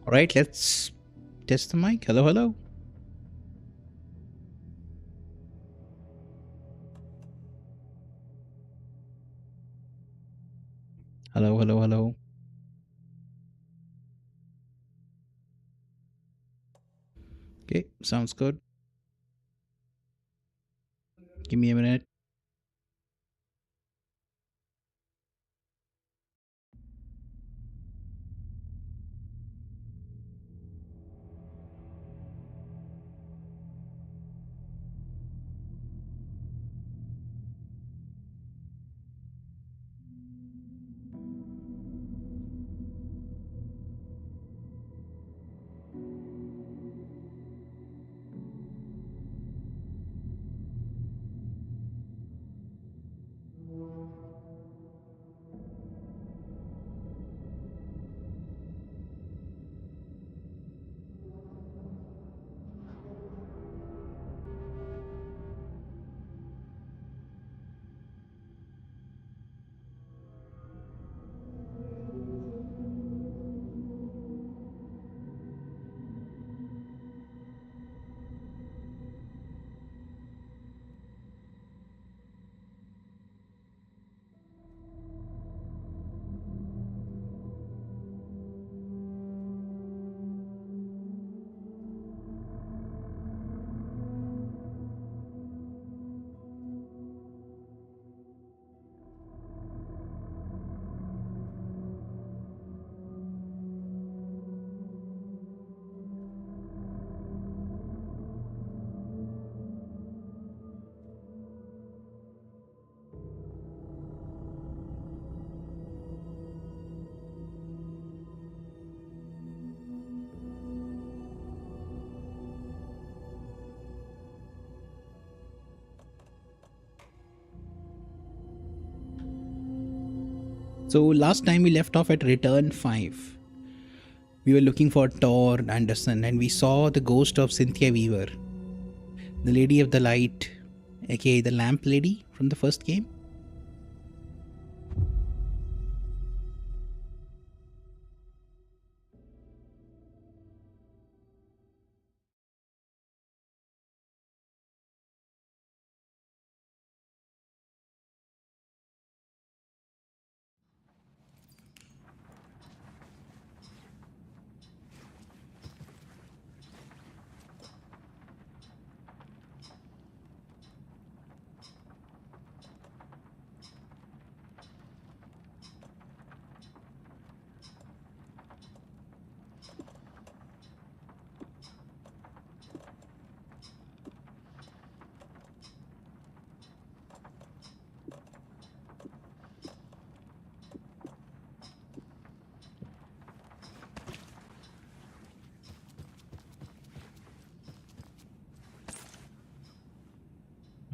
Alright, let's test the mic. Hello, hello. Hello, hello, hello. Okay, sounds good. Give me a minute. So last time we left off at return 5. We were looking for Tor Anderson and we saw the ghost of Cynthia Weaver, the Lady of the Light, aka the Lamp Lady from the first game.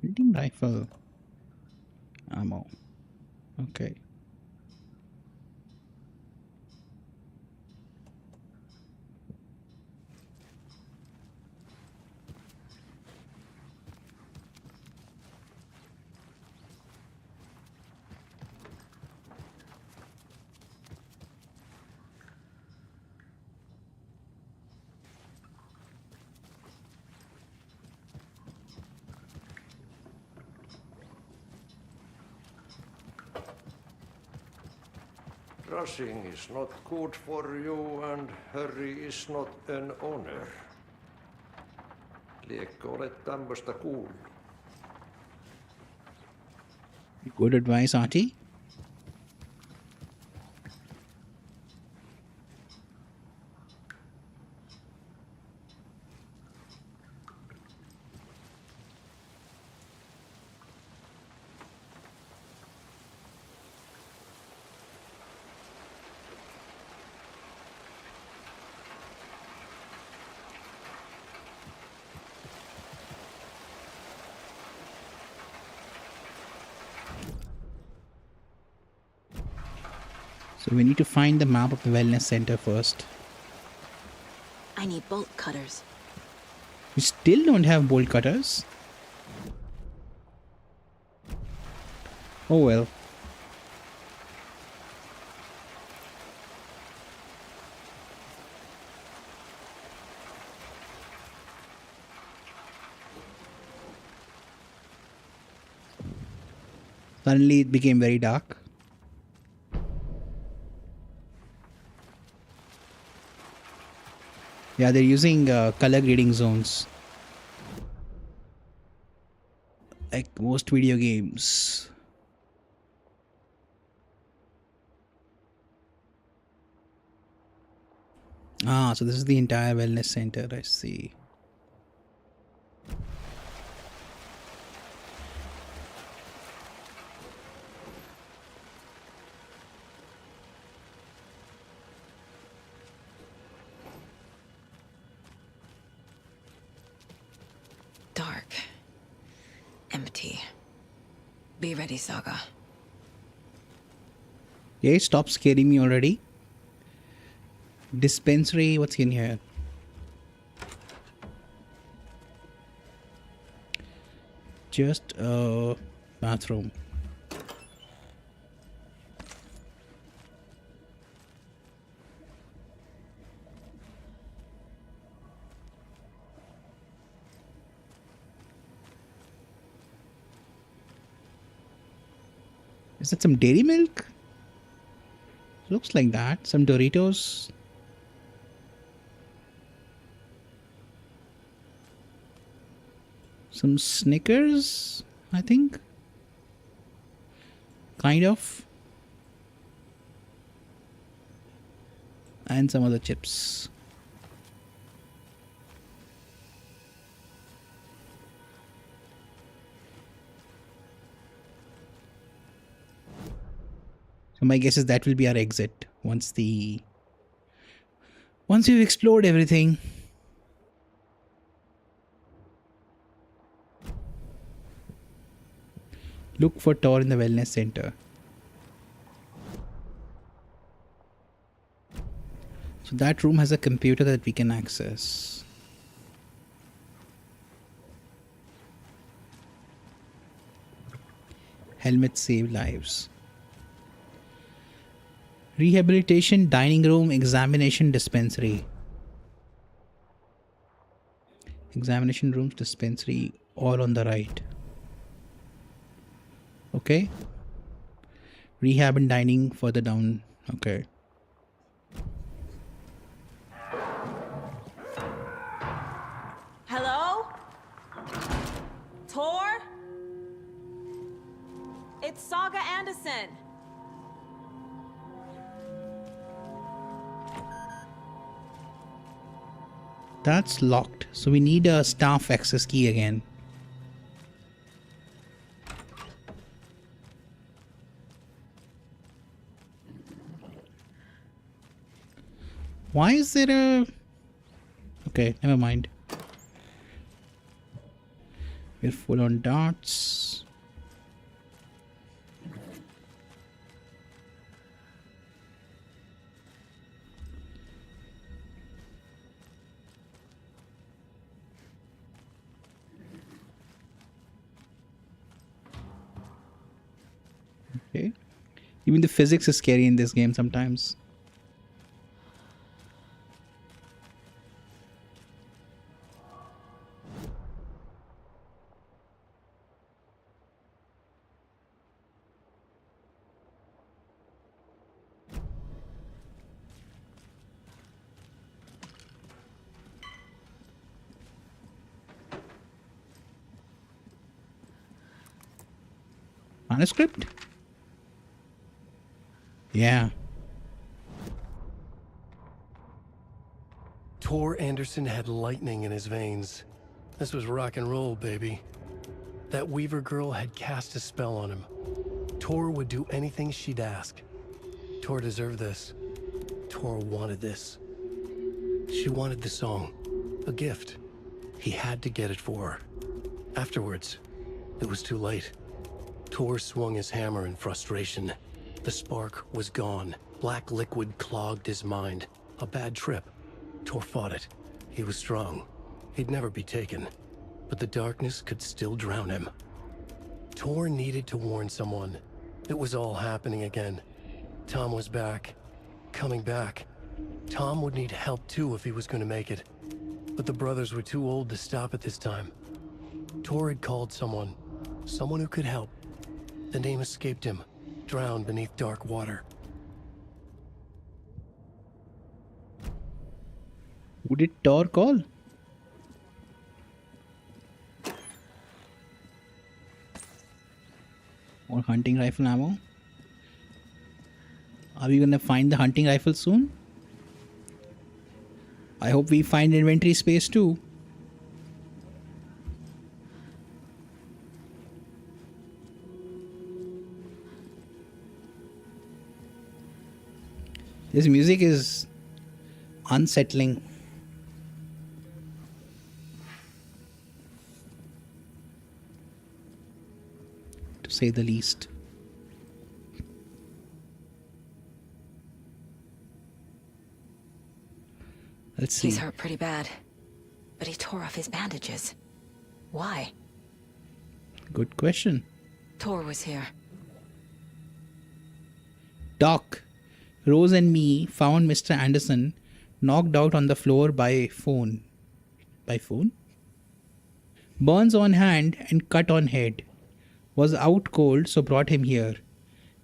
Hunting rifle ammo. Okay. Rushing is not good for you and hurry is not an honor. Liekö olet tämmöstä kuullut? Good advice, Auntie. So we need to find the map of the wellness center first. I need bolt cutters. We still don't have bolt cutters. Oh well. Suddenly it became very dark. Yeah, they're using color grading zones. Like most video games. Ah, so this is the entire wellness center, I see. Dark. Empty. Be ready, Saga. Yeah, stop scaring me already. Dispensary, what's in here? Just a bathroom. Is that some dairy milk? Looks like that. Some Doritos. Some Snickers, I think. Kind of. And some other chips. So my guess is that will be our exit once we've explored everything. Look for Tor in the wellness center. So that room has a computer that we can access. Helmets save lives. Rehabilitation, dining room, examination dispensary. Examination rooms, dispensary, all on the right. Okay. Rehab and dining further down. Okay. Hello? Tor? It's Saga Anderson. That's locked. So we need a staff access key again. Why is there a... Okay, never mind. We're full on darts. Okay. Even the physics is scary in this game sometimes. Manuscript? Yeah. Tor Anderson had lightning in his veins. This was rock and roll, baby. That Weaver girl had cast a spell on him. Tor would do anything she'd ask. Tor deserved this. Tor wanted this. She wanted the song. A gift. He had to get it for her. Afterwards, it was too late. Tor swung his hammer in frustration. The spark was gone. Black liquid clogged his mind. A bad trip. Tor fought it. He was strong. He'd never be taken. But the darkness could still drown him. Tor needed to warn someone. It was all happening again. Tom was back. Coming back. Tom would need help too if he was going to make it. But the brothers were too old to stop at this time. Tor had called someone. Someone who could help. The name escaped him, drowned beneath dark water. Who did Tor call? Or hunting rifle ammo? Are we gonna find the hunting rifle soon? I hope we find inventory space too. This music is unsettling. To say the least. Let's see. He's hurt pretty bad, but he tore off his bandages. Why? Good question. Tor was here. Doc, Rose and me found Mr. Anderson knocked out on the floor by phone. By phone? Burns on hand and cut on head. Was out cold, so brought him here.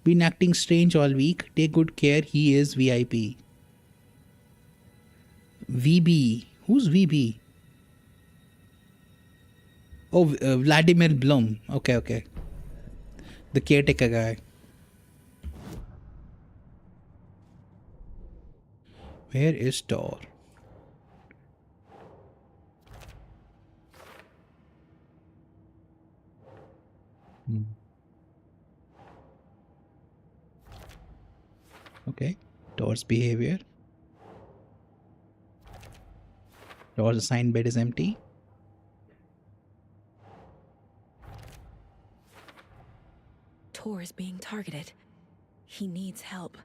Been acting strange all week. Take good care, he is VIP. VB. Who's VB? Oh, Vladimir Blum. Okay. The caretaker guy. Where is Tor? Okay. Tor's behavior. Tor's assigned bed is empty. Tor is being targeted. He needs help.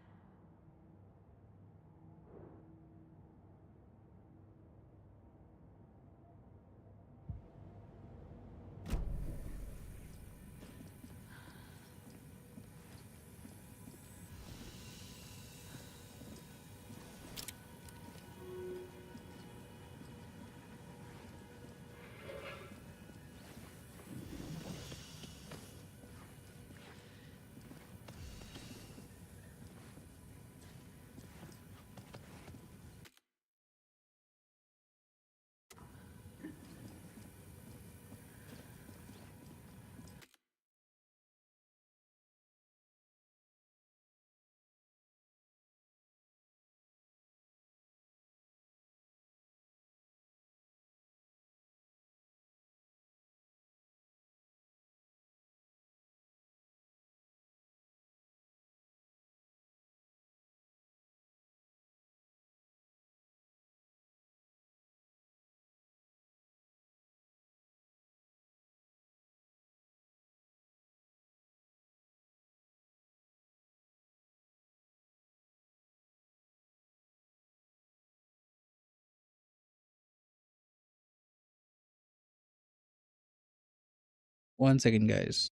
One second, guys.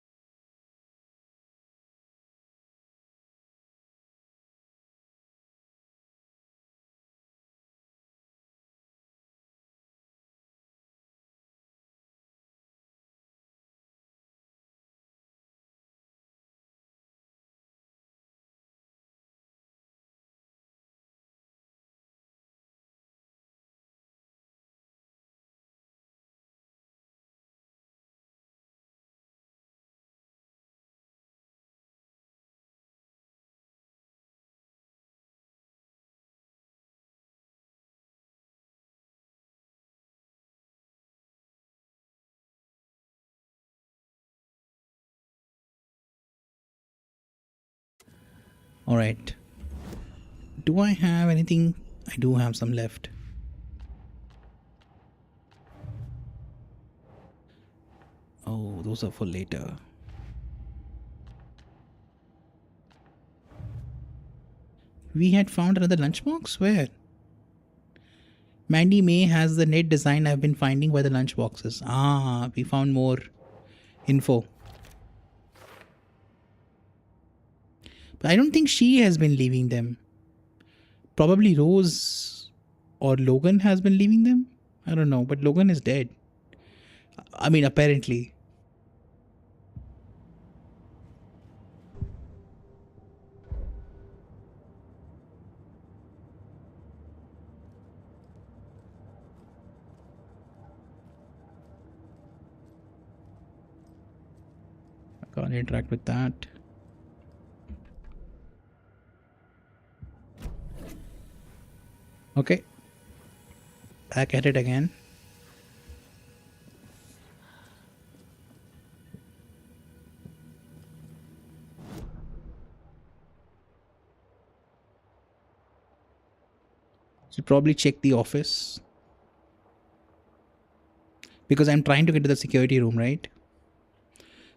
Alright. Do I have anything? I do have some left. Oh, those are for later. We had found another lunchbox? Where? Mandy May has the net design I've been finding by the lunchboxes. Ah, we found more info. But I don't think she has been leaving them. Probably Rose or Logan has been leaving them. I don't know, but Logan is dead. I mean, apparently. Can't interact with that. Okay. Back at it again. Should probably check the office. Because I'm trying to get to the security room, right?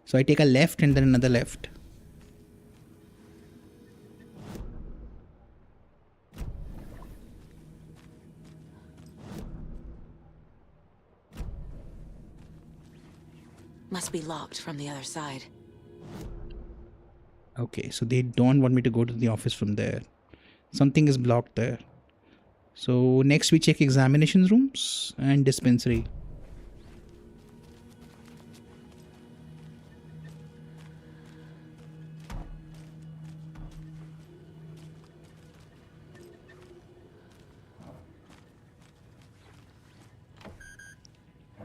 So I take a left and then another left. Must be locked from the other side. Okay, so they don't want me to go to the office from there. Something is blocked there. So next we check examination rooms and dispensary.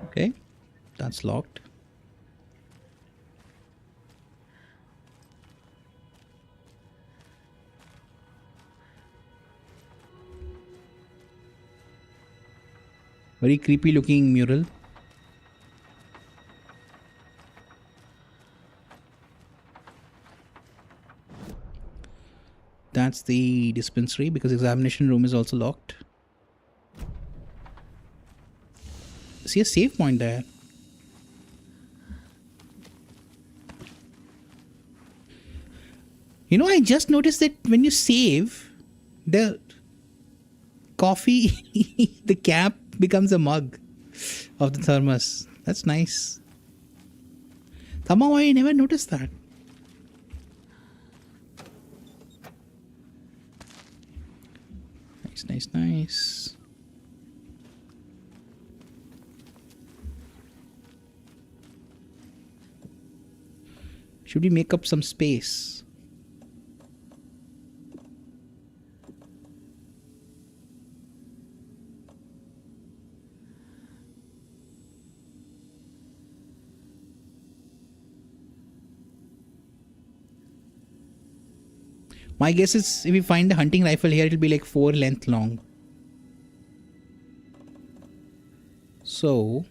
Okay, that's locked. Very creepy looking mural. That's the dispensary because examination room is also locked. See a save point there. You know, I just noticed that when you save, the coffee, the cap becomes a mug of the thermos. That's nice. Somehow I never noticed that. Nice, nice, nice. Should we make up some space? My guess is if we find the hunting rifle here, it'll be like 4 length long. So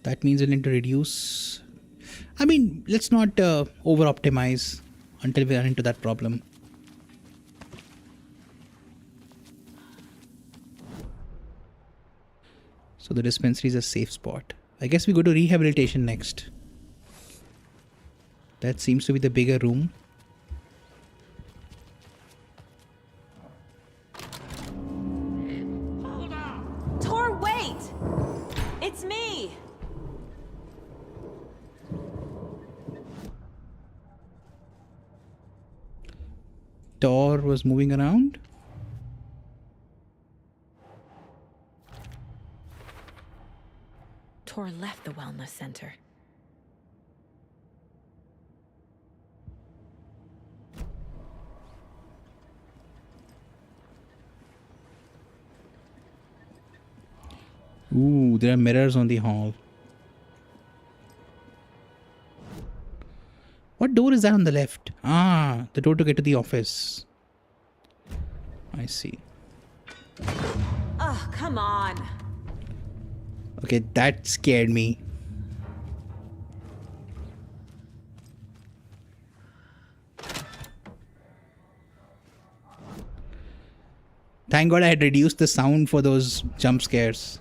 that means we'll need to reduce. I mean, let's not over optimize until we run into that problem. So the dispensary is a safe spot. I guess we go to rehabilitation next. That seems to be the bigger room. Tor, wait! It's me! Tor was moving around. Tor left the wellness center. Ooh, there are mirrors on the hall. What door is that on the left? Ah, the door to get to the office. I see. Ugh, come on. Okay, that scared me. Thank God I had reduced the sound for those jump scares.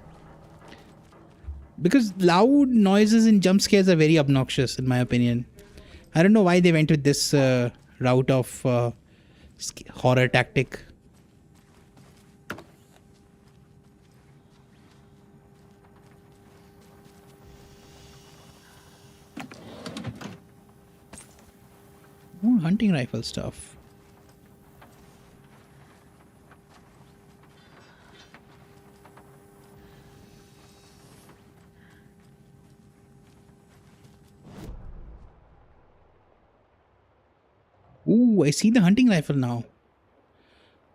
Because loud noises in jump scares are very obnoxious, in my opinion. I don't know why they went with this route of horror tactic. Oh, hunting rifle stuff. Ooh, I see the hunting rifle now.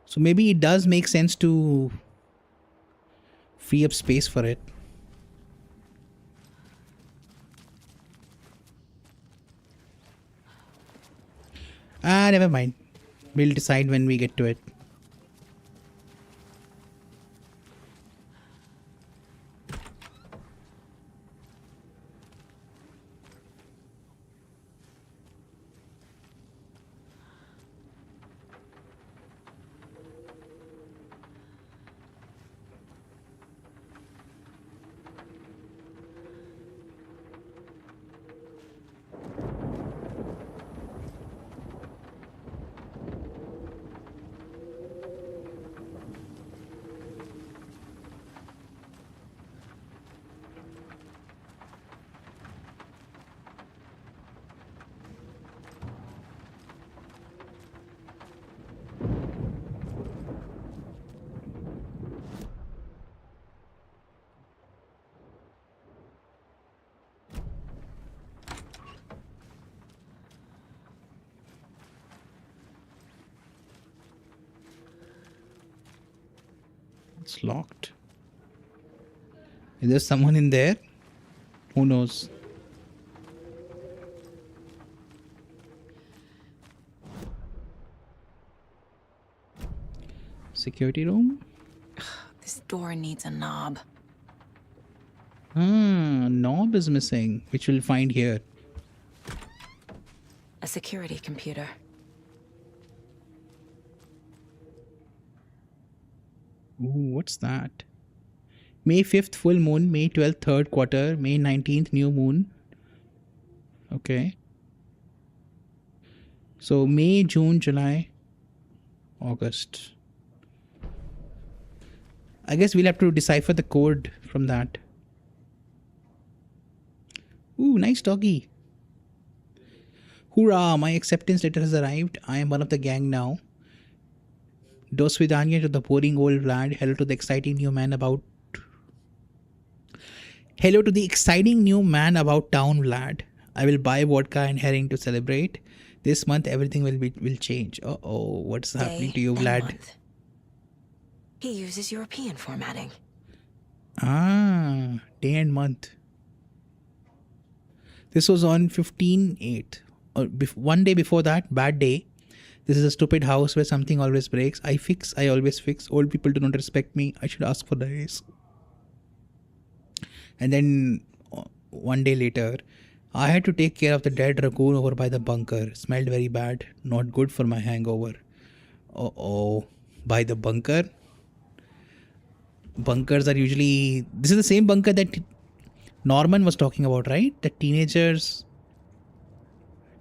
So maybe it does make sense to free up space for it. Ah, never mind. We'll decide when we get to it. It's locked. Is there someone in there? Who knows? Security room? This door needs a knob. Ah, knob is missing, which we'll find here. A security computer. Ooh, what's that? May 5th full moon, May 12th third quarter, May 19th new moon. Okay. So May, June, July, August. I guess we'll have to decipher the code from that. Ooh, nice doggy. Hoorah, my acceptance letter has arrived. I am one of the gang now. Dos vidania to the boring old Vlad. Hello to the exciting new man about town, Vlad. I will buy vodka and herring to celebrate. This month everything will change. Uh-oh, what's happening to you, Vlad? Month. He uses European formatting. Ah, day and month. This was on 15/8. Or one day before that, bad day. This is a stupid house where something always breaks. I always fix. Old people do not respect me. I should ask for the raise. And then one day later, I had to take care of the dead raccoon over by the bunker. Smelled very bad. Not good for my hangover. Uh-oh. By the bunker? Bunkers are usually... This is the same bunker that Norman was talking about, right? The teenagers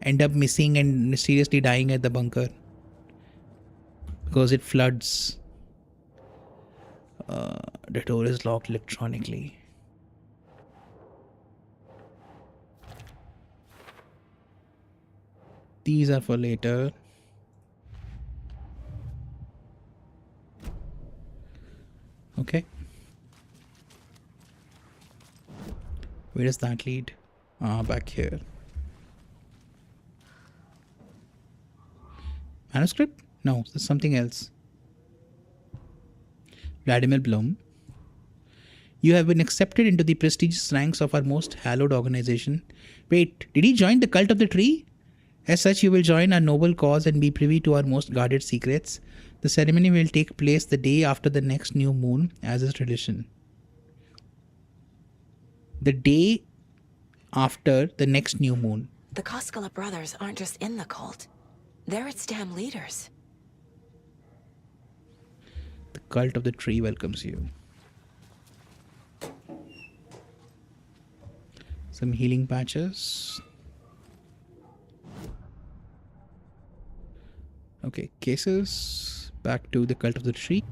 end up missing and mysteriously dying at the bunker because it floods. The door is locked electronically. These are for later. Okay. Where does that lead? Back here. Manuscript? No, there's something else. Vladimir Blum. You have been accepted into the prestigious ranks of our most hallowed organization. Wait, did he join the cult of the tree? As such, you will join our noble cause and be privy to our most guarded secrets. The ceremony will take place the day after the next new moon, as is tradition. The day after the next new moon. The Koskela brothers aren't just in the cult. They're its damn leaders. The cult of the tree welcomes you. Some healing patches. Okay, cases. Back to the cult of the tree.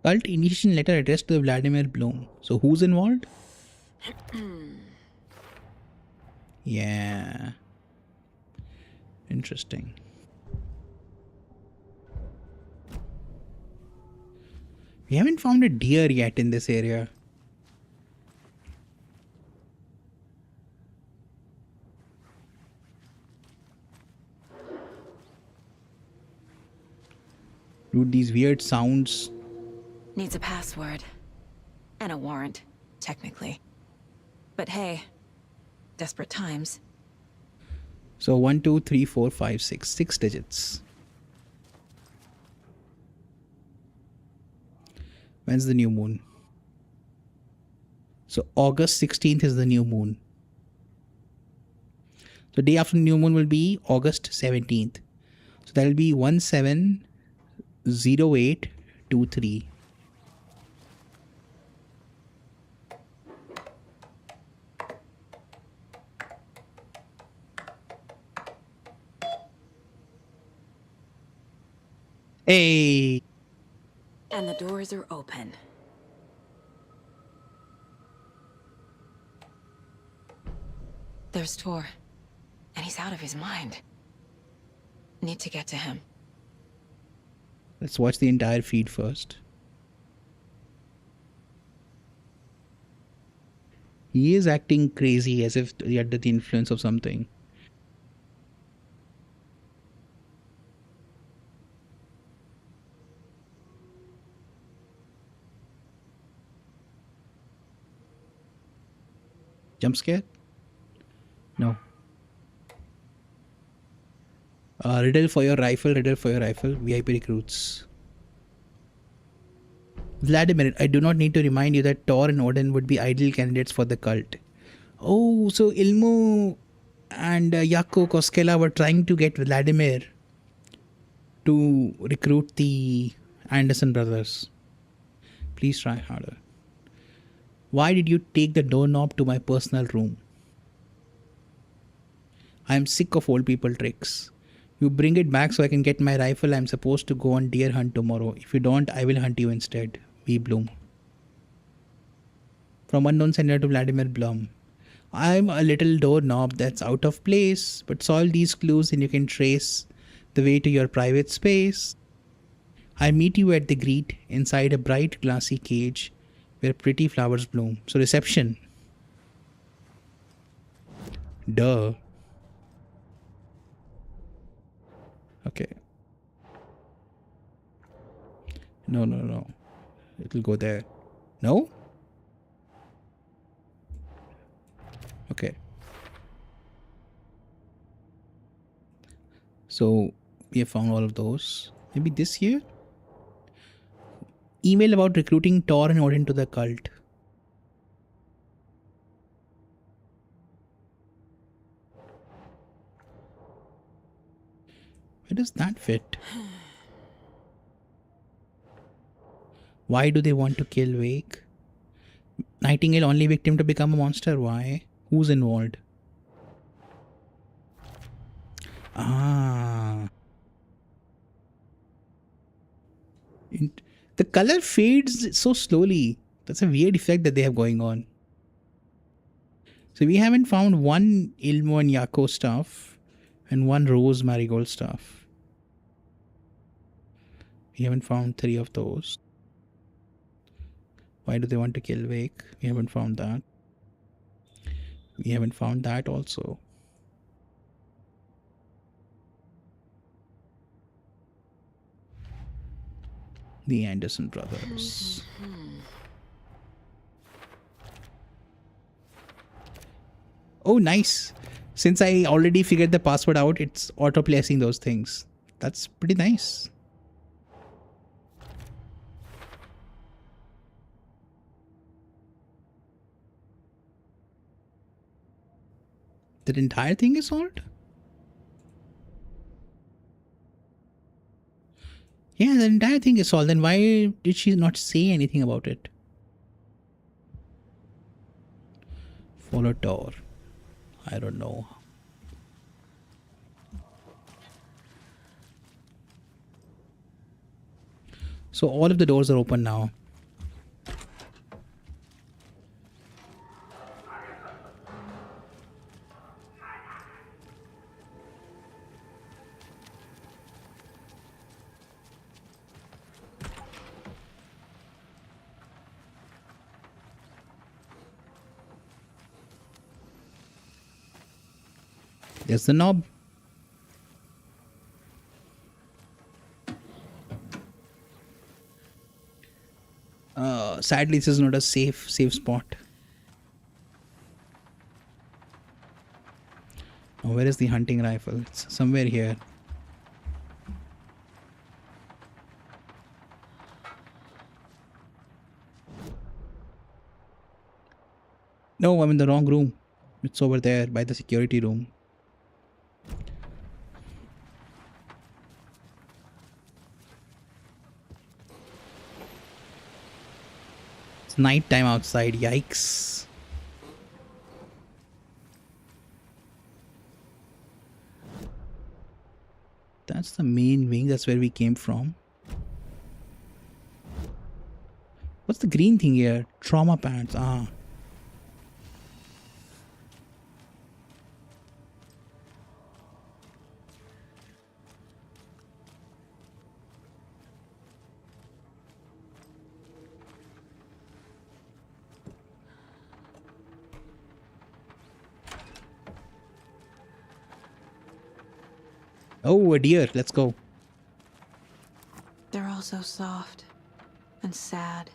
Cult initiation letter addressed to Vladimir Bloom. So who's involved? Yeah. Interesting. We haven't found a deer yet in this area. Dude, these weird sounds. Needs a password. And a warrant, technically. But hey, desperate times. So 1, 2, 3, 4, 5, 6. 6 digits. When's the new moon? So August 16th is the new moon. So day after the new moon will be August 17th. So that will be 170823. Hey. And the doors are open. There's Tor. And he's out of his mind. Need to get to him. Let's watch the entire feed first. He is acting crazy as if he under the influence of something. Jump scare? No. Riddle for your rifle, riddle for your rifle. VIP recruits. Vladimir, I do not need to remind you that Tor and Odin would be ideal candidates for the cult. Oh, so Ilmo and Yakko Koskela were trying to get Vladimir to recruit the Anderson brothers. Please try harder. Why did you take the doorknob to my personal room? I am sick of old people tricks. You bring it back so I can get my rifle. I am supposed to go on deer hunt tomorrow. If you don't, I will hunt you instead. V. Bloom. From unknown sender to Vladimir Blum. I'm a little doorknob that's out of place, but solve these clues and you can trace the way to your private space. I meet you at the greet inside a bright glassy cage where pretty flowers bloom. So reception. Duh. Okay. No. It'll go there. No? Okay. So we have found all of those. Maybe this here? Email about recruiting Tor and Odin to the cult. Where does that fit? Why do they want to kill Wake? Nightingale only victim to become a monster. Why? Who's involved? Ah. The color fades so slowly. That's a weird effect that they have going on. So we haven't found one Ilmo and Yako stuff and one Rose Marigold stuff. We haven't found 3 of those. Why do they want to kill Wake? We haven't found that. We haven't found that also. The Anderson brothers. Oh, nice. Since I already figured the password out, it's auto-placing those things. That's pretty nice. That entire thing is solved? Yeah, the entire thing is solved. Then why did she not say anything about it? Follow Tor. I don't know. So all of the doors are open now. There's the knob. Sadly, this is not a safe spot. Oh, where is the hunting rifle? It's somewhere here. No, I'm in the wrong room. It's over there by the security room. It's night time outside. Yikes. That's the main wing. That's where we came from. What's the green thing here? Trauma pads. Ah. Oh, a deer. Let's go. They're all so soft and sad.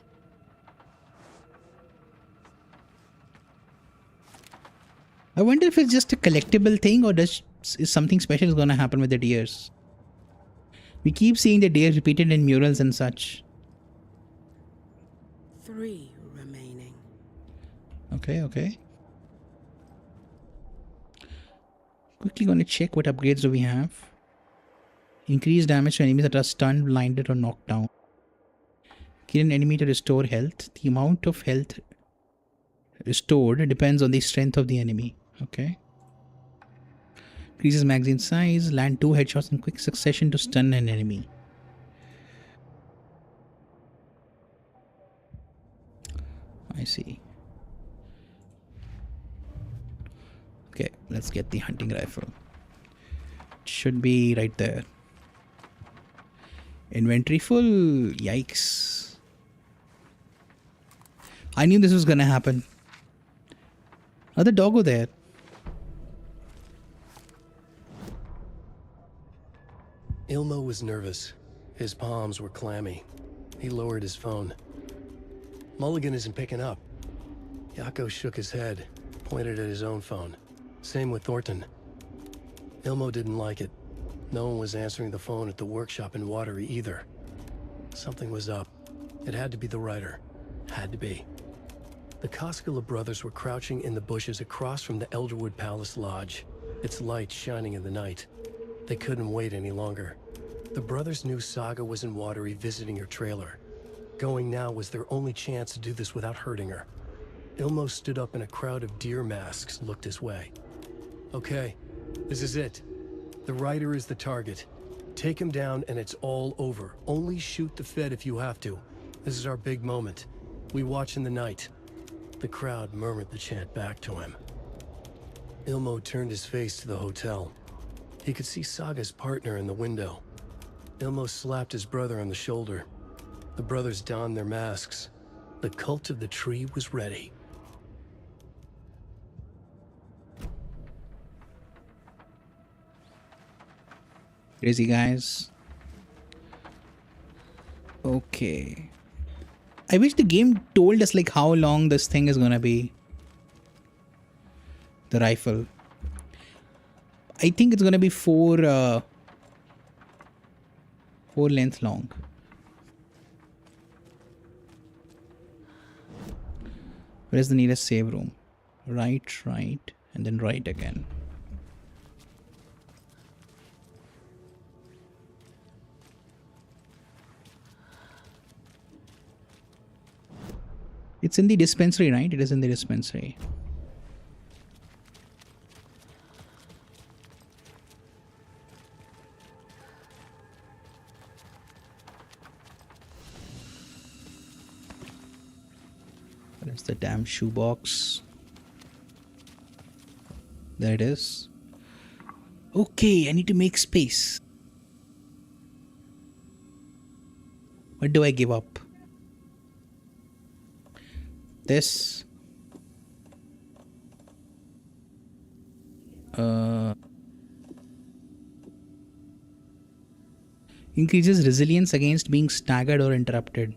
I wonder if it's just a collectible thing or is something special is gonna happen with the deers. We keep seeing the deer repeated in murals and such. 3 remaining. Okay. Quickly gonna check what upgrades do we have. Increase damage to enemies that are stunned, blinded, or knocked down. Kill an enemy to restore health. The amount of health restored depends on the strength of the enemy. Okay. Increases magazine size. Land 2 headshots in quick succession to stun an enemy. I see. Okay, let's get the hunting rifle. It should be right there. Inventory full. Yikes. I knew this was gonna happen. Another doggo there. Ilmo was nervous. His palms were clammy. He lowered his phone. Mulligan isn't picking up. Yako shook his head, pointed at his own phone. Same with Thornton. Ilmo didn't like it. No one was answering the phone at the workshop in Watery either. Something was up. It had to be the writer. Had to be. The Koskela brothers were crouching in the bushes across from the Elderwood Palace Lodge, its light shining in the night. They couldn't wait any longer. The brothers knew Saga was in Watery visiting her trailer. Going now was their only chance to do this without hurting her. Ilmo stood up and a crowd of deer masks looked his way. Okay, this is it. The writer is the target. Take him down and it's all over. Only shoot the Fed if you have to. This is our big moment. We watch in the night. The crowd murmured the chant back to him. Ilmo turned his face to the hotel. He could see Saga's partner in the window. Ilmo slapped his brother on the shoulder. The brothers donned their masks. The cult of the tree was ready. Crazy guys. Okay. I wish the game told us like how long this thing is gonna be. The rifle. I think it's gonna be four length long. Where is the nearest save room? Right, and then right again. It's in the dispensary, right? It is in the dispensary. Where's the damn shoebox? There it is. Okay, I need to make space. What do I give up? This. Increases resilience against being staggered or interrupted.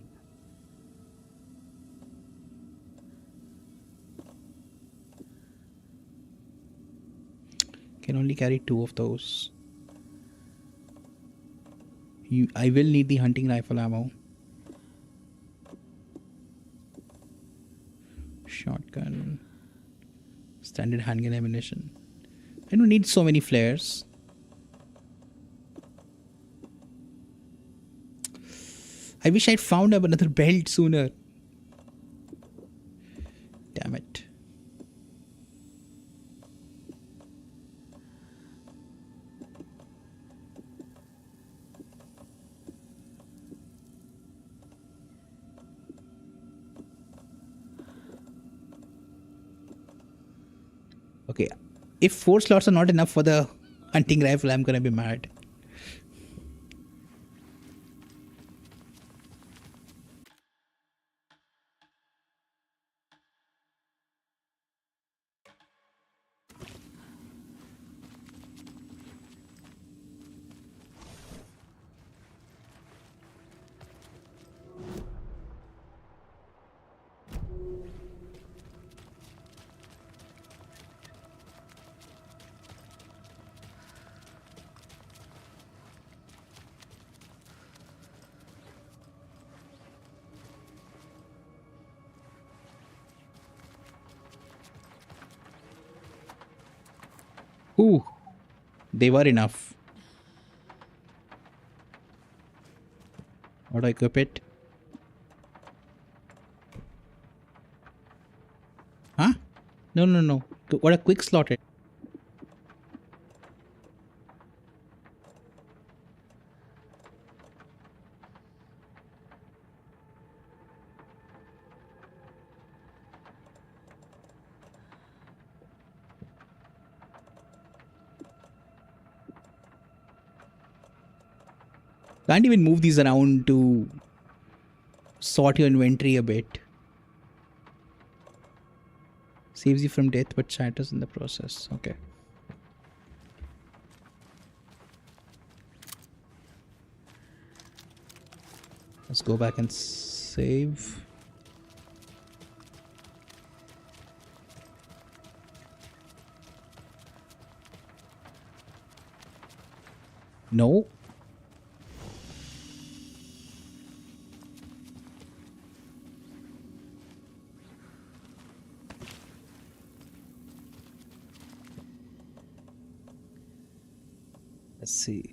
Can only carry 2 of those. I will need the hunting rifle ammo. Shotgun. Standard handgun ammunition. I don't need so many flares. I wish I'd found up another belt sooner. Damn it. Okay, if 4 slots are not enough for the hunting rifle, I'm gonna be mad. Ooh, they were enough. How do I equip it? Huh? No. What a quick slot it. Can't even move these around to sort your inventory a bit. Saves you from death but shatters in the process. Okay. Let's go back and save. No. Let's see.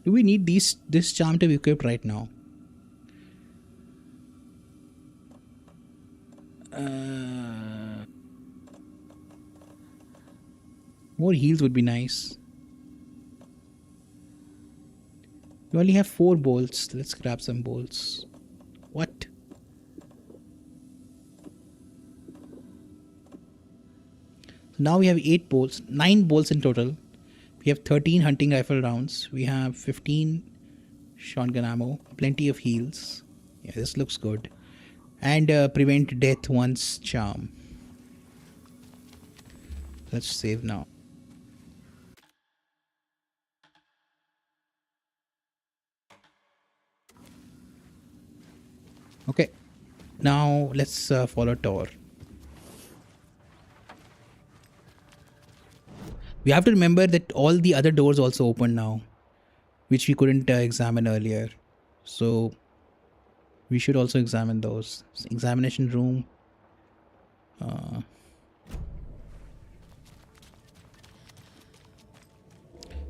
Do we need this charm to be equipped right now? More heals would be nice. We only have 4 bolts. Let's grab some bolts. What? So now we have 8 bolts, 9 bolts in total. We have 13 hunting rifle rounds. We have 15 shotgun ammo. Plenty of heals. Yeah, this looks good. And prevent death once charm. Let's save now. Okay, now let's follow Tor. We have to remember that all the other doors also open now, which we couldn't examine earlier. So we should also examine those. Examination room.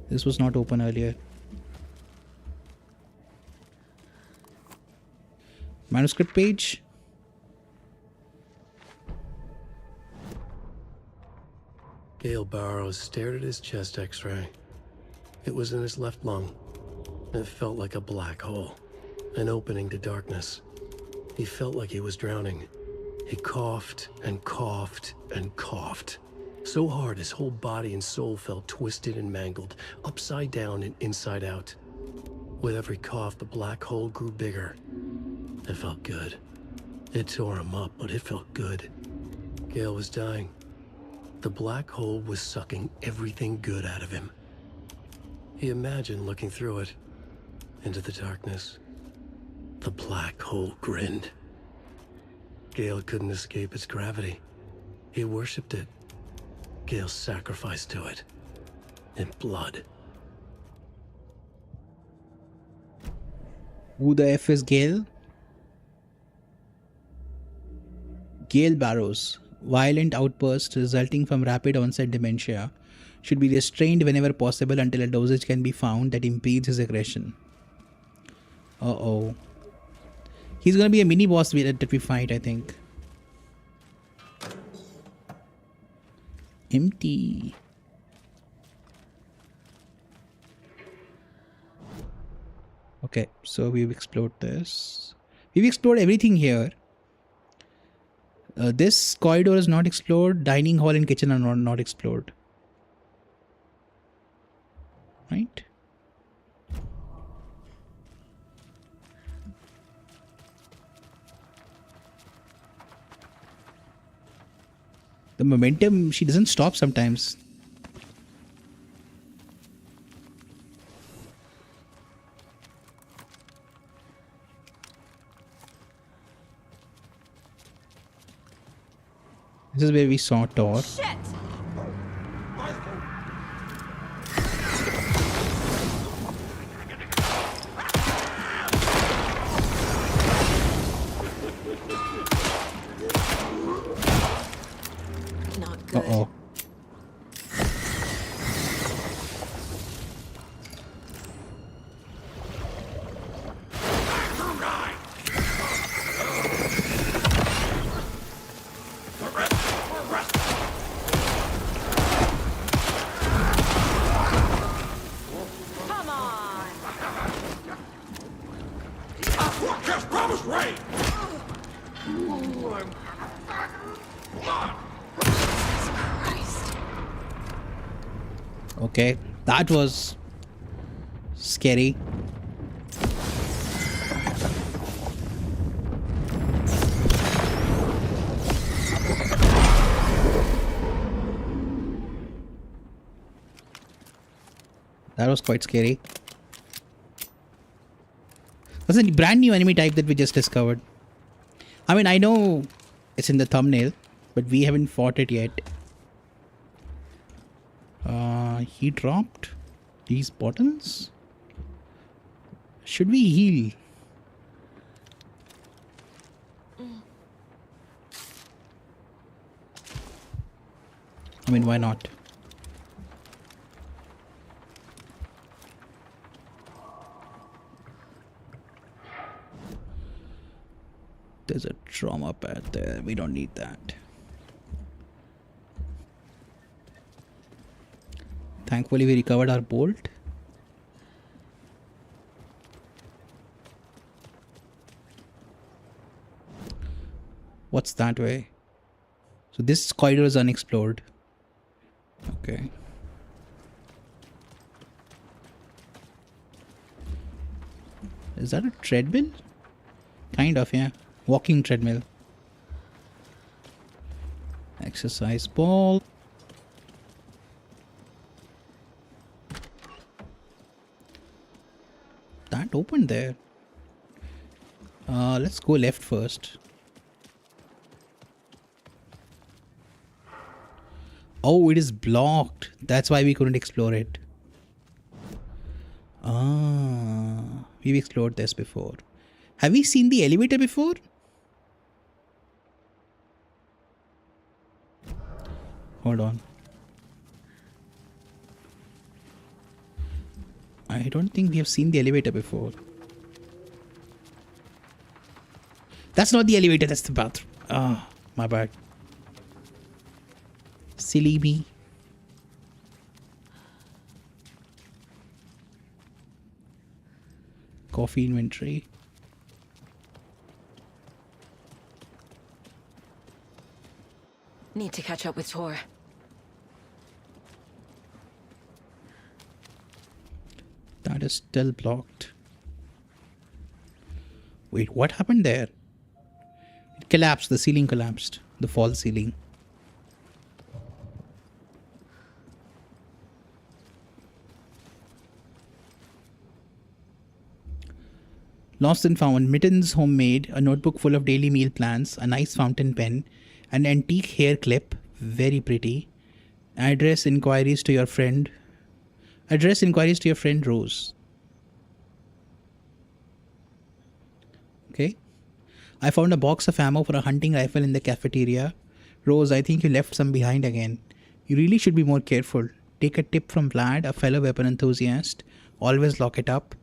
This was not open earlier. Manuscript page. Gale Barrows stared at his chest x-ray. It was in his left lung. It felt like a black hole, an opening to darkness. He felt like he was drowning. He coughed and coughed and coughed. So hard his whole body and soul felt twisted and mangled, upside down and inside out. With every cough, the black hole grew bigger. It felt good. It tore him up, but it felt good. Gale was dying. The black hole was sucking everything good out of him. He imagined looking through it, into the darkness. The black hole grinned. Gale couldn't escape its gravity. He worshipped it. Gale sacrificed to it. In blood. Who the F is Gale? Gale Barrows. Violent outbursts resulting from rapid onset dementia should be restrained whenever possible until a dosage can be found that impedes his aggression. Uh-oh. He's gonna be a mini boss that we fight, I think. Empty. Okay, so we've explored this. We've explored everything here. This corridor is not explored. Dining hall and kitchen are not explored. Right? The momentum, she doesn't stop sometimes. This is where we saw Tor. Shit! Not good. Uh-oh. Come on! Forecast promised rain! Christ. Okay, that was scary. That was quite scary. That's a brand new enemy type that we just discovered. I mean, I know it's in the thumbnail, but we haven't fought it yet. He dropped these bottles. Should we heal? I mean, why not? There's a trauma pad there. We don't need that. Thankfully, we recovered our bolt. What's that way? So this corridor is unexplored. Okay. Is that a treadmill? Kind of, yeah. Walking treadmill. Exercise ball. That opened there. Let's go left first. Oh, it is blocked. That's why we couldn't explore it. We've explored this before. Have we seen the elevator before? Hold on. I don't think we have seen the elevator before. That's not the elevator, that's the bathroom. Ah, my bad. Silly me. Coffee inventory. Need to catch up with Tor. That is still blocked. Wait, what happened there? It collapsed. The ceiling collapsed. The false ceiling. Lost and found. Mittens homemade. A notebook full of daily meal plans. A nice fountain pen. An antique hair clip. Very pretty. Address inquiries to your friend. Address inquiries to your friend Rose. Okay. I found a box of ammo for a hunting rifle in the cafeteria. Rose, I think you left some behind again. You really should be more careful. Take a tip from Vlad, a fellow weapon enthusiast. Always lock it up.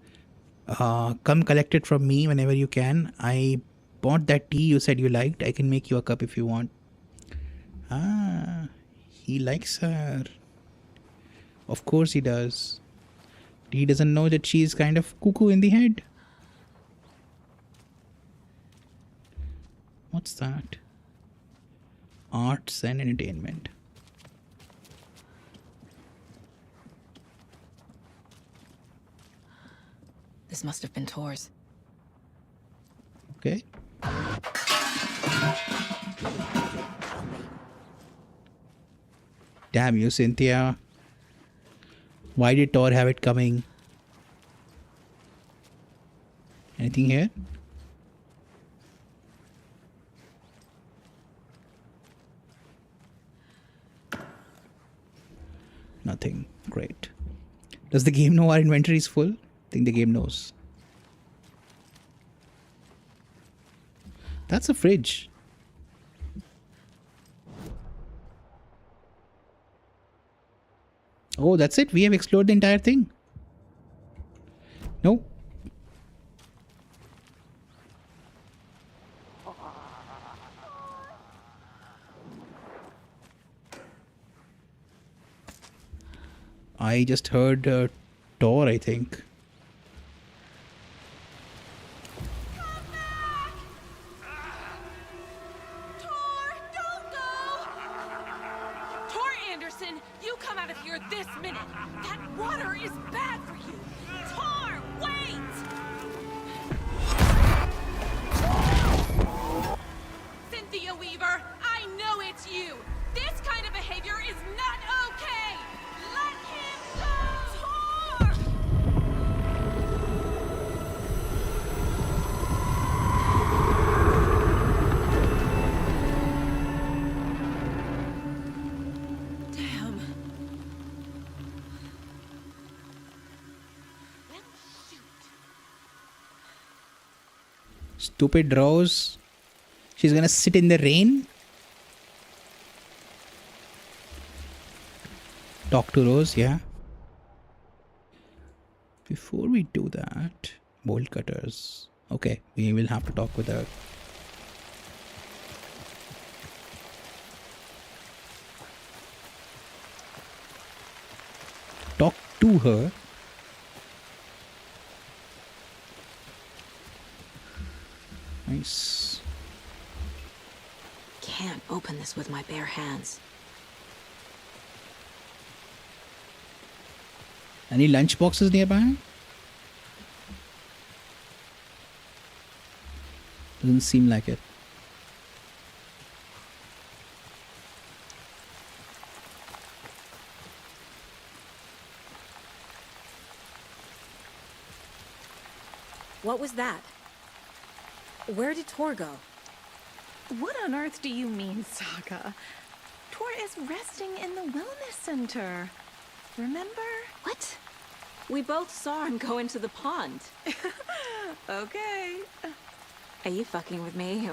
Come collect it from me whenever you can. I bought that tea you said you liked. I can make you a cup if you want. Ah, he likes her. Of course he does. He doesn't know that she's kind of cuckoo in the head. What's that? Arts and entertainment. This must have been Tor's. Okay. Damn you, Cynthia. Why did Tor have it coming? Anything here? Nothing. Great. Does the game know our inventory is full? I think the game knows. That's a fridge. Oh, that's it? We have explored the entire thing? No. I just heard Tor, I think. Tor, don't go! Tor Anderson, you come out of here this minute. That water is bad for you. Tor, wait! Cynthia Weaver, I know it's you. This kind of behavior is not okay. Let him go! Tor! Damn. Shoot. Stupid Rose. She's gonna sit in the rain. Talk to Rose, yeah. Before we do that, bolt cutters. Okay, we will have to talk with her. Talk to her. Nice. Can't open this with my bare hands. Any lunch boxes nearby? Doesn't seem like it. What was that? Where did Tor go? What on earth do you mean, Saga? Tor is resting in the wellness center. Remember? What? We both saw him go into the pond. Okay. Are you fucking with me,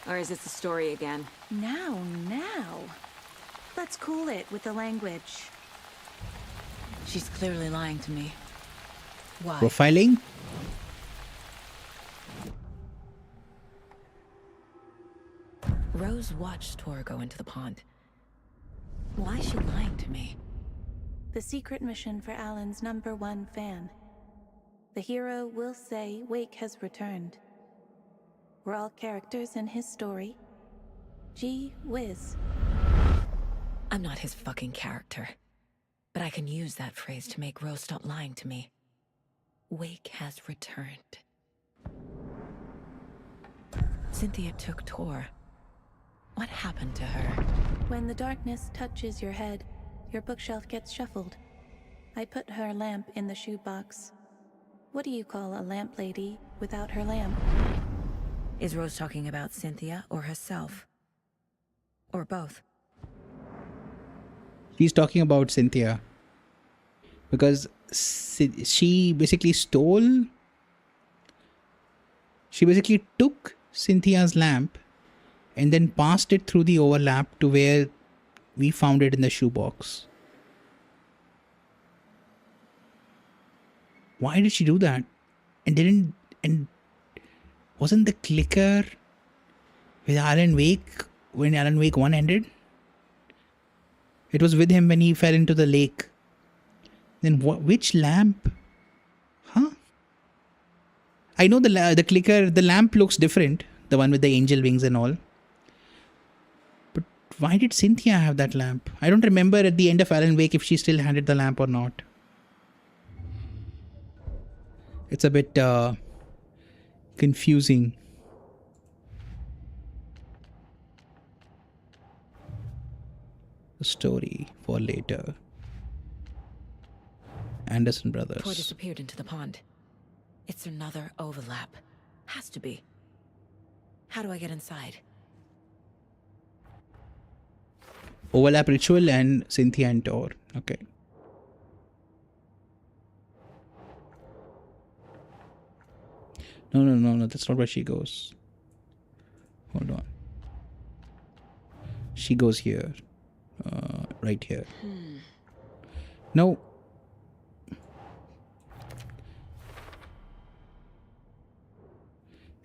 or is this the story again? Now. Let's cool it with the language. She's clearly lying to me. Why? Profiling? Rose watched Tor go into the pond. Why is she lying to me? The secret mission for Alan's #1 fan. The hero will say Wake has returned. We're all characters in his story. Gee whiz. I'm not his fucking character. But I can use that phrase to make Rose stop lying to me. Wake has returned. Cynthia took Tor. What happened to her? When the darkness touches your head, your bookshelf gets shuffled. I put her lamp in the shoebox. What do you call a lamp lady without her lamp? Is Rose talking about Cynthia or herself? Or both? She's talking about Cynthia. Because she basically took Cynthia's lamp and then passed it through the overlap to where we found it in the shoebox. Why did she do that? And wasn't the clicker with Alan Wake when Alan Wake 1 ended? It was with him when he fell into the lake. Then which lamp? Huh? I know the clicker, the lamp looks different. The one with the angel wings and all. But why did Cynthia have that lamp? I don't remember at the end of Alan Wake if she still handed the lamp or not. It's a bit confusing. The story for later. Anderson brothers. Tor disappeared into the pond. It's another overlap. Has to be. How do I get inside? Overlap ritual and Cynthia and Tor. Okay. No. That's not where she goes. Hold on. She goes here. Right here. No.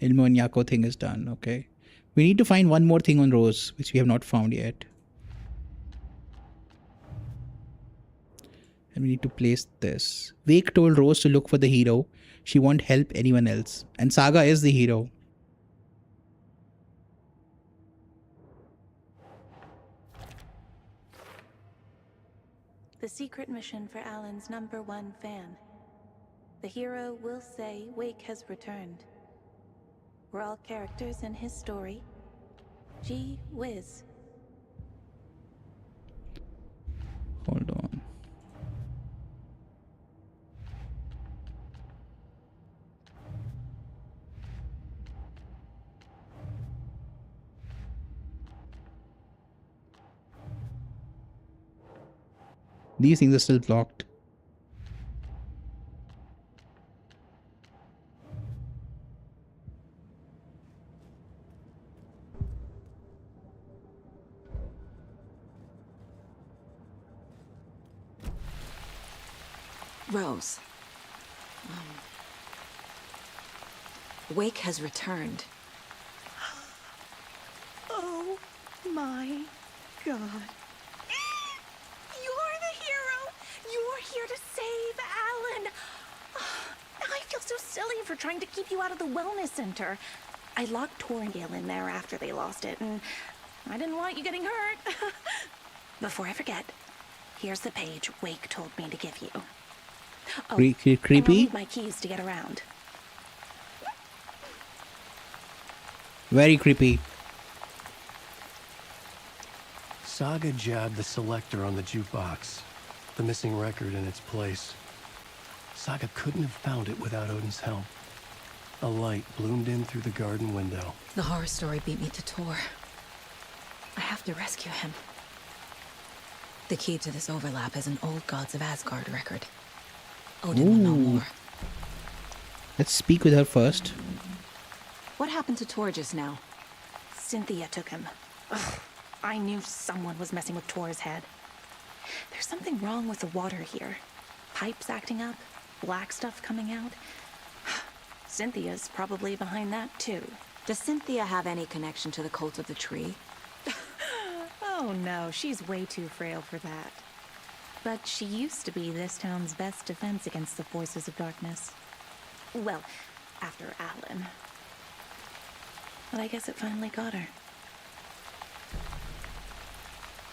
Ilmo and Yako thing is done. Okay. We need to find one more thing on Rose, which we have not found yet. And we need to place this. Wake told Rose to look for the hero. She won't help anyone else. And Saga is the hero. The secret mission for Alan's #1 fan. The hero will say Wake has returned. We're all characters in his story. Gee whiz. Hold on. These things are still blocked. Rose. Wake has returned. Oh my god. You're the hero! You're here to save Alan! I feel so silly for trying to keep you out of the wellness center. I locked Tor and Gale in there after they lost it, and I didn't want you getting hurt. Before I forget, here's the page Wake told me to give you. Oh, Creepy? and I'll need my keys to get around. Very creepy. Saga jabbed the selector on the jukebox, the missing record in its place. Saga couldn't have found it without Odin's help. A light bloomed in through the garden window. The horror story beat me to Tor. I have to rescue him. The key to this overlap is an old Gods of Asgard record. Odin will know more. Let's speak with her first. What happened to Tor just now? Cynthia took him. Ugh, I knew someone was messing with Tor's head. There's something wrong with the water here. Pipes acting up, black stuff coming out. Cynthia's probably behind that too. Does Cynthia have any connection to the cult of the tree? Oh no, she's way too frail for that. But she used to be this town's best defense against the forces of darkness. Well, after Alan. But I guess it finally got her.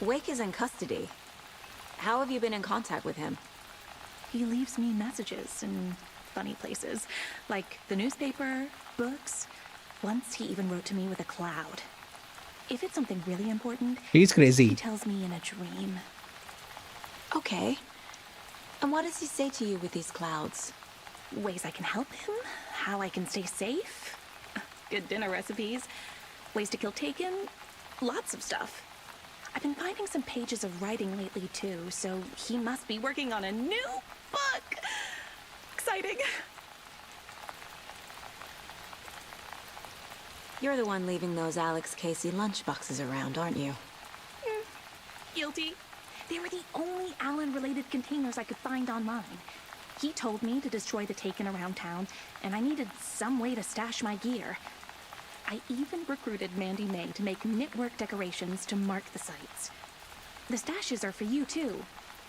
Wake is in custody. How have you been in contact with him? He leaves me messages in funny places, like the newspaper, books. Once he even wrote to me with a cloud. If it's something really important, He's crazy. he tells me in a dream. Okay. And what does he say to you with these clouds? Ways I can help him, how I can stay safe, good dinner recipes, ways to kill Taken, lots of stuff. I've been finding some pages of writing lately too, so he must be working on a new book. Exciting. You're the one leaving those Alex Casey lunchboxes around, aren't you? Guilty. They were the only Alan-related containers I could find online. He told me to destroy the Taken around town, and I needed some way to stash my gear. I even recruited Mandy May to make knitwork decorations to mark the sites. The stashes are for you too,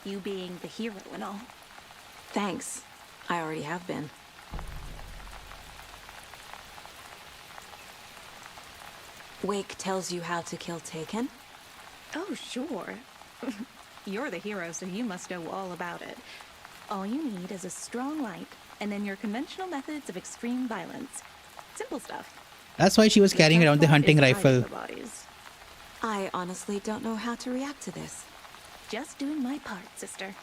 you being the hero and all. Thanks. I already have been. Wake tells you how to kill Taken? Oh, sure. You're the hero, so you must know all about it. All you need is a strong light, and then your conventional methods of extreme violence. Simple stuff. That's why she was carrying around the hunting rifle. I honestly don't know how to react to this. Just doing my part, sister.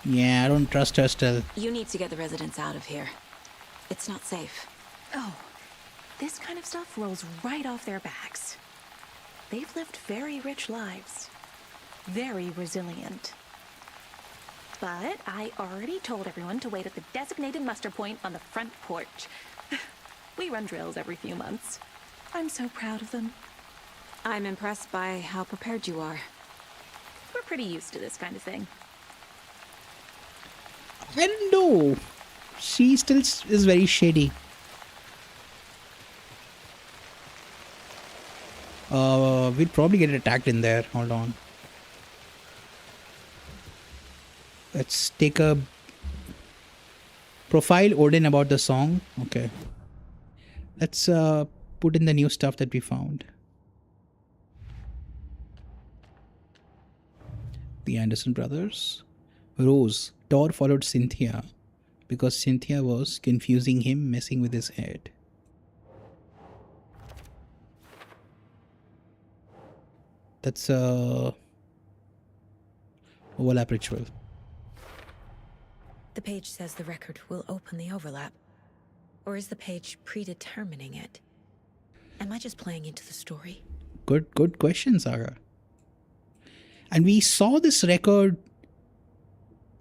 Yeah, I don't trust her still. You need to get the residents out of here. It's not safe. Oh, this kind of stuff rolls right off their backs. They've lived very rich lives. Very resilient. But I already told everyone to wait at the designated muster point on the front porch. We run drills every few months. I'm so proud of them. I'm impressed by how prepared you are. We're pretty used to this kind of thing. I don't know. She still is very shady. We'll probably get attacked in there. Hold on. Let's take a profile Odin about the song. Okay. Let's put in the new stuff that we found. The Anderson brothers. Rose. Tor followed Cynthia because Cynthia was confusing him, messing with his head. That's a overlap ritual. The page says the record will open the overlap. Or is the page predetermining it? Am I just playing into the story? Good question, Saga. And we saw this record.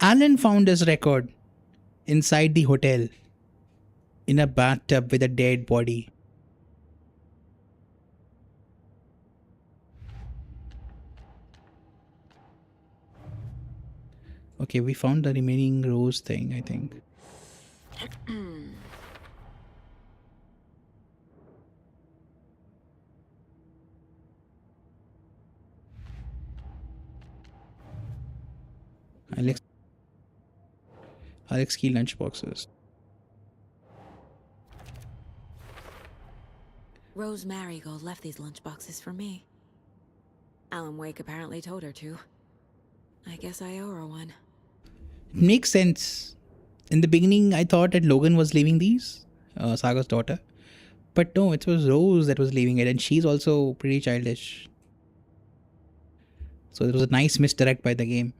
Alan found this record inside the hotel in a bathtub with a dead body. Okay, we found the remaining rose thing, I think. Alex key lunchboxes. Rose Marigold left these lunchboxes for me. Alan Wake apparently told her to. I guess I owe her one. It makes sense. In the beginning, I thought that Logan was leaving these, Saga's daughter. But no, it was Rose that was leaving it, and she's also pretty childish. So it was a nice misdirect by the game.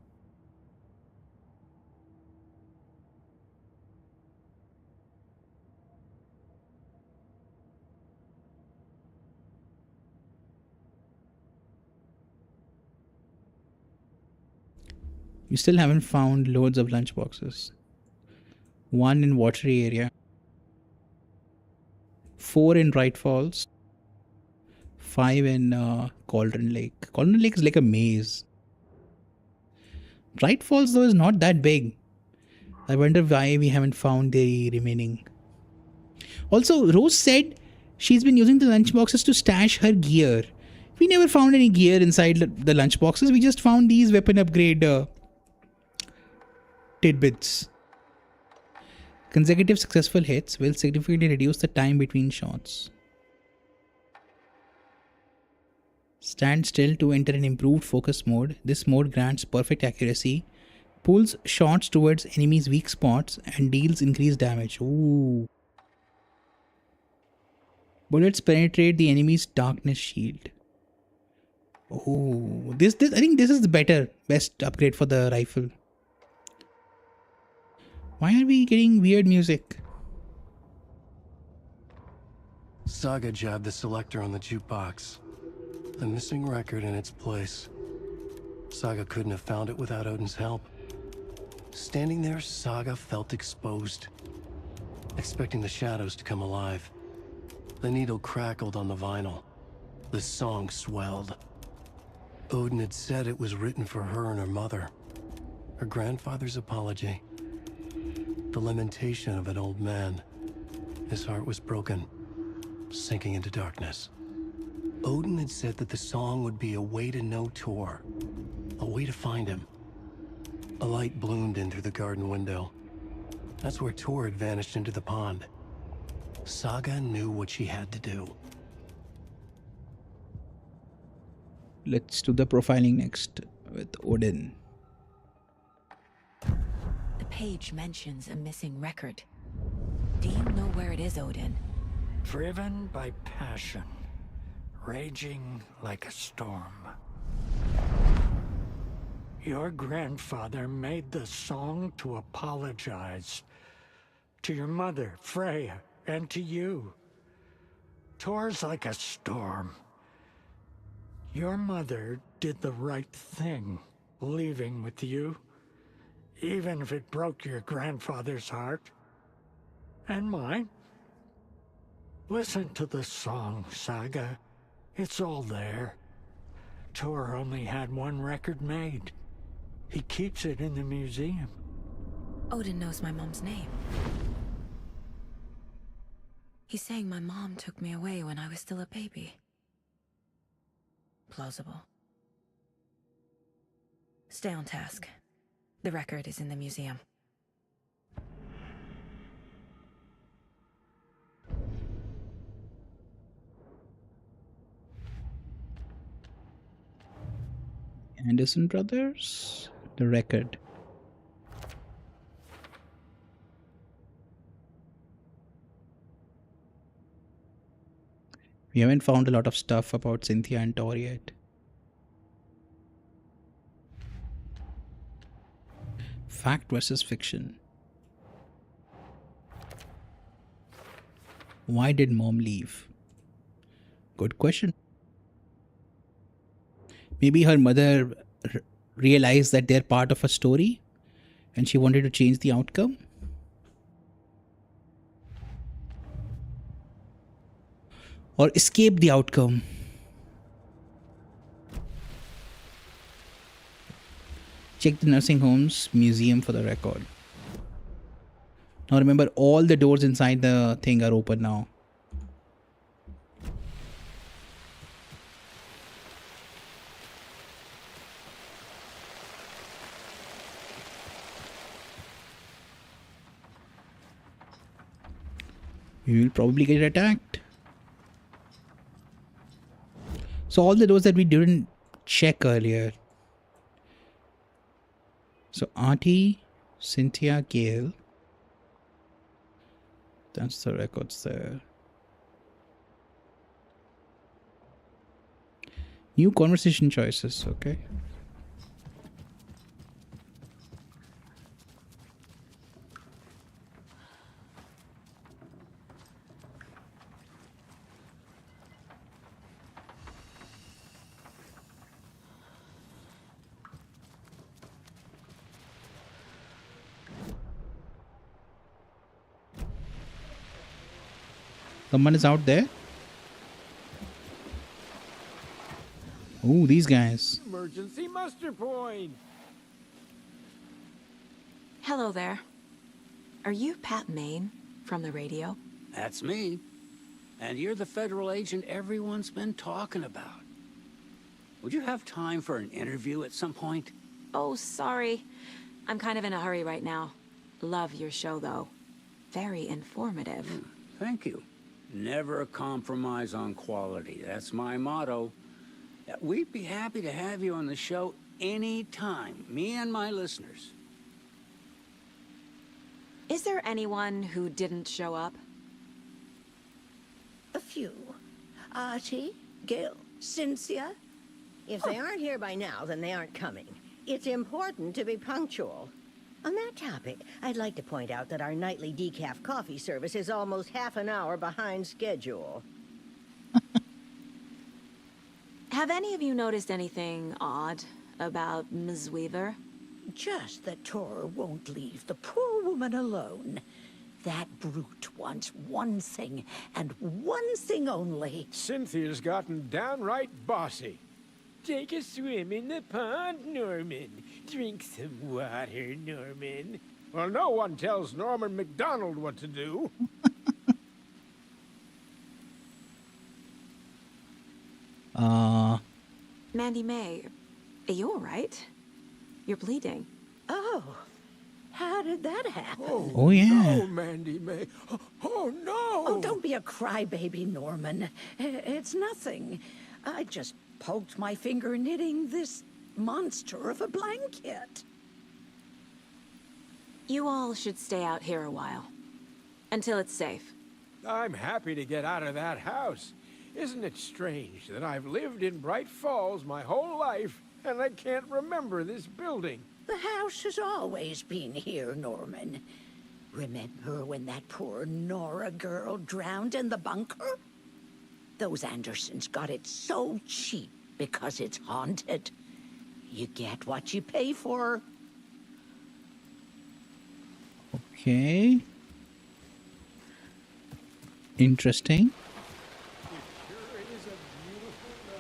You still haven't found loads of lunchboxes. 1 in Watery area. 4 in Bright Falls. 5 in Cauldron Lake. Cauldron Lake is like a maze. Bright Falls though is not that big. I wonder why we haven't found the remaining. Also, Rose said she's been using the lunchboxes to stash her gear. We never found any gear inside the lunchboxes. We just found these weapon upgrade tidbits. Consecutive successful hits will significantly reduce the time between shots. Stand still to enter an improved focus mode. This mode grants perfect accuracy, pulls shots towards enemies' weak spots, and deals increased damage. Ooh. Bullets penetrate the enemy's darkness shield. Oh, this I think this is the best upgrade for the rifle. Why are we getting weird music? Saga jabbed the selector on the jukebox. The missing record in its place. Saga couldn't have found it without Odin's help. Standing there, Saga felt exposed, expecting the shadows to come alive. The needle crackled on the vinyl. The song swelled. Odin had said it was written for her and her mother. Her grandfather's apology. The lamentation of an old man. His heart was broken, sinking into darkness. Odin had said that the song would be a way to know Tor, a way to find him. A light bloomed in through the garden window. That's where Tor had vanished into the pond. Saga knew what she had to do. Let's do the profiling next with Odin. The page mentions a missing record. Do you know where it is, Odin? Driven by passion, raging like a storm. Your grandfather made the song to apologize to your mother, Freya, and to you. Tor's like a storm. Your mother did the right thing, leaving with you, even if it broke your grandfather's heart. And mine. Listen to the song, Saga. It's all there. Tor only had one record made. He keeps it in the museum. Odin knows my mom's name. He's saying my mom took me away when I was still a baby. Plausible. Stay on task. The record is in the museum. Anderson Brothers, the record. We haven't found a lot of stuff about Cynthia and Tor yet. Fact versus fiction. Why did mom leave? Good question. Maybe her mother realized that they're part of a story and she wanted to change the outcome. Or escape the outcome. Check the nursing home's museum for the record. Now remember, all the doors inside the thing are open now. We will probably get attacked. So all the doors that we didn't check earlier. So Artie, Cynthia, Gale. That's the records there. New conversation choices, okay. Someone is out there. Oh, these guys. Emergency muster point. Hello there. Are you Pat Maine from the radio? That's me. And you're the federal agent everyone's been talking about. Would you have time for an interview at some point? Oh, sorry. I'm kind of in a hurry right now. Love your show, though. Very informative. Thank you. Never compromise on quality. That's my motto. We'd be happy to have you on the show anytime, me and my listeners. Is there anyone who didn't show up? A few. Archie, Gil, Cynthia. If they aren't here by now, then they aren't coming. It's important to be punctual. On that topic, I'd like to point out that our nightly decaf coffee service is almost half an hour behind schedule. Have any of you noticed anything odd about Ms. Weaver? Just that Tor won't leave the poor woman alone. That brute wants one thing, and one thing only. Cynthia's gotten downright bossy. Take a swim in the pond, Norman. Drink some water, Norman. Well, no one tells Norman MacDonald what to do. Mandy May, are you all right? You're bleeding. Oh, how did that happen? Oh, yeah. No, Mandy May. Oh, no! Oh, don't be a crybaby, Norman. It's nothing. I just poked my finger knitting this monster of a blanket. You all should stay out here a while. Until it's safe. I'm happy to get out of that house. Isn't it strange that I've lived in Bright Falls my whole life and I can't remember this building? The house has always been here, Norman. Remember when that poor Nora girl drowned in the bunker? Those Andersons got it so cheap because it's haunted. You get what you pay for. Okay. Interesting. It sure is a beautiful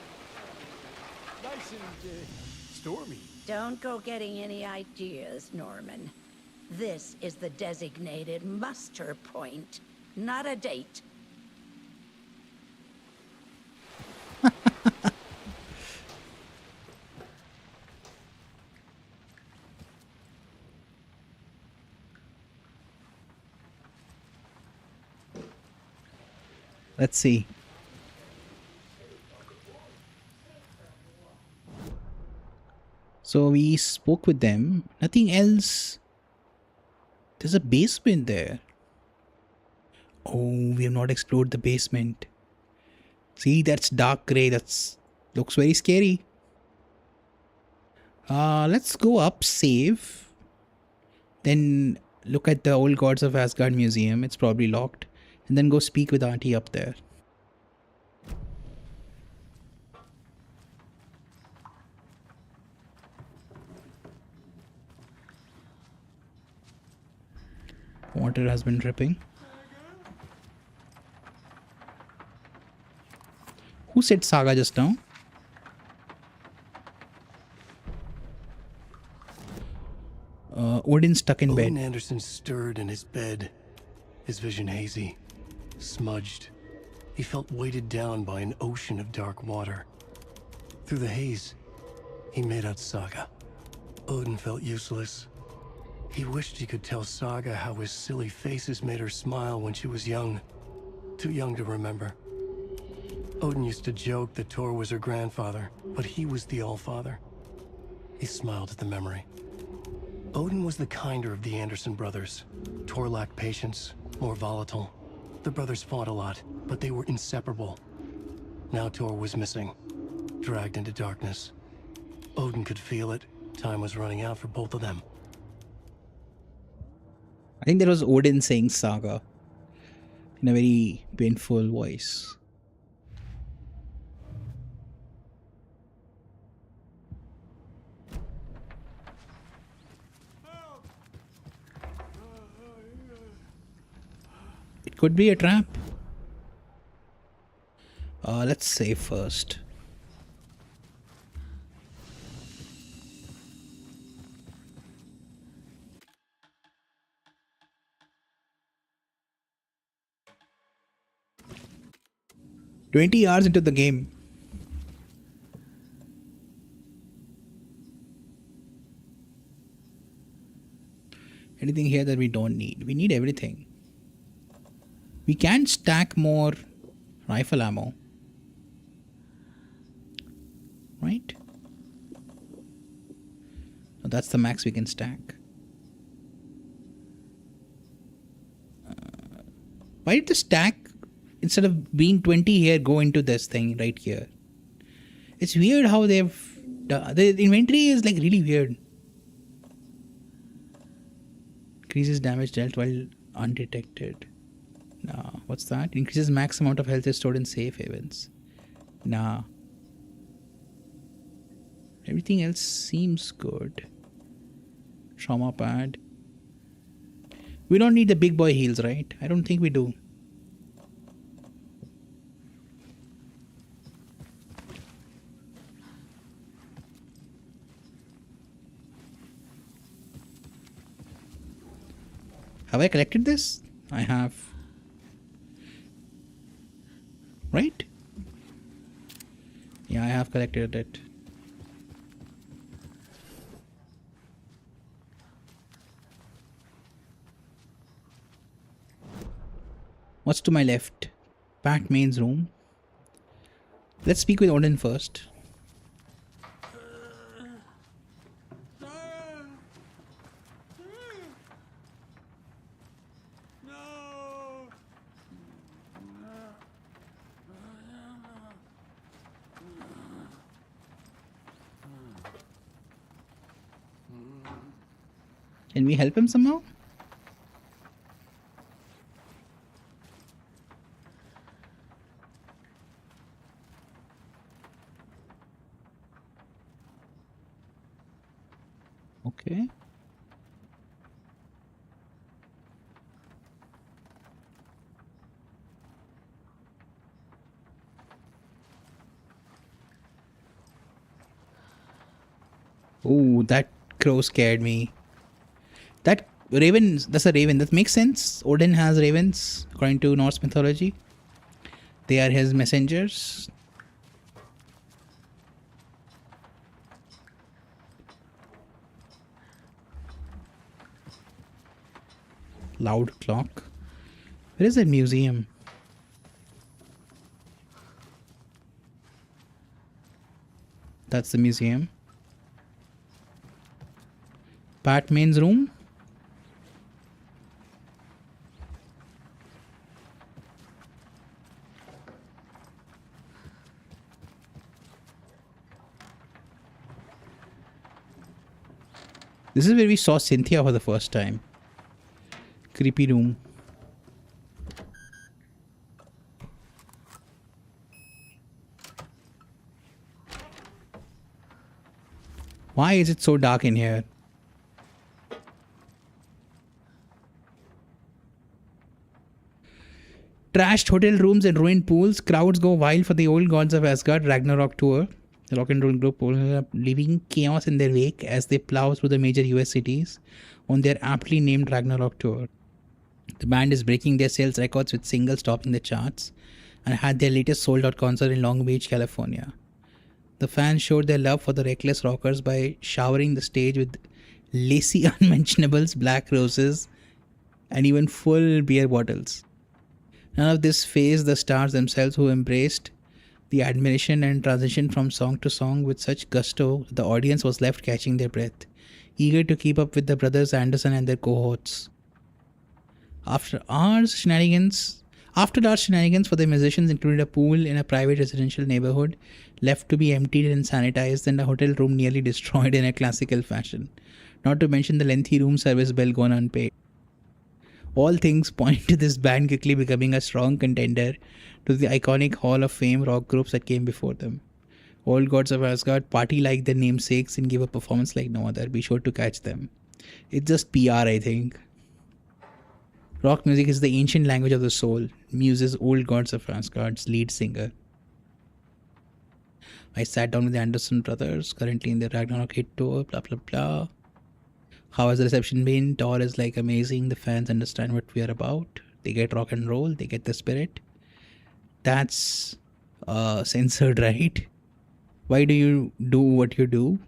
nice and stormy. Don't go getting any ideas, Norman. This is the designated muster point, not a date. Let's see. So we spoke with them. Nothing else. There's a basement there. Oh, we have not explored the basement. See, that's dark grey. That's looks very scary. Let's go up, save. Then look at the Old Gods of Asgard Museum. It's probably locked. And then go speak with Auntie up there. Water has been dripping. Who said Saga just now? Odin's stuck in bed. Odin Anderson stirred in his bed, his vision hazy, smudged. He felt weighted down by an ocean of dark water. Through the haze, he made out Saga. Odin felt useless. He wished he could tell Saga how his silly faces made her smile when she was young. Too young to remember. Odin used to joke that Tor was her grandfather, but he was the Allfather. He smiled at the memory. Odin was the kinder of the Anderson brothers. Tor lacked patience, more volatile. The brothers fought a lot, but they were inseparable. Now Tor was missing, dragged into darkness. Odin could feel it. Time was running out for both of them. I think that was Odin saying Saga in a very painful voice. It could be a trap. Let's save first. "20 hours into the game." Anything here that we don't need? We need everything. We can stack more rifle ammo. right? So that's the max we can stack. Why did the stack, instead of being 20 here, go into this thing right here? It's weird how they've done. The inventory is like really weird. Increases damage dealt while undetected. Nah, what's that? Increases max amount of health is stored in safe havens. Nah. Everything else seems good. Trauma pad. We don't need the big boy heals, right? I don't think we do. Have I collected this? I have. Right? Yeah, I have collected it. What's to my left? Pat Main's room. Let's speak with Odin first. Can we help him somehow? Okay. Oh, that crow scared me. That raven, that's a raven. That makes sense. Odin has ravens, according to Norse mythology. They are his messengers. Loud clock. Where is that museum? That's the museum. Pat Main's room. This is where we saw Cynthia for the first time. Creepy room. Why is it so dark in here? Trashed hotel rooms and ruined pools. Crowds go wild for the old gods of Asgard Ragnarok tour. The rock and roll group are leaving chaos in their wake as they plow through the major US cities on their aptly named Ragnarok tour. The band is breaking their sales records with singles topping the charts and had their latest sold-out concert in Long Beach, California. The fans showed their love for the reckless rockers by showering the stage with lacy unmentionables, black roses, and even full beer bottles. None of this fazed the stars themselves, who embraced the admiration and transitioned from song to song with such gusto that the audience was left catching their breath, eager to keep up with the brothers Anderson and their cohorts. After hours shenanigans for the musicians included a pool in a private residential neighborhood left to be emptied and sanitized, and a hotel room nearly destroyed in a classical fashion, not to mention the lengthy room service bill gone unpaid. All things point to this band quickly becoming a strong contender to the iconic Hall of Fame rock groups that came before them. Old gods of Asgard party like their namesakes and give a performance like no other. Be sure to catch them. It's just PR, I think. Rock music is the ancient language of the soul, muses Old Gods of Asgard's lead singer. I sat down with the Anderson brothers, currently in their Ragnarok hit tour, blah blah blah. How has the reception been? Tor is like amazing. The fans understand what we are about. They get rock and roll. They get the spirit. That's censored, right? Why do you do what you do?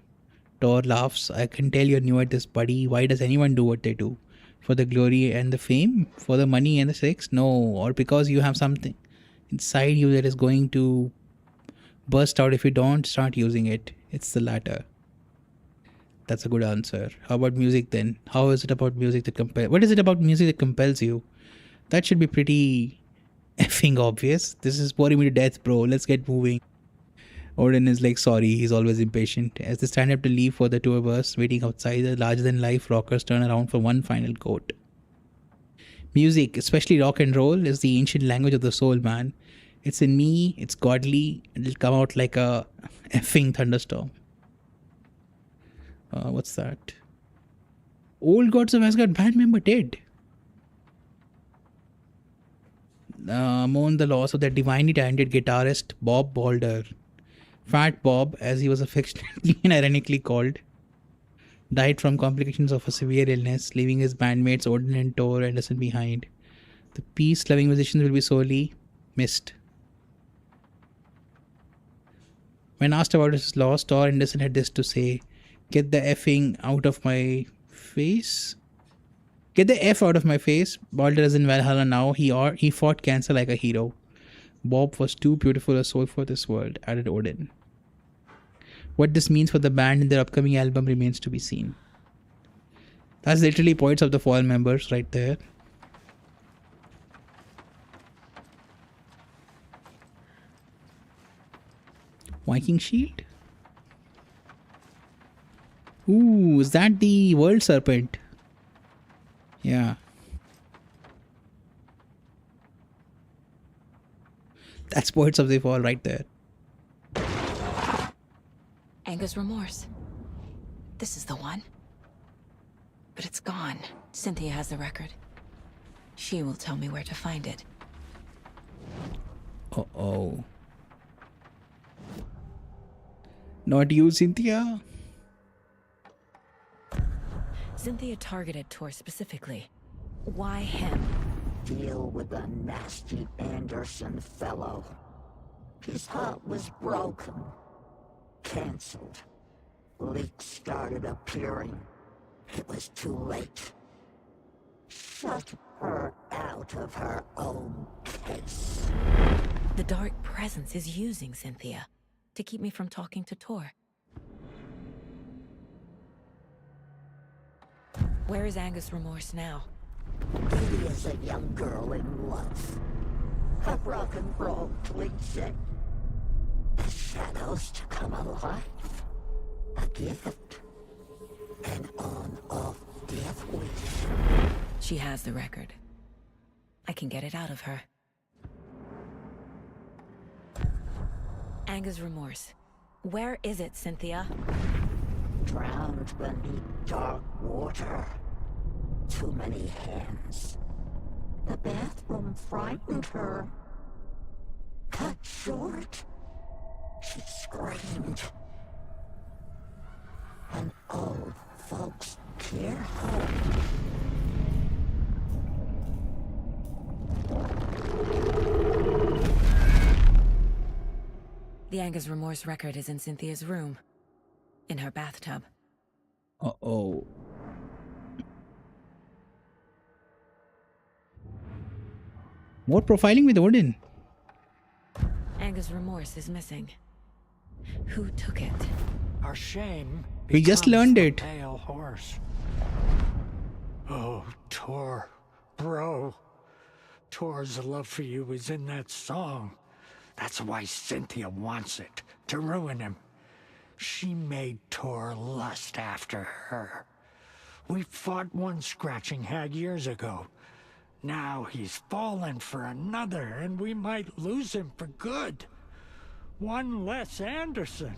Tor laughs. I can tell you're new at this, buddy. Why does anyone do what they do? For the glory and the fame? For the money and the sex? No. Or because you have something inside you that is going to burst out if you don't start using it. It's the latter. That's a good answer. How about music then? How is it about music that what is it about music that compels you? That should be pretty effing obvious. This is boring me to death, bro. Let's get moving. Odin is like, sorry, he's always impatient. As they stand up to leave for the tour bus, waiting outside, the larger-than-life rockers turn around for one final quote. Music, especially rock and roll, is the ancient language of the soul, man. It's in me, it's godly, it'll come out like a effing thunderstorm. What's that? Old Gods of Asgard band member dead. Mourn the loss of their divinely talented guitarist Bob Balder. Fat Bob, as he was affectionately and ironically called, died from complications of a severe illness, leaving his bandmates Odin and Tor Anderson behind. The peace-loving musicians will be sorely missed. When asked about his loss, Tor Anderson had this to say: "Get the effing out of my face. Get the F out of my face. Balder is in Valhalla now. He fought cancer like a hero. Bob was too beautiful a soul for this world," added Odin. What this means for the band in their upcoming album remains to be seen. That's literally Poets of the Fall members right there. Viking Shield? Ooh, is that the World Serpent? Yeah. That's Poets of the Fall right there. Anger's Remorse. This is the one. But it's gone. Cynthia has the record. She will tell me where to find it. Uh-oh. Not you, Cynthia. Cynthia targeted Tor specifically. Why him? Deal with the nasty Anderson fellow. His heart was broken. Cancelled. Leaks started appearing. It was too late. Shut her out of her own case. The dark presence is using Cynthia to keep me from talking to Tor. Where is Anger's Remorse now? He is a young girl in love. Her rock and roll please it. The shadows to come alive. A gift. An on-off death wish. She has the record. I can get it out of her. Anger's Remorse. Where is it, Cynthia? Drowned beneath dark water. Too many hands. The bathroom frightened her. Cut short. She screamed. An old folks care home. The Anger's Remorse record is in Cynthia's room. In her bathtub. Uh-oh. More profiling with Odin. Anger's Remorse is missing. Who took it? Our shame. We just learned it. Pale horse. Oh, Tor, bro. Tor's love for you is in that song. That's why Cynthia wants it, to ruin him. She made Tor lust after her. We fought one scratching hag years ago. Now he's fallen for another, and we might lose him for good. One less Anderson.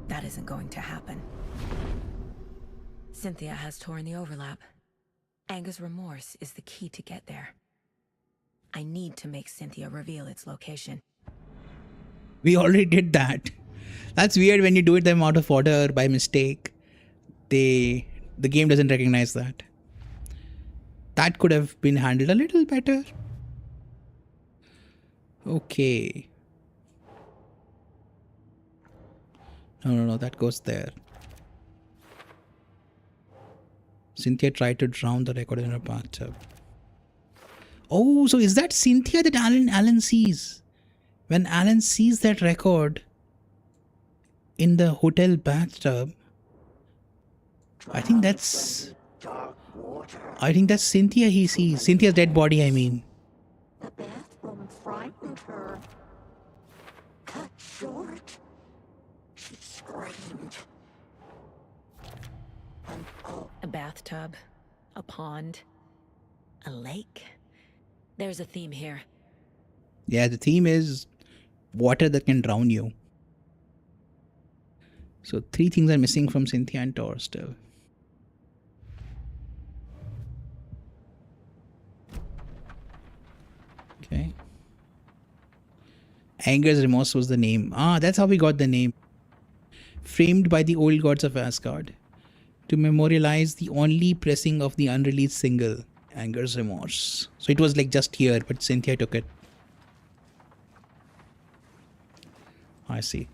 That isn't going to happen. Cynthia has Tor in the overlap. Anger's Remorse is the key to get there. I need to make Cynthia reveal its location. We already did that. That's weird when you do it them out of order by mistake. The game doesn't recognize that. That could have been handled a little better. Okay. No, that goes there. Cynthia tried to drown the record in her bathtub. Oh, so is that Cynthia that Alan sees? When Alan sees that record, in the hotel bathtub. I think that's Cynthia he sees. Cynthia's dead body, I mean. The bathroom frightened her. Cut short. She screamed. And A bathtub, a pond, a lake. There's a theme here. Yeah, the theme is water that can drown you. So 3 things are missing from Cynthia and Tor still. Okay. Anger's Remorse was the name. Ah, that's how we got the name. Framed by the old gods of Asgard to memorialize the only pressing of the unreleased single, Anger's Remorse. So it was like just here, but Cynthia took it. I see.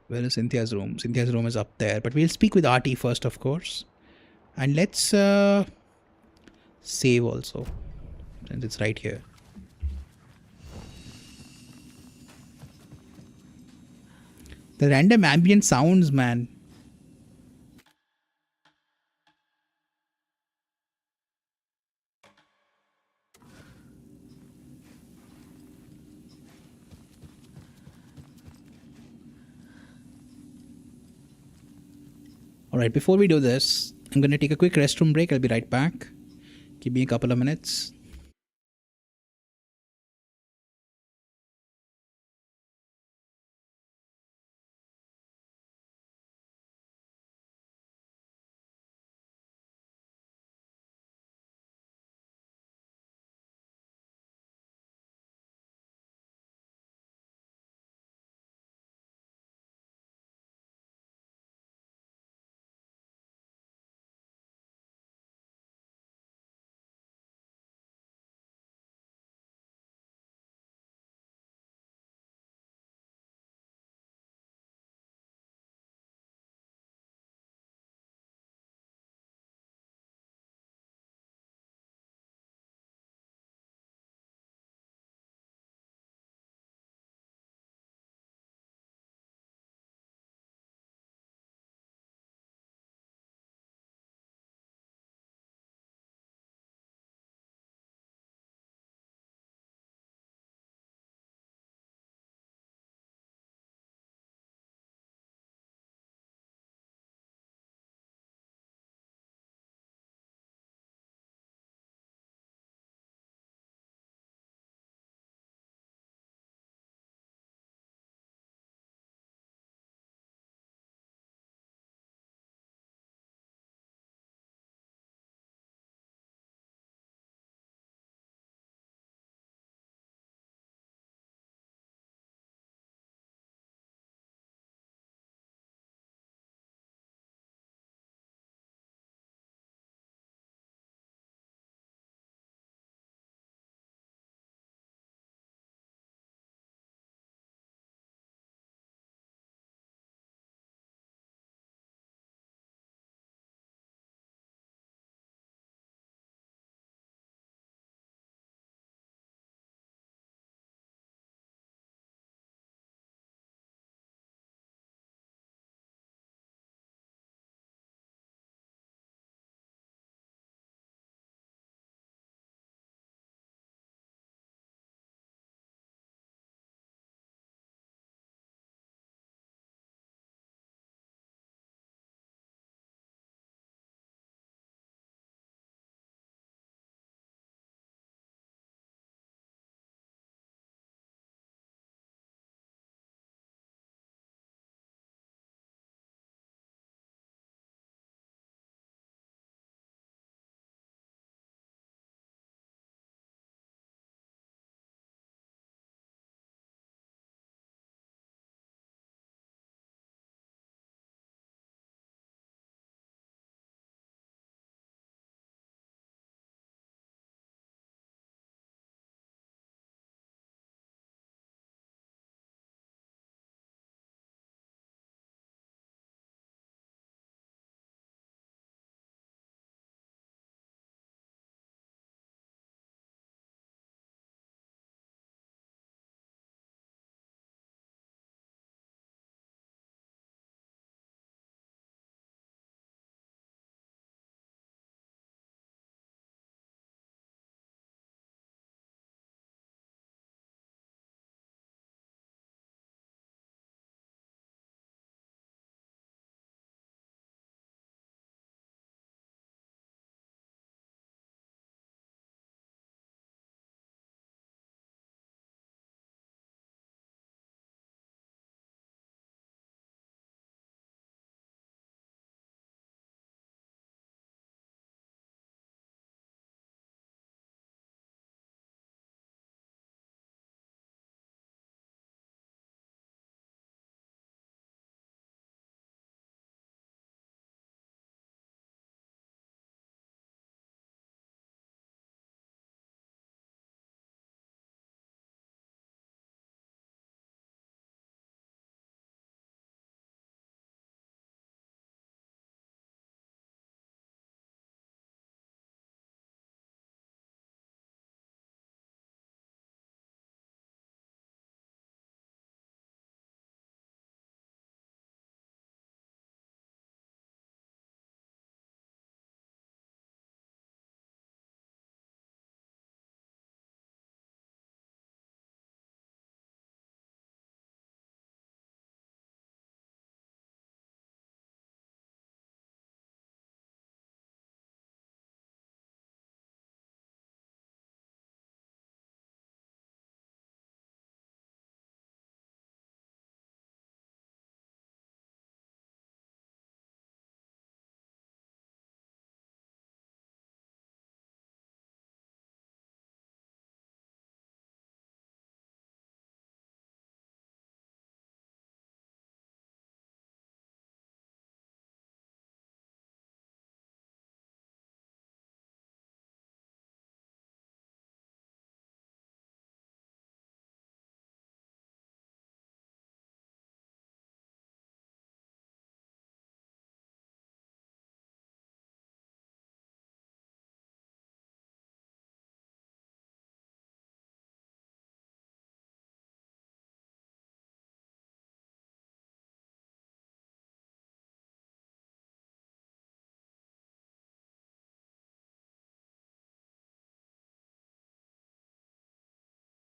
Where is Cynthia's room? Cynthia's room is up there. But we'll speak with Artie first, of course. And let's save also. Since it's right here. The random ambient sounds, man. Alright, before we do this, I'm going to take a quick restroom break. I'll be right back. Give me a couple of minutes.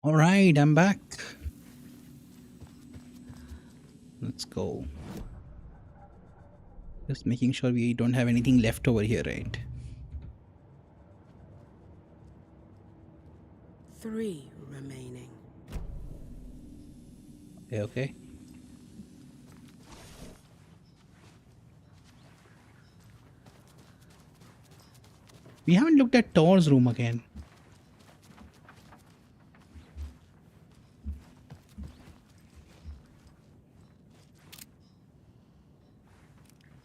Alright, I'm back. Let's go. Just making sure we don't have anything left over here, right? 3 remaining. Okay. We haven't looked at Tor's room again.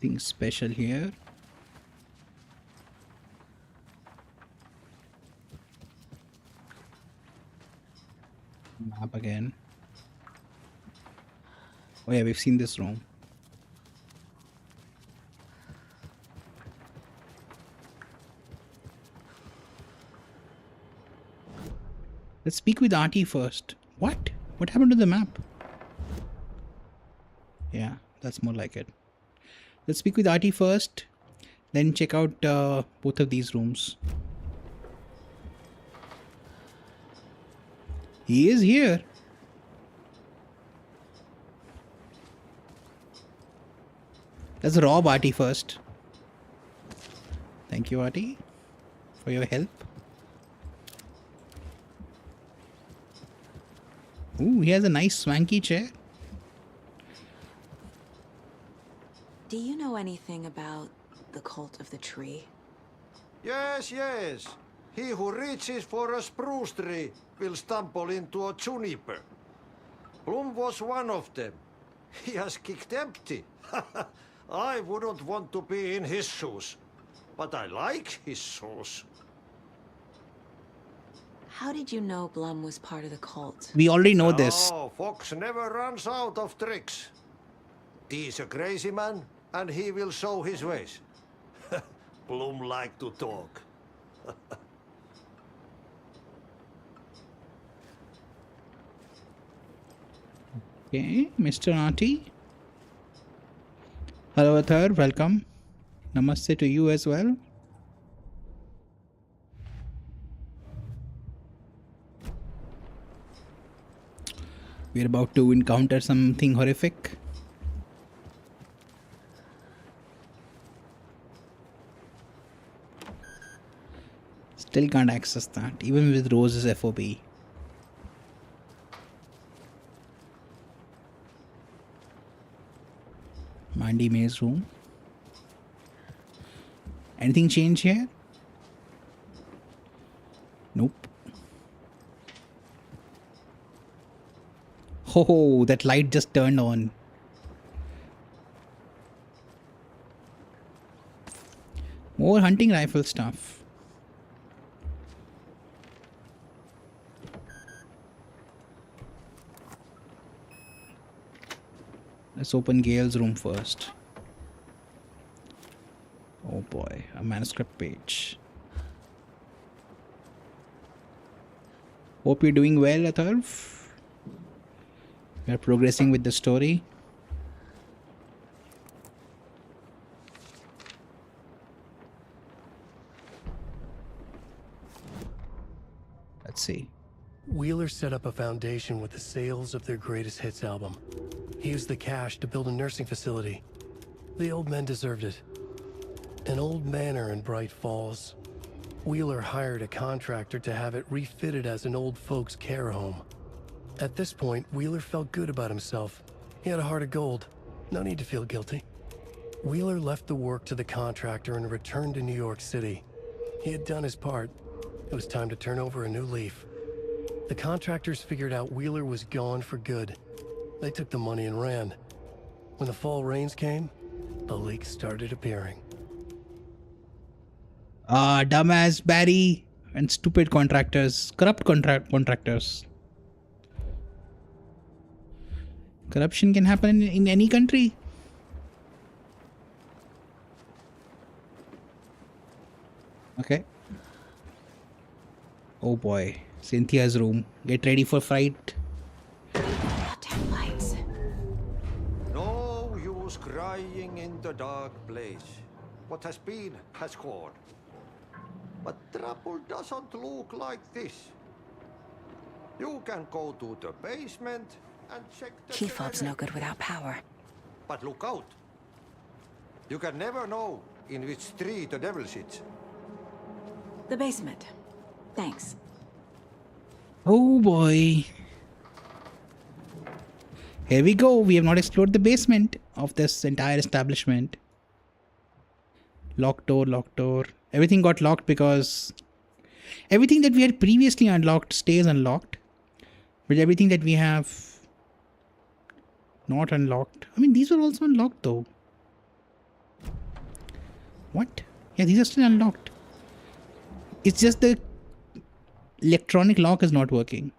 Nothing special here. Map again. Oh yeah, we've seen this room. Let's speak with Artie first. What? What happened to the map? Yeah, that's more like it. Let's speak with Artie first, then check out both of these rooms. He is here. Let's rob Artie first. Thank you, Artie, for your help. Ooh, he has a nice swanky chair. Do you know anything about the cult of the tree? Yes, yes. He who reaches for a spruce tree will stumble into a juniper. Bloom was one of them. He has kicked empty. I wouldn't want to be in his shoes, but I like his shoes. How did you know Blum was part of the cult? We already know this. Oh, Fox never runs out of tricks. He's a crazy man, and he will show his ways. Bloom like to talk. Okay, Mr. Artie. Hello, Athar. Welcome. Namaste to you as well. We're about to encounter something horrific. Still can't access that, even with Rose's FOB. Mandy May's room. Anything change here? Nope. Oh, that light just turned on. More hunting rifle stuff. Let's open Gale's room first. Oh boy, a manuscript page. Hope you're doing well, Atharv. We are progressing with the story. Let's see. Wheeler set up a foundation with the sales of their greatest hits album. He used the cash to build a nursing facility. The old men deserved it. An old manor in Bright Falls. Wheeler hired a contractor to have it refitted as an old folks' care home. At this point, Wheeler felt good about himself. He had a heart of gold. No need to feel guilty. Wheeler left the work to the contractor and returned to New York City. He had done his part. It was time to turn over a new leaf. The contractors figured out Wheeler was gone for good. They took the money and ran. When the fall rains came, the leaks started appearing. Ah, dumbass Barry and stupid contractors. Corrupt contractors. Corruption can happen in any country. Okay. Oh boy. Cynthia's room. Get ready for fight. Lights. No use crying in the dark place. What has been has gone. But trouble doesn't look like this. You can go to the basement and check the Key fob's no generator. good without power. But look out. You can never know in which tree the devil sits. The basement. Thanks. Oh boy. Here we go. We have not explored the basement of this entire establishment. Locked door, locked door. Everything got locked because everything that we had previously unlocked stays unlocked. But everything that we have not unlocked. I mean, these were also unlocked though. What? Yeah, these are still unlocked. It's just the electronic lock is not working.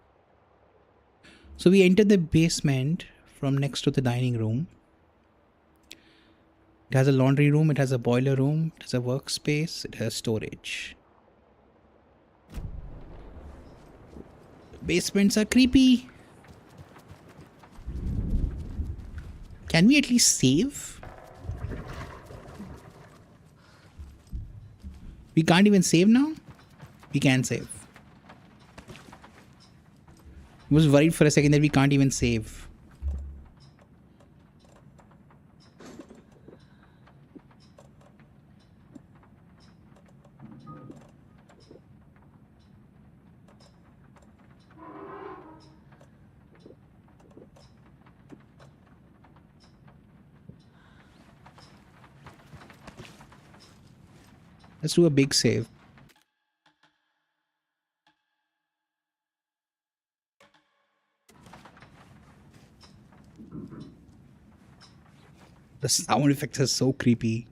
So we entered the basement from next to the dining room. It has a laundry room, it has a boiler room, it has a workspace, it has storage. Basements are creepy. Can we at least save? We can't even save now? We can save. I was worried for a second that we can't even save. Let's do a big save. The sound effects are so creepy.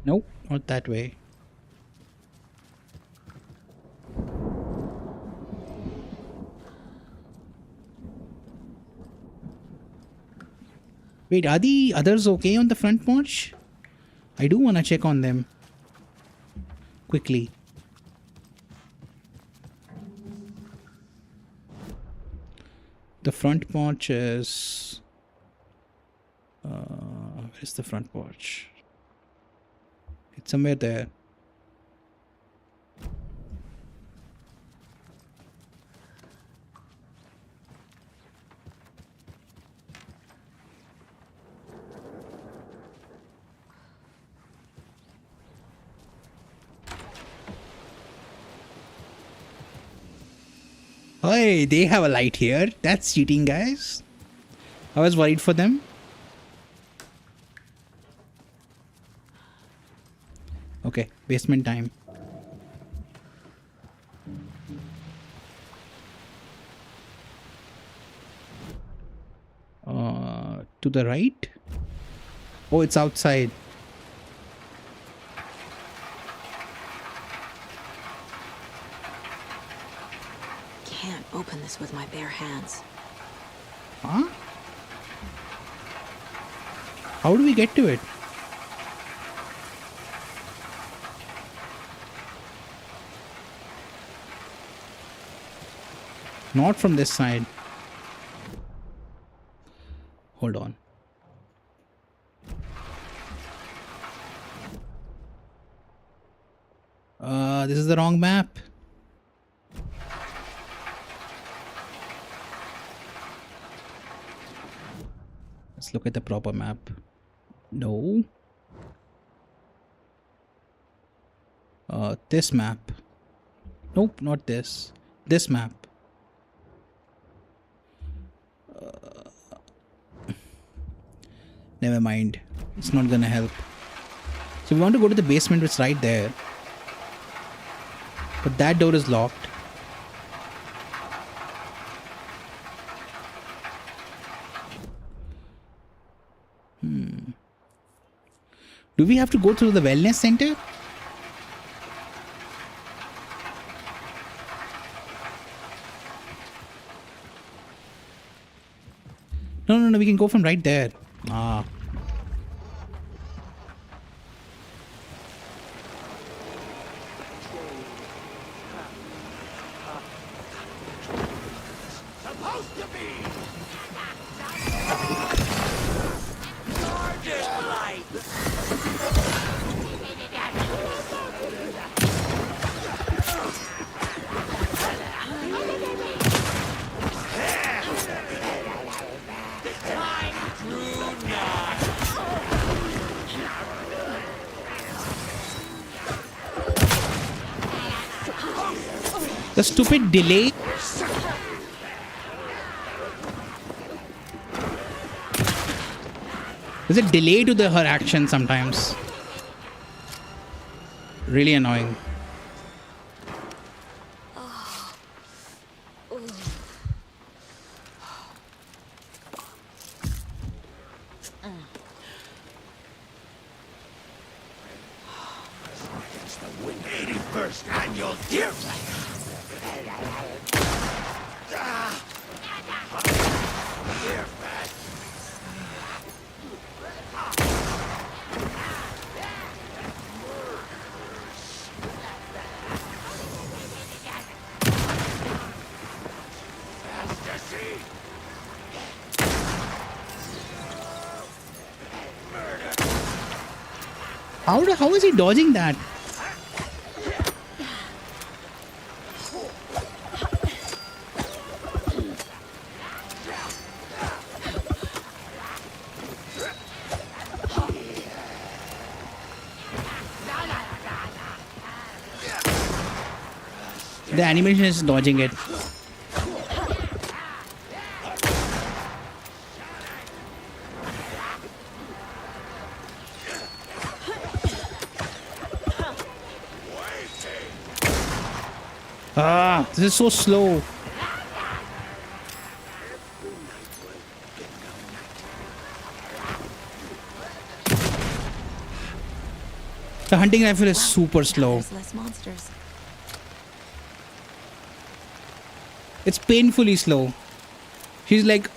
Nope, not that way. Wait, are the others okay on the front porch? I do want to check on them. Quickly. The front porch is... where's the front porch? It's somewhere there. Hey, they have a light here. That's cheating, guys. I was worried for them. Okay, basement time. To the right? Oh, it's outside. Can't open this with my bare hands. Huh? How do we get to it? Not from this side. Hold on. This is the wrong map. Let's look at the proper map. No. This map. Nope, not this. This map. Never mind. It's not gonna help. So we want to go to the basement, which is right there. But that door is locked. Do we have to go through the wellness center? No, we can go from right there. Ah. The stupid delay. There's a delay to her action sometimes. Really annoying. It's the 81st annual Deer Fest. Deer Fest. How is he dodging that? The animation is dodging it. Ah, this is so slow. The hunting rifle is super slow. There's less monsters. It's painfully slow. She's like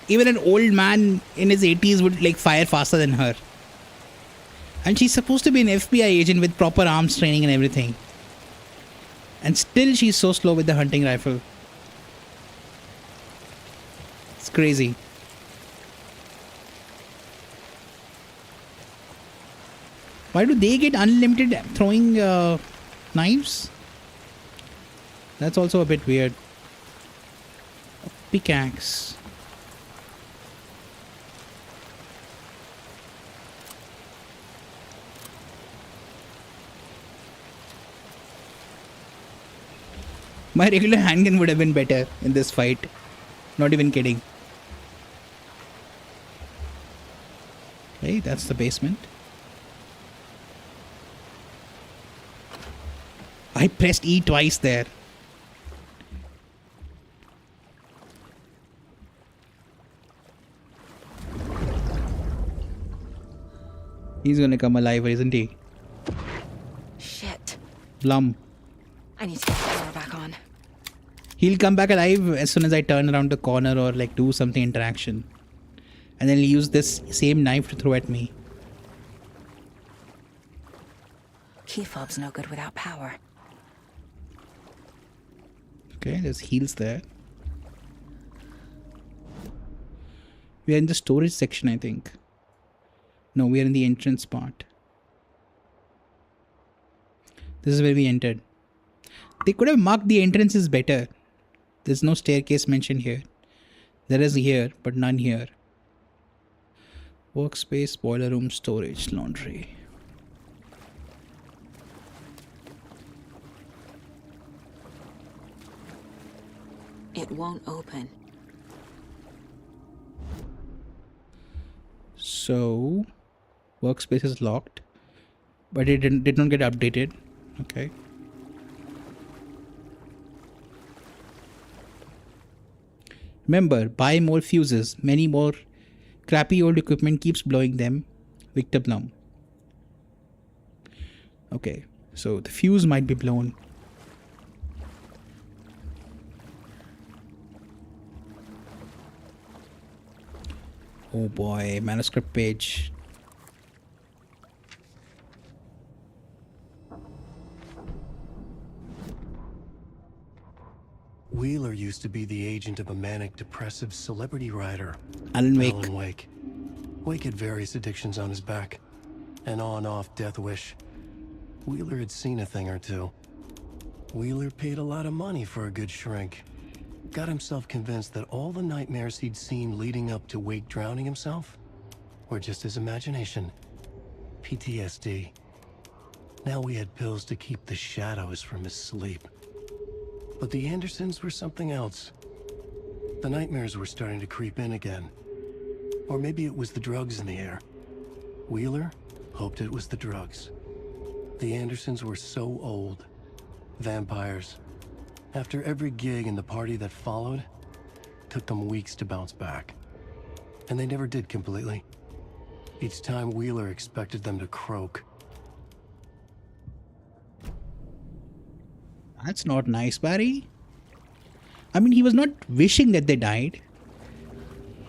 even an old man in his 80s would like fire faster than her. And she's supposed to be an FBI agent with proper arms training and everything. And still she's so slow with the hunting rifle. It's crazy. Why do they get unlimited throwing knives? That's also a bit weird. A pickaxe. My regular handgun would have been better in this fight. Not even kidding. Okay, that's the basement. I pressed E twice there. He's gonna come alive, isn't he? Shit. Blum. I need to get the power back on. He'll come back alive as soon as I turn around the corner or like do something interaction. And then he'll use this same knife to throw at me. Key fob's no good without power. Okay, there's heals there. We are in the storage section, I think. No, we are in the entrance part. This is where we entered. They could have marked the entrances better. There's no staircase mentioned here. There is here, but none here. Workspace, boiler room, storage, laundry. It won't open. So, workspace is locked, but it did not get updated. Okay. Remember, buy more fuses. Many more crappy old equipment keeps blowing them. Victor Blum. Okay, so the fuse might be blown. Oh boy, manuscript page. Wheeler used to be the agent of a manic-depressive celebrity writer, Alan Wake. Alan Wake. Wake had various addictions on his back. An on-off death wish. Wheeler had seen a thing or two. Wheeler paid a lot of money for a good shrink. Got himself convinced that all the nightmares he'd seen leading up to Wake drowning himself were just his imagination. PTSD. Now we had pills to keep the shadows from his sleep. But the Andersons were something else. The nightmares were starting to creep in again. Or maybe it was the drugs in the air. Wheeler hoped it was the drugs. The Andersons were so old. Vampires. After every gig and the party that followed, took them weeks to bounce back. And they never did completely. Each time Wheeler expected them to croak. That's not nice, Barry. I mean, he was not wishing that they died.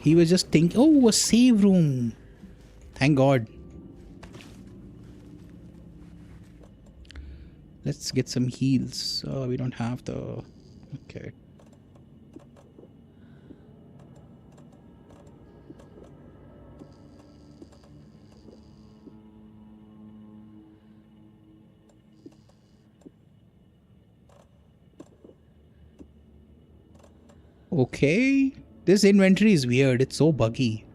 He was just thinking, oh, a save room. Thank God. Let's get some heals. We don't have the... Okay. Okay. This inventory is weird. It's so buggy.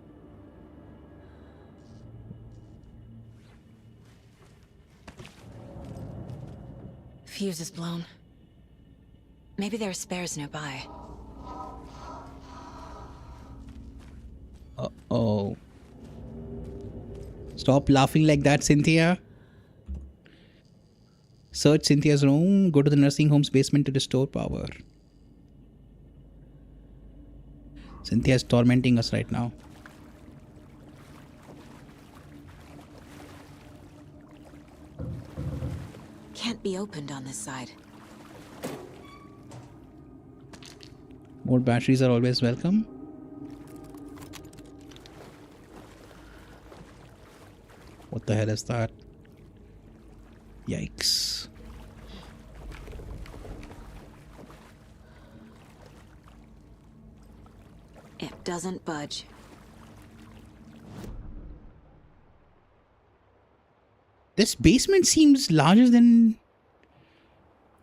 Fuse is blown. Maybe there are spares nearby. Uh-oh. Stop laughing like that, Cynthia. Search Cynthia's room. Go to the nursing home's basement to restore power. Cynthia is tormenting us right now. Can't be opened on this side. More batteries are always welcome. What the hell is that? Yikes. It doesn't budge. This basement seems larger than...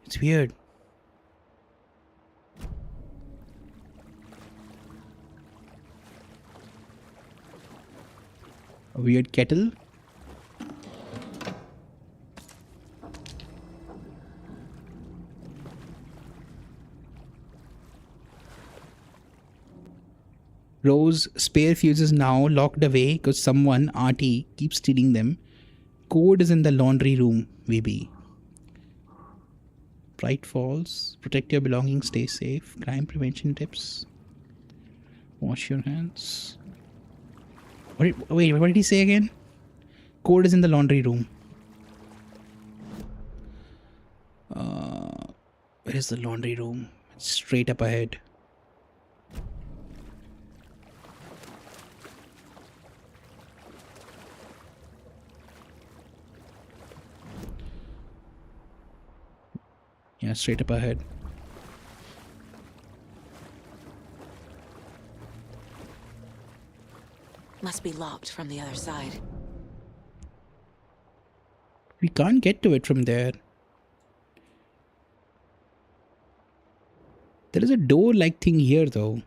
It's weird. A weird kettle. Rose spare fuses now locked away because someone, RT, keeps stealing them. Code is in the laundry room, maybe. Bright Falls. Protect your belongings, stay safe. Crime prevention tips. Wash your hands. Wait, what did he say again? Code is in the laundry room. Where is the laundry room? It's straight up ahead. Yeah, straight up ahead. Must be locked from the other side. We can't get to it from there. There is a door-like thing here, though.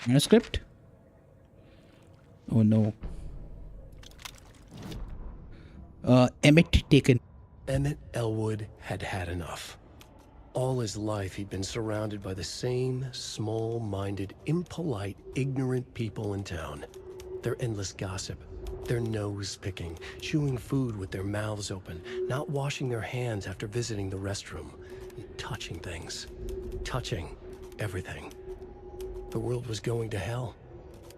Manuscript? Oh no. Emmett taken. Emmett Elwood had had enough. All his life he'd been surrounded by the same small-minded, impolite, ignorant people in town. Their endless gossip, their nose-picking, chewing food with their mouths open, not washing their hands after visiting the restroom, and touching things. Touching everything. The world was going to hell.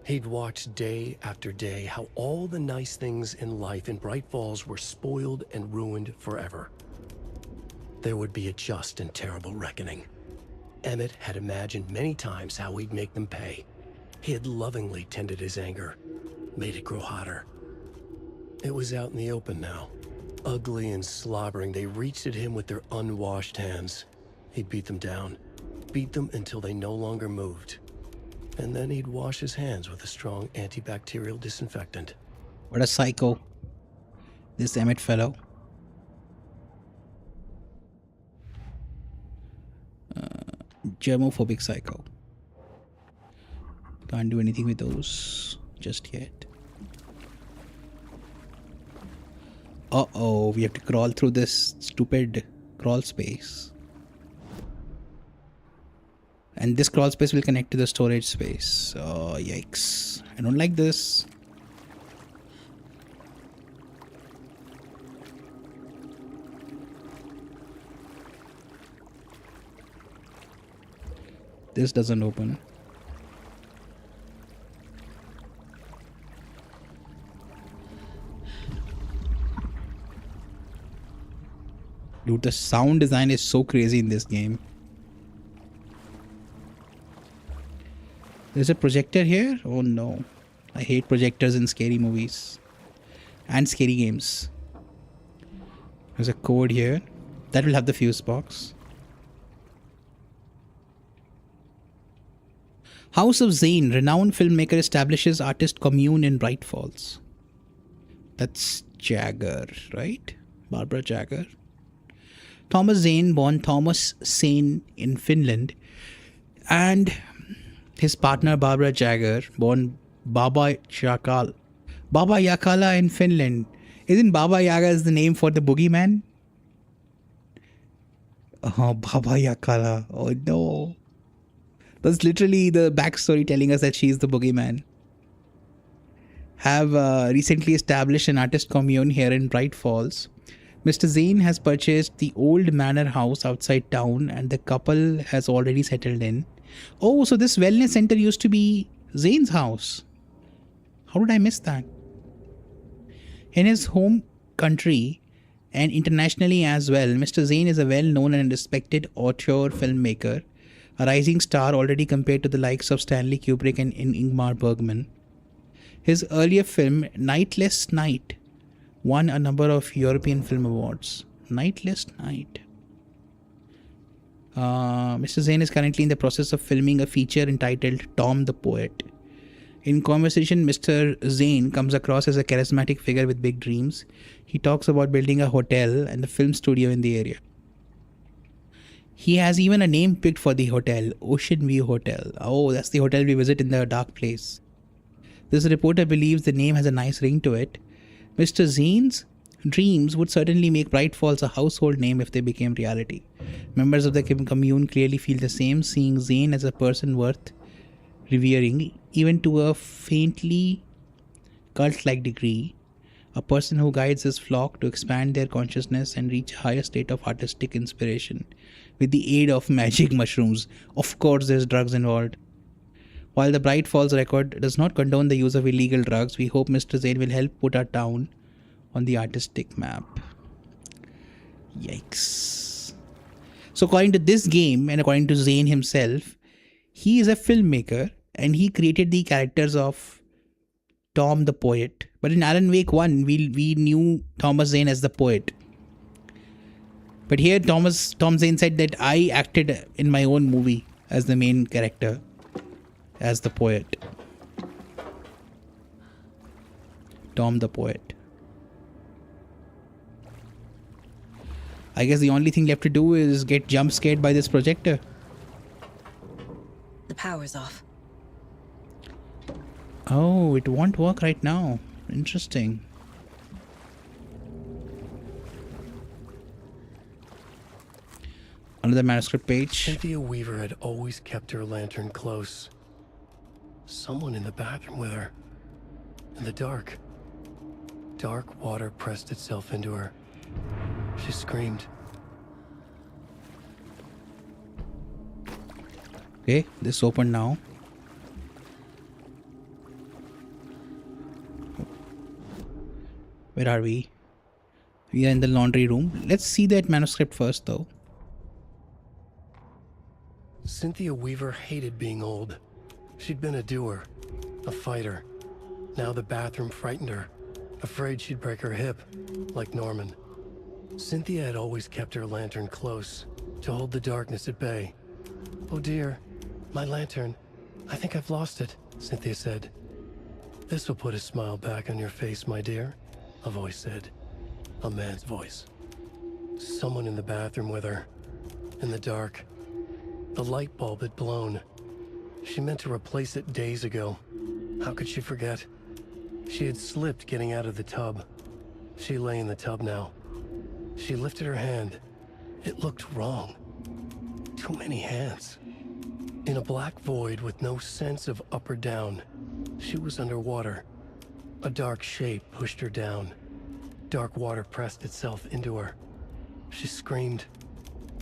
He'd watched day after day how all the nice things in life in Bright Falls were spoiled and ruined forever. There would be a just and terrible reckoning. Emmett had imagined many times how he'd make them pay. He had lovingly tended his anger, made it grow hotter. It was out in the open now. Ugly and slobbering, they reached at him with their unwashed hands. He'd beat them down, beat them until they no longer moved. And then he'd wash his hands with a strong antibacterial disinfectant. What a psycho, this Emmett fellow. Germophobic psycho. Can't do anything with those just yet. Uh-oh, we have to crawl through this stupid crawl space. And this crawl space will connect to the storage space. Oh, yikes. I don't like this. This doesn't open. Dude, the sound design is so crazy in this game. There's a projector here? Oh no. I hate projectors in scary movies. And scary games. There's a code here. That will have the fuse box. House of Zane, renowned filmmaker, establishes artist commune in Bright Falls. That's Jagger, right? Barbara Jagger. Thomas Zane, born Thomas Zane in Finland, and his partner Barbara Jagger, born Baba Yakala. Baba Yakala in Finland. Isn't Baba Yaga is the name for the boogeyman? Oh, Baba Yakala. Oh no. That's literally the backstory telling us that she's the boogeyman. Have recently established an artist commune here in Bright Falls. Mr. Zane has purchased the old manor house outside town and the couple has already settled in. Oh, so this wellness center used to be Zane's house. How did I miss that? In his home country and internationally as well, Mr. Zane is a well-known and respected auteur filmmaker, a rising star already compared to the likes of Stanley Kubrick and Ingmar Bergman. His earlier film, Nightless Night, won a number of European Film Awards. Nightless Night. Mr. Zane is currently in the process of filming a feature entitled Tom the Poet. In conversation, Mr. Zane comes across as a charismatic figure with big dreams. He talks about building a hotel and a film studio in the area. He has even a name picked for the hotel, Ocean View Hotel. Oh, that's the hotel we visit in the dark place. This reporter believes the name has a nice ring to it. Mr. Zane's dreams would certainly make Bright Falls a household name if they became reality. Members of the commune clearly feel the same, seeing Zane as a person worth revering, even to a faintly cult-like degree. A person who guides his flock to expand their consciousness and reach a higher state of artistic inspiration with the aid of magic mushrooms. Of course, there's drugs involved. While the Bright Falls record does not condone the use of illegal drugs, we hope Mr. Zane will help put our town on the artistic map. Yikes. So according to this game and according to Zane himself, he is a filmmaker and he created the characters of Tom the Poet. But in Alan Wake 1, we knew Thomas Zane as the poet. But here Tom Zane said that I acted in my own movie as the main character, as the poet. Tom the Poet. I guess the only thing left to do is get jump scared by this projector. The power's off. Oh, it won't work right now. Interesting. Another manuscript page. Cynthia Weaver had always kept her lantern close. Someone in the bathroom with her. In the dark. Dark water pressed itself into her. She screamed. Okay, this opened now. Where are we? We are in the laundry room. Let's see that manuscript first though. Cynthia Weaver hated being old. She'd been a doer, a fighter. Now the bathroom frightened her, afraid she'd break her hip, like Norman. Cynthia had always kept her lantern close, to hold the darkness at bay. "Oh dear, my lantern. I think I've lost it," Cynthia said. "This will put a smile back on your face, my dear," a voice said. A man's voice. Someone in the bathroom with her. In the dark. The light bulb had blown. She meant to replace it days ago. How could she forget? She had slipped getting out of the tub. She lay in the tub now. She lifted her hand. It looked wrong. Too many hands. In a black void with no sense of up or down, she was underwater. A dark shape pushed her down. Dark water pressed itself into her. She screamed.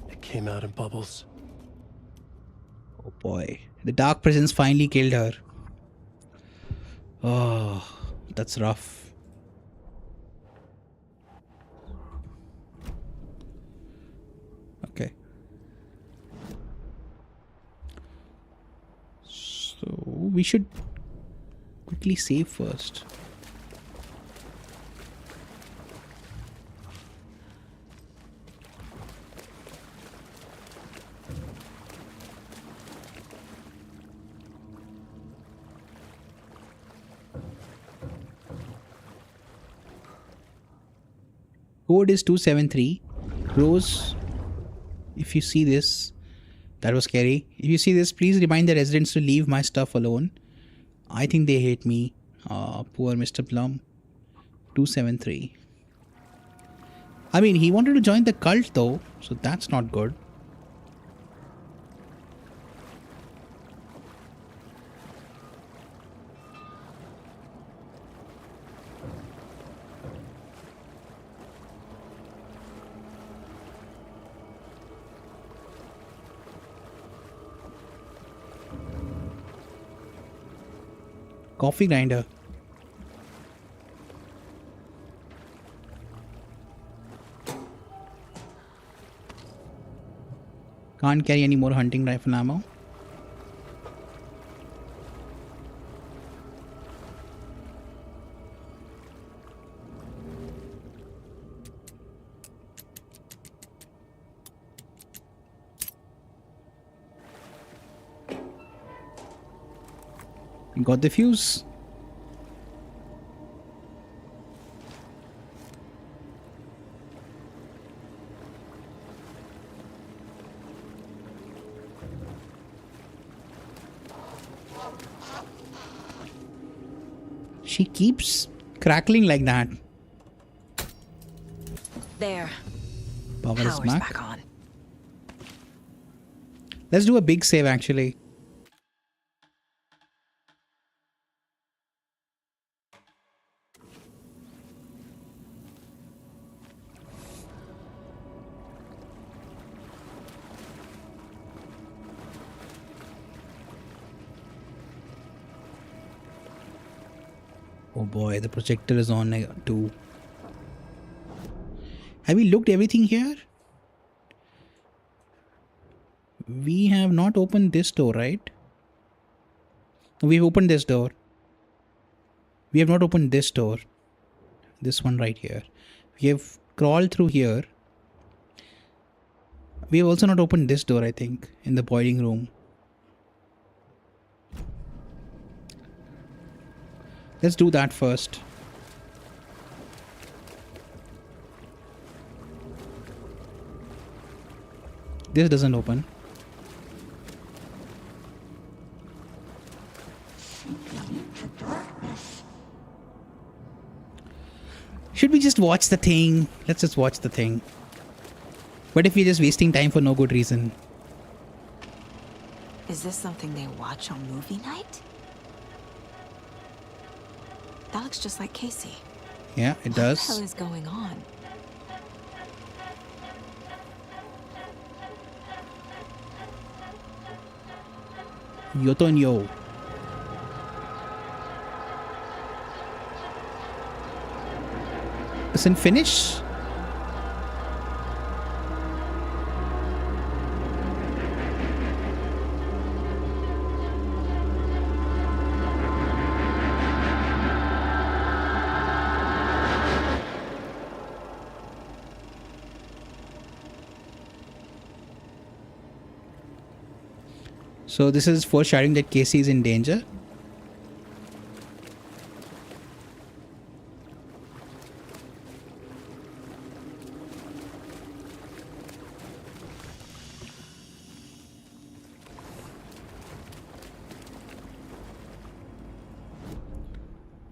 It came out in bubbles. Oh boy. The dark presence finally killed her. Oh, that's rough. Okay. So we should quickly save first. Code is 273. Rose, if you see this, that was scary. If you see this, please remind the residents to leave my stuff alone. I think they hate me. Poor Mr. Plum. 273. I mean, he wanted to join the cult though, so that's not good. Coffee grinder. Can't carry any more hunting rifle ammo. Got the fuse. She keeps crackling like that. There. Power is Power's back. back on. Let's do a big save actually. Oh boy, the projector is on too. Have we looked everything here? We have not opened this door, right? We've opened this door. We have not opened this door. This one right here. We have crawled through here. We have also not opened this door, I think, in the boiling room. Let's do that first. This doesn't open. Should we just watch the thing? Let's just watch the thing. What if we're just wasting time for no good reason? Is this something they watch on movie night? That looks just like Casey. Yeah, it What the does. hell is going on? Yotonyo. Isn't finish? So this is foreshadowing that Casey is in danger.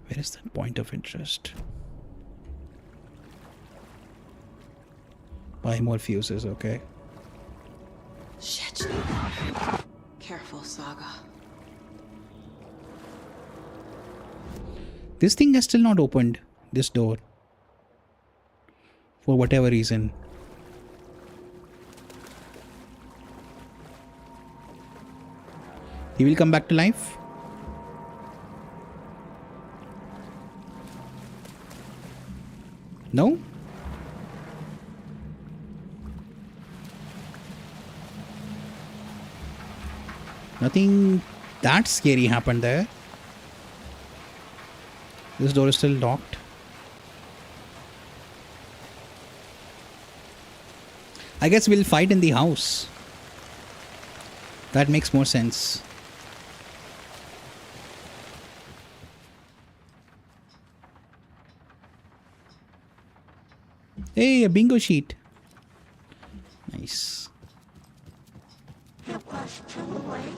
Where is that point of interest? Buy more fuses, okay. Shit. Careful, Saga. This thing has still not opened. This door. For whatever reason. He will come back to life? No? Nothing that scary happened there. This door is still locked. I guess we'll fight in the house. That makes more sense. Hey, a bingo sheet. Nice. It was too late.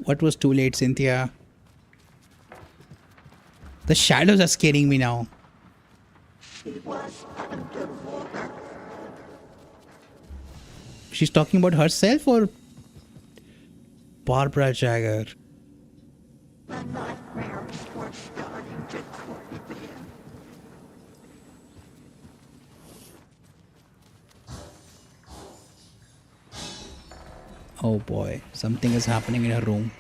What was too late, Cynthia? The shadows are scaring me now. She was underwater. She's talking about herself or Barbara Jagger? The nightmares were starting to creep in. Oh boy, something is happening in her room.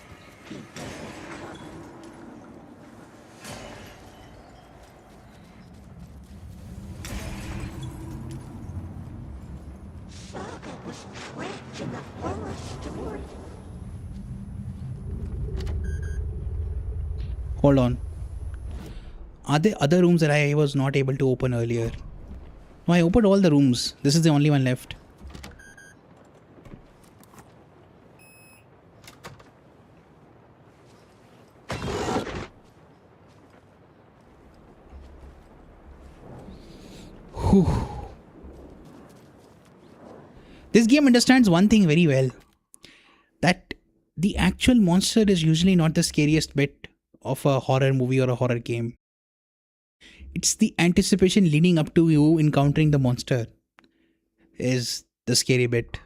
Saga was trapped in the forest, Stuart. Hold on. Are there other rooms that I was not able to open earlier? No, I opened all the rooms. This is the only one left. Whew. This game understands one thing very well. That the actual monster is usually not the scariest bit of a horror movie or a horror game. It's the anticipation leading up to you encountering the monster is the scary bit.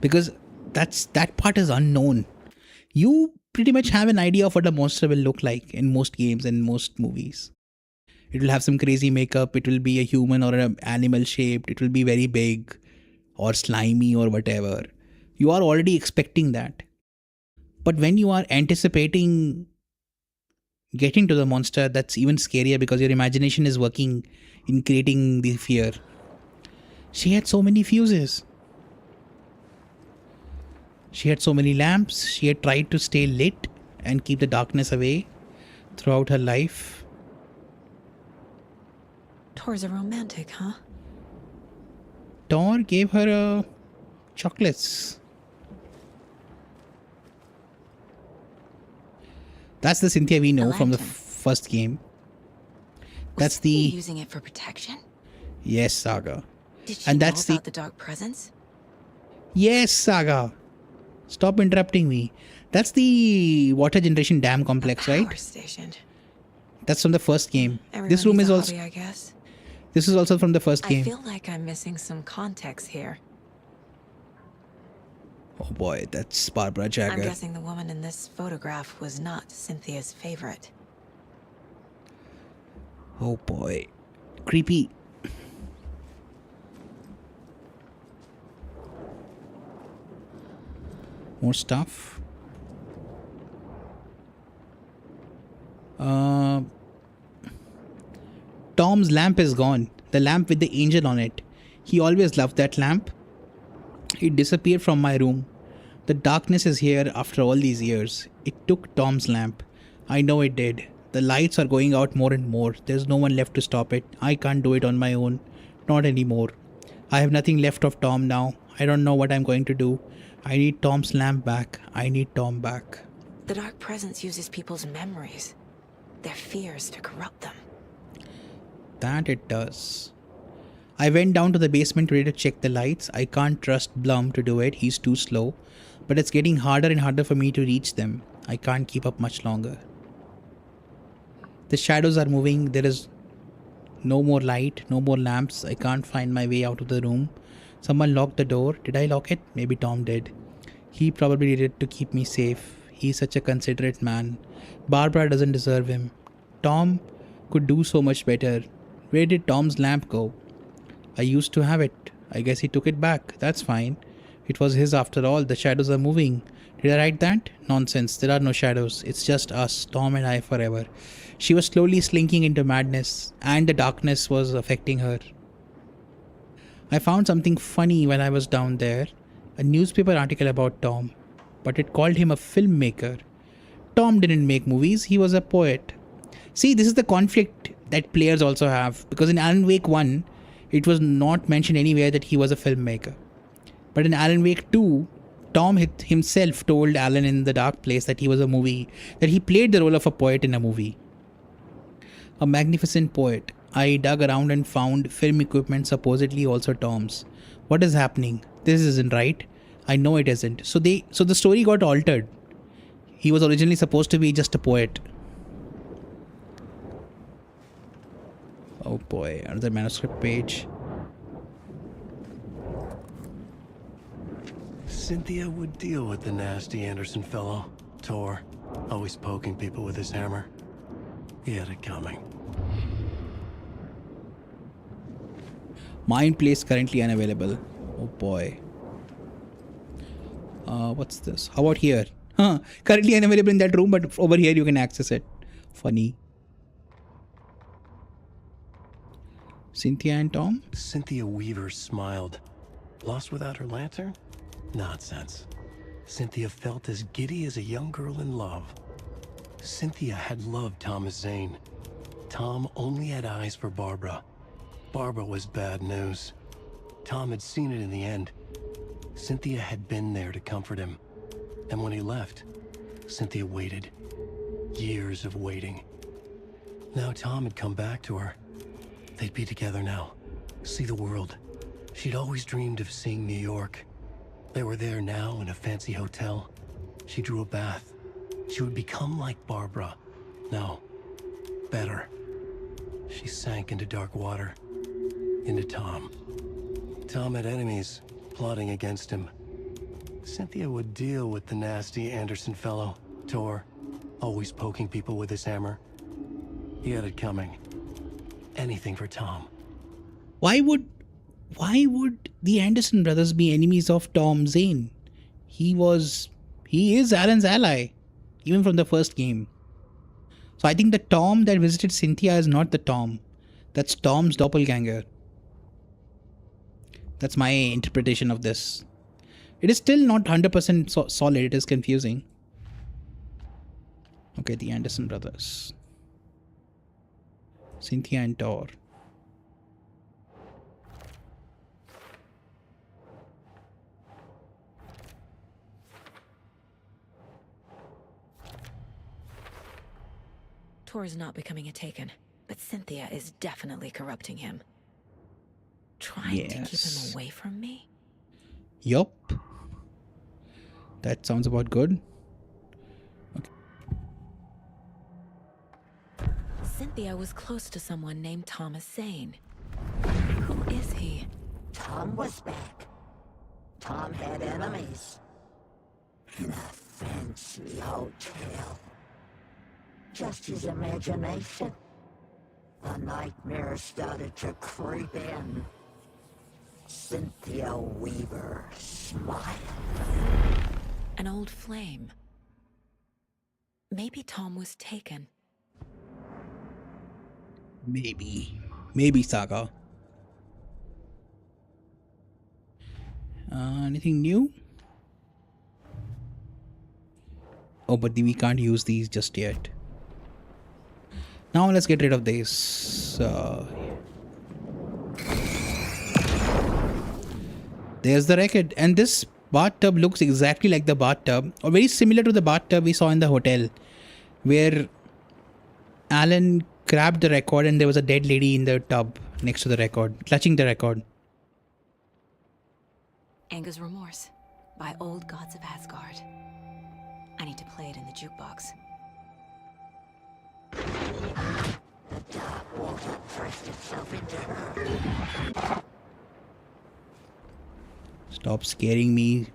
Because that part is unknown. You pretty much have an idea of what a monster will look like in most games and most movies. It will have some crazy makeup, it will be a human or an animal shaped, it will be very big or slimy or whatever. You are already expecting that. But when you are anticipating getting to the monster, that's even scarier because your imagination is working in creating the fear. She had so many fuses. She had so many lamps. She had tried to stay lit and keep the darkness away throughout her life. Tor's a romantic, huh? Tor gave her chocolates. That's the Cynthia we know from the first game. That's the using it for protection. Yes, Saga. Did she And know that's about the dark presence? Yes, Saga. Stop interrupting me. That's the water generation dam complex, right? Power station. That's from the first game. Everyone This room needs is a also. hobby, I guess. This is also from the first game. I feel like I'm missing some context here. Oh boy, that's Barbara I'm Jagger. guessing the woman in this photograph was not Cynthia's favorite. Oh boy. Creepy. More stuff. Tom's lamp is gone. The lamp with the angel on it. He always loved that lamp. It disappeared from my room. The darkness is here after all these years. It took Tom's lamp. I know it did. The lights are going out more and more. There's no one left to stop it. I can't do it on my own. Not anymore. I have nothing left of Tom now. I don't know what I'm going to do. I need Tom's lamp back. I need Tom back. The Dark Presence uses people's memories, their fears, to corrupt them. That it does. I went down to the basement ready to check the lights. I can't trust Blum to do it. He's too slow. But it's getting harder and harder for me to reach them. I can't keep up much longer. The shadows are moving. There is no more light, no more lamps. I can't find my way out of the room. Someone locked the door. Did I lock it? Maybe Tom did. He probably did it to keep me safe. He's such a considerate man. Barbara doesn't deserve him. Tom could do so much better. Where did Tom's lamp go? I used to have it. I guess he took it back. That's fine. It was his after all. The shadows are moving. Did I write that? Nonsense. There are no shadows. It's just us, Tom and I, forever. She was slowly slinking into madness, and the darkness was affecting her. I found something funny when I was down there. A newspaper article about Tom, but it called him a filmmaker. Tom didn't make movies. He was a poet. See, this is the conflict that players also have, because in Alan Wake 1, it was not mentioned anywhere that he was a filmmaker. But in Alan Wake 2, Tom himself told Alan in the dark place that he was a movie, that he played the role of a poet in a movie. A magnificent poet. I dug around and found film equipment supposedly also Tom's. What is happening? This isn't right. I know it isn't. So the story got altered. He was originally supposed to be just a poet. Oh boy, another manuscript page. Cynthia would deal with the nasty Anderson fellow, Tor, always poking people with his hammer. He had it coming. Mine place currently unavailable. Oh boy. What's this? How about here? Currently unavailable in that room, but over here you can access it. Funny. Cynthia and Tom? Cynthia Weaver smiled. Lost without her lantern? Nonsense. Cynthia felt as giddy as a young girl in love. Cynthia had loved Thomas Zane. Tom only had eyes for Barbara. Barbara was bad news. Tom had seen it in the end. Cynthia had been there to comfort him. And when he left, Cynthia waited. Years of waiting. Now Tom had come back to her. They'd be together now. See the world. She'd always dreamed of seeing New York. They were there now in a fancy hotel. She drew a bath. She would become like Barbara. No. Better. She sank into dark water. Into Tom. Tom had enemies plotting against him. Cynthia would deal with the nasty Anderson fellow, Tor, always poking people with his hammer. He had it coming. Anything for Tom. Why would the Anderson brothers be enemies of Tom Zane? He is Alan's ally, even from the first game. So I think the Tom that visited Cynthia is not the Tom. That's Tom's doppelganger. That's my interpretation of this. It is still not 100% solid. It is confusing. Okay, the Anderson brothers. Cynthia and Tor. Tor is not becoming a Taken, but Cynthia is definitely corrupting him. Trying to keep him away from me? Yup. That sounds about good. Okay. Cynthia was close to someone named Thomas Zane. Who is he? Tom was back. Tom had enemies. In a fancy hotel. Just his imagination. The nightmare started to creep in. Cynthia Weaver smiled. An old flame. Maybe Tom was taken. Maybe Saga. Anything new? Oh, but we can't use these just yet. Now let's get rid of this. There's the record. And this bathtub looks exactly like the bathtub, or very similar to the bathtub we saw in the hotel, where Alan grabbed the record and there was a dead lady in the tub next to the record, clutching the record. Anga's Remorse by Old Gods of Asgard. I need to play it in the jukebox. Stop scaring me,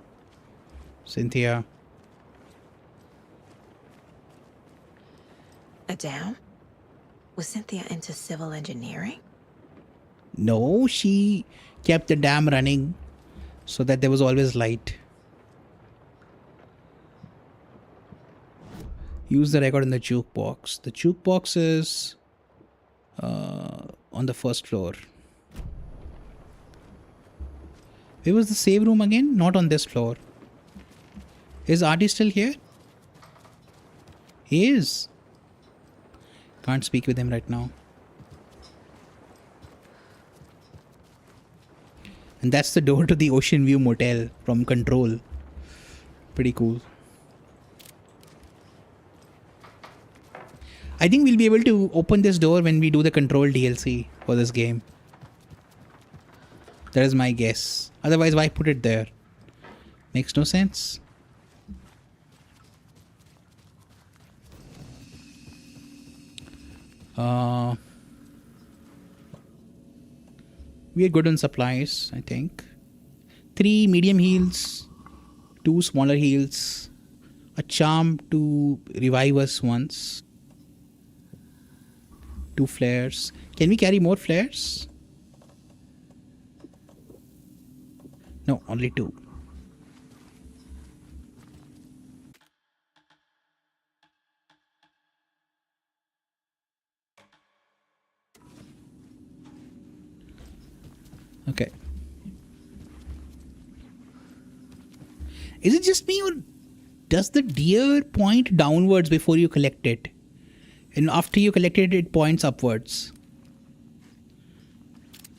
Cynthia. A dam? Was Cynthia into civil engineering? No, she kept the dam running so that there was always light. Use the record in the jukebox. The jukebox is on the first floor. Where was the save room again? Not on this floor. Is Artie still here? He is. Can't speak with him right now. And that's the door to the Ocean View Motel from Control. Pretty cool. I think we'll be able to open this door when we do the Control DLC for this game. That is my guess. Otherwise, why put it there? Makes no sense. We are good on supplies, I think. 3 medium heals, 2 smaller heals, a charm to revive us once, 2 flares. Can we carry more flares? No, only 2. Okay. Is it just me, or does the deer point downwards before you collect it? And after you collect it, it points upwards?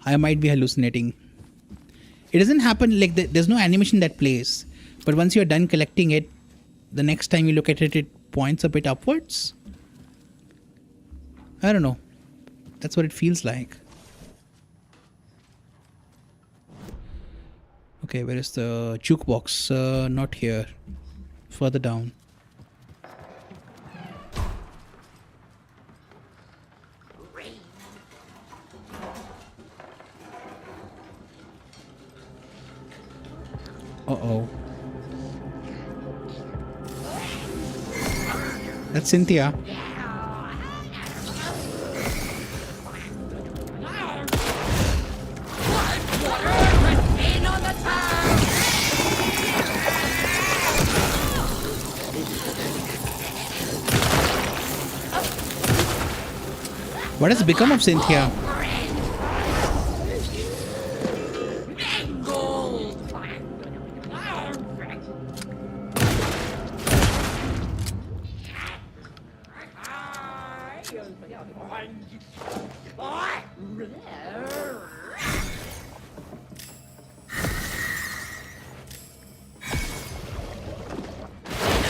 I might be hallucinating. It doesn't happen like there's no animation that plays. But once you're done collecting it, the next time you look at it, it points a bit upwards? I don't know. That's what it feels like. Okay, where is the jukebox? Not here. Further down. Uh-oh. That's Cynthia. What has become of Cynthia?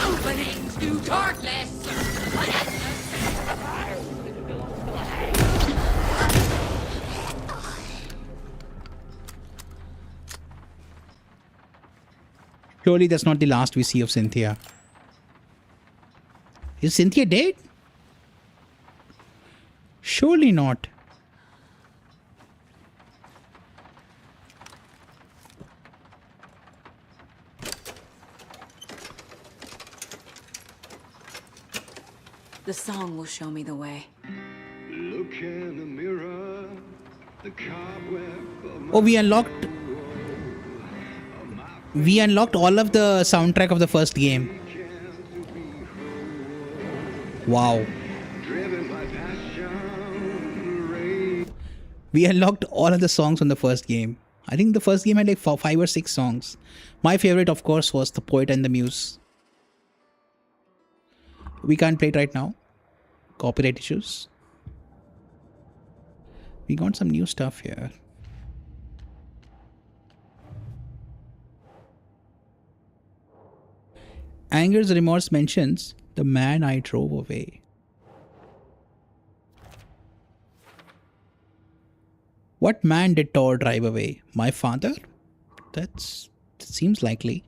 Openings to darkness! Surely that's not the last we see of Cynthia. Is Cynthia dead? Surely not. The song will show me the way. Look in the mirror, the cobweb of Oh, we unlocked all of the soundtrack of the first game. Wow. We unlocked all of the songs from the first game. I think the first game had like 5 or 6 songs. My favorite, of course, was The Poet and the Muse. We can't play it right now. Copyright issues. We got some new stuff here. Anger's remorse mentions the man I drove away. What man did Tor drive away? My father? That seems likely.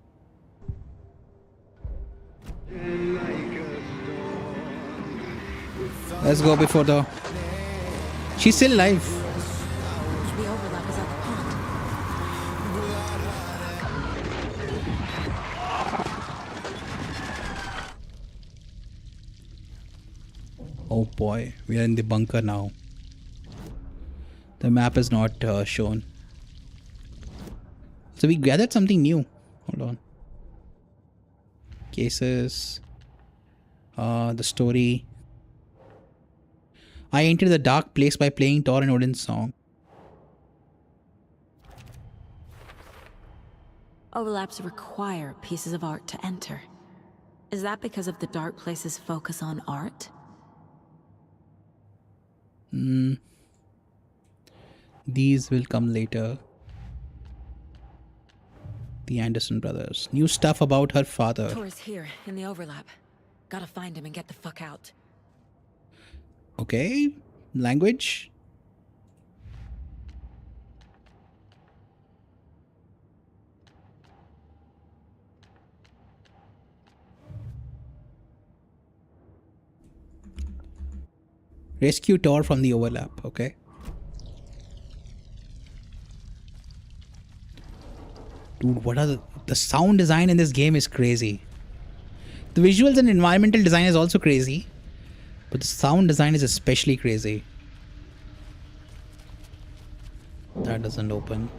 Let's go before the... She's still alive. The overlap is at the pond. Oh boy, we are in the bunker now. The map is not shown. So we gathered something new. Hold on. Cases. The story. I entered the dark place by playing Tor and Odin's song. Overlaps require pieces of art to enter. Is that because of the dark place's focus on art? These will come later. The Anderson brothers. New stuff about her father. Tor's here in the overlap. Gotta find him and get the fuck out. Okay. Language. Rescue Tor from the overlap. Okay. Dude, what are the sound design in this game is crazy. The visuals and environmental design is also crazy. But the sound design is especially crazy. That doesn't open.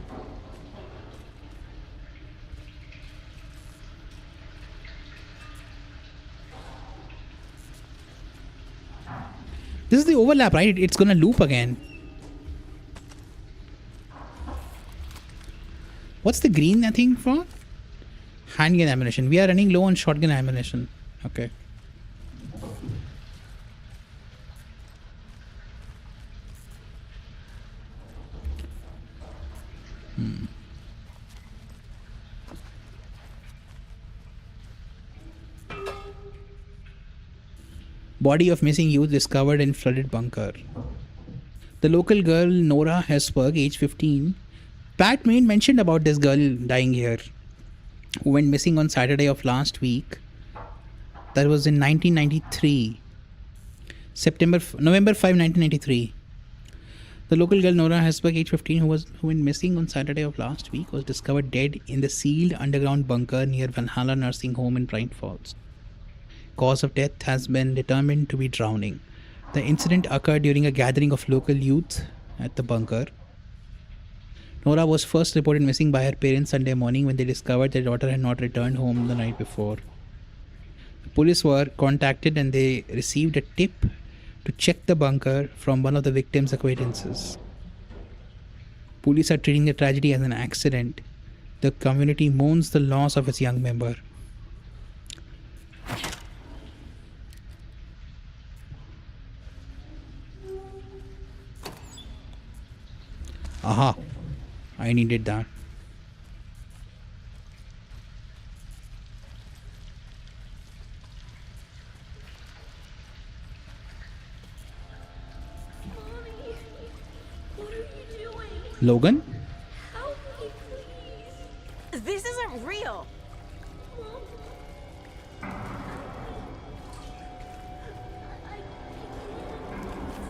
This is the overlap, right? It's gonna loop again. What's the green thing for? Handgun ammunition. We are running low on shotgun ammunition. Okay. Body of missing youth discovered in flooded bunker. The local girl Nora Hesberg, age 15. Pat Main mentioned about this girl dying here, who went missing on Saturday of last week. That was in 1993. November 5, 1993. The local girl Nora Hesberg, age 15, who went missing on Saturday of last week, was discovered dead in the sealed underground bunker near Valhalla Nursing Home in Bright Falls. Cause of death has been determined to be drowning. The incident occurred during a gathering of local youth at the bunker. Nora was first reported missing by her parents Sunday morning when they discovered their daughter had not returned home the night before. The police were contacted and they received a tip to check the bunker from one of the victim's acquaintances. Police are treating the tragedy as an accident. The community mourns the loss of its young member. Aha, I needed that. Logan? Help me, please. This isn't real.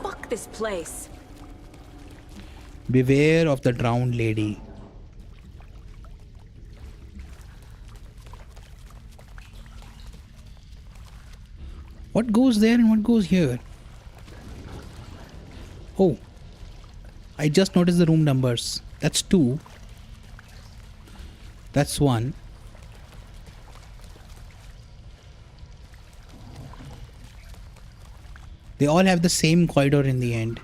Fuck this place. Beware of the drowned lady. What goes there and what goes here? Oh, I just noticed the room numbers. That's 2. That's 1. They all have the same corridor in the end.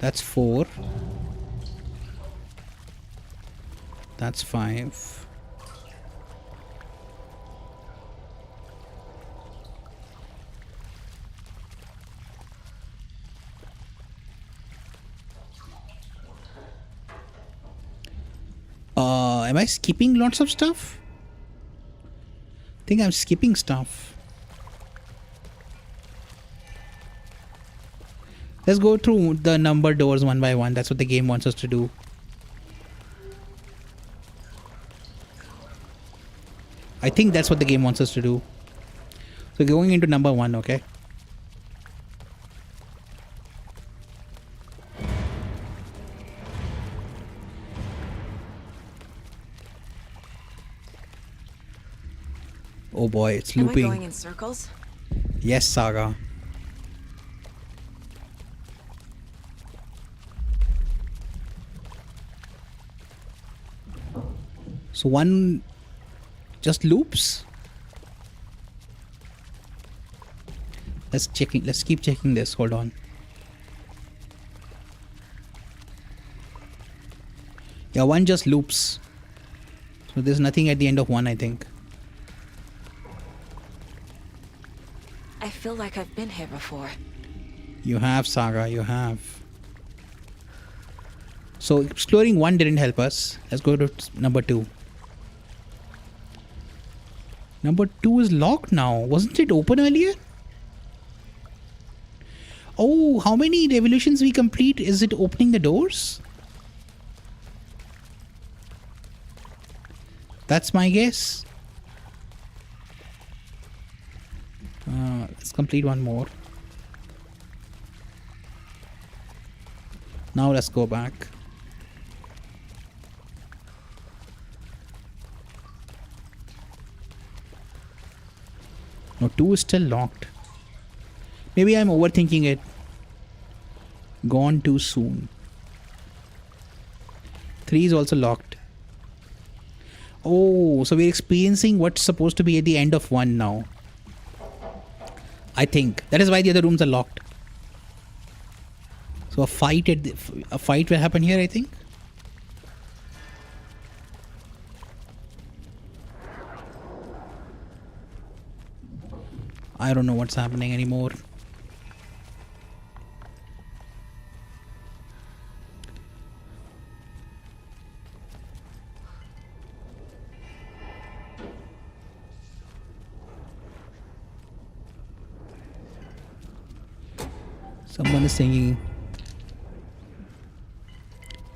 That's 4. That's 5. Am I skipping lots of stuff? think I'm skipping stuff. Let's go through the number doors one by one. That's what the game wants us to do. I think that's what the game wants us to do. So going into number 1, okay? Oh boy, it's Am I looping. going in circles? Yes, Saga. So one just loops. Let's keep checking this. Hold on. Yeah, one just loops. So there's nothing at the end of one, I think. I feel like I've been here before. You have, Saga, you have. So exploring one didn't help us. Let's go to number 2. Number 2 is locked now. Wasn't it open earlier? Oh, how many revolutions we complete? Is it opening the doors? That's my guess. Let's complete one more. Now let's go back. No, 2 is still locked. Maybe I'm overthinking it. Gone too soon. 3 is also locked. Oh, so we're experiencing what's supposed to be at the end of 1 now. I think that is why the other rooms are locked. So a fight will happen here, I think. I don't know what's happening anymore. Someone is singing.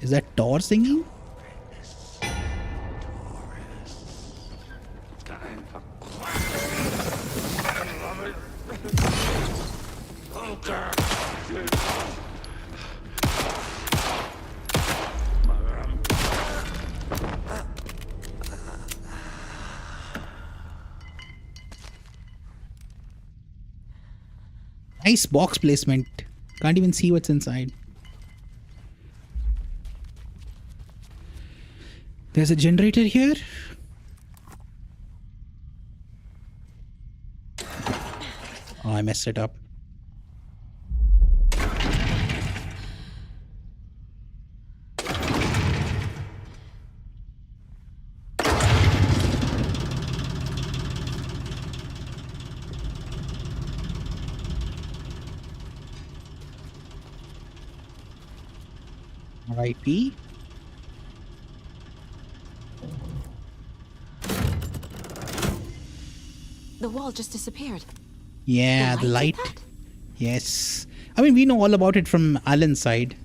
Is that Tor singing? Nice box placement. Can't even see what's inside. There's a generator here. Oh, I messed it up. R.I.P. The wall just disappeared. Yeah, the light. Yes. I mean, we know all about it from Alan's side.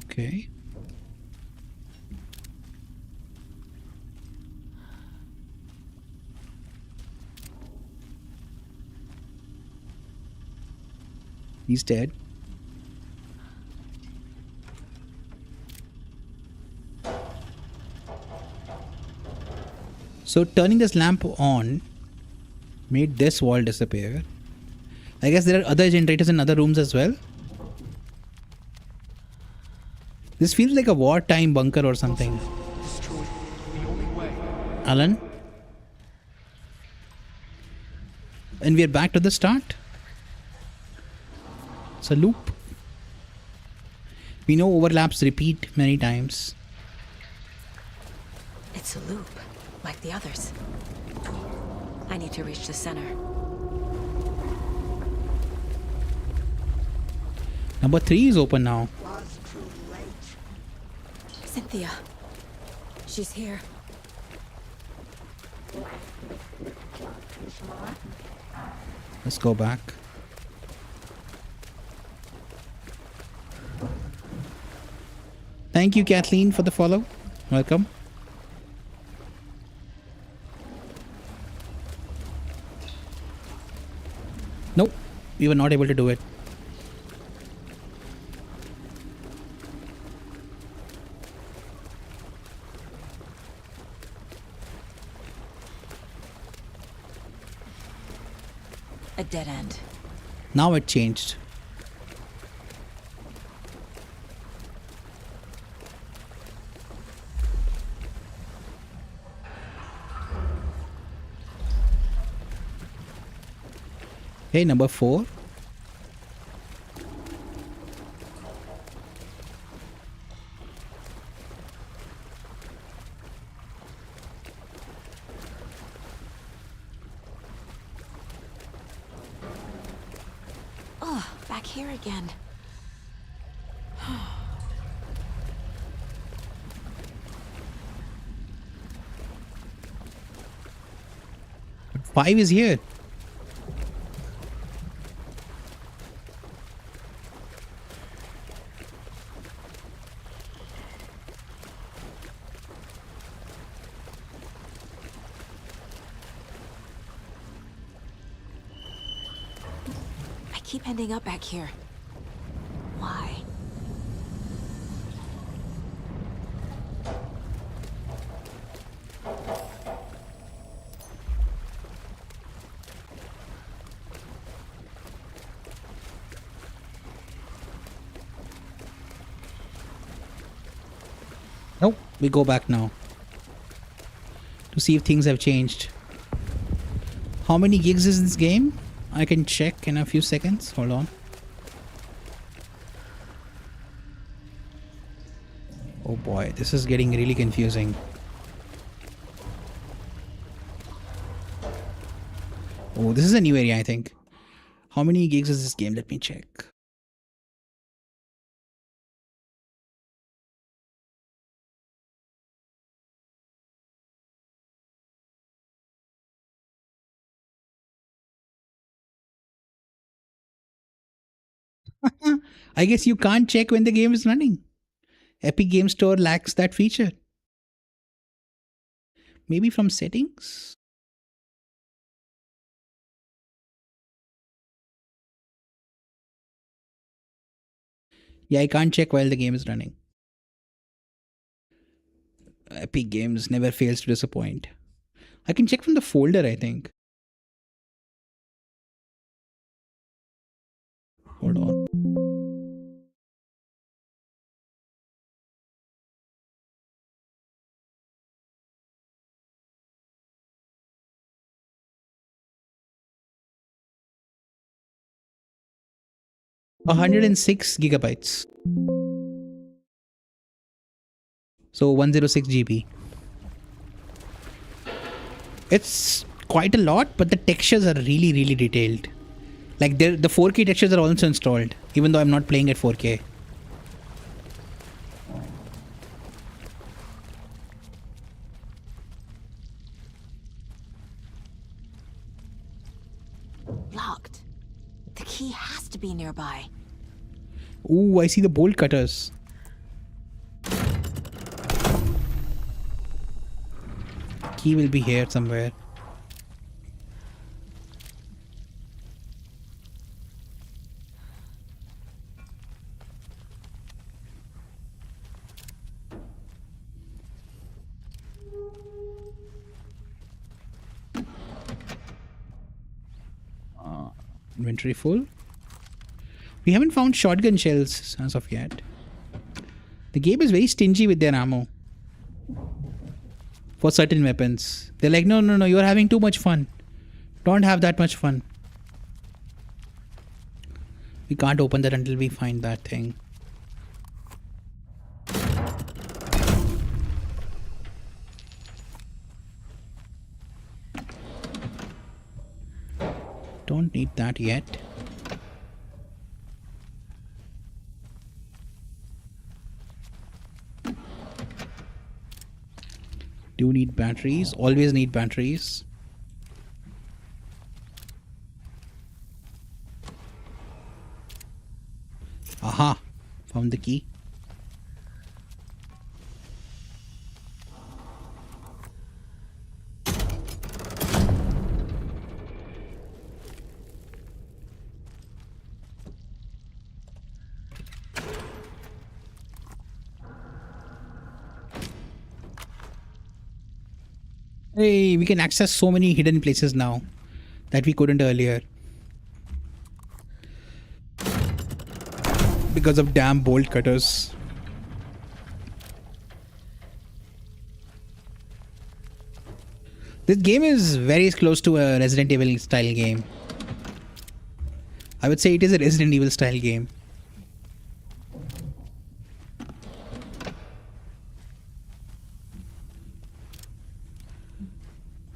Okay. He's dead. So turning this lamp on made this wall disappear. I guess there are other generators in other rooms as well. This feels like a wartime bunker or something. Alan? And we're back to the start. It's a loop. We know overlaps repeat many times. It's a loop, like the others. I need to reach the center. Number 3 is open now. Cynthia. She's here. Let's go back. Thank you, Kathleen, for the follow. Welcome. Nope, we were not able to do it. A dead end. Now it changed. Hey, number 4. Oh, back here again. 5 is here. I keep ending up back here. Why? Nope, we go back now to see if things have changed. How many gigs is this game? I can check in a few seconds. Hold on. Oh boy, this is getting really confusing. Oh, this is a new area, I think. How many gigs is this game? Let me check. I guess you can't check when the game is running. Epic Game Store lacks that feature. Maybe from settings? Yeah, I can't check while the game is running. Epic Games never fails to disappoint. I can check from the folder, I think. Hold on. A 106 gigabytes. So 106 GB. It's quite a lot, but the textures are really, really detailed. Like the 4K textures are also installed, even though I'm not playing at 4K. Locked. The key has to be nearby. Ooh, I see the bolt cutters. Key will be here somewhere. Inventory full. We haven't found shotgun shells as of yet. The game is very stingy with their ammo. For certain weapons. They're like, no, you're having too much fun. Don't have that much fun. We can't open that until we find that thing. Don't need that yet. Do need batteries. Always need batteries. Aha! Found the key. Hey, we can access so many hidden places now that we couldn't earlier. Because of damn bolt cutters. This game is very close to a Resident Evil style game. I would say it is a Resident Evil style game.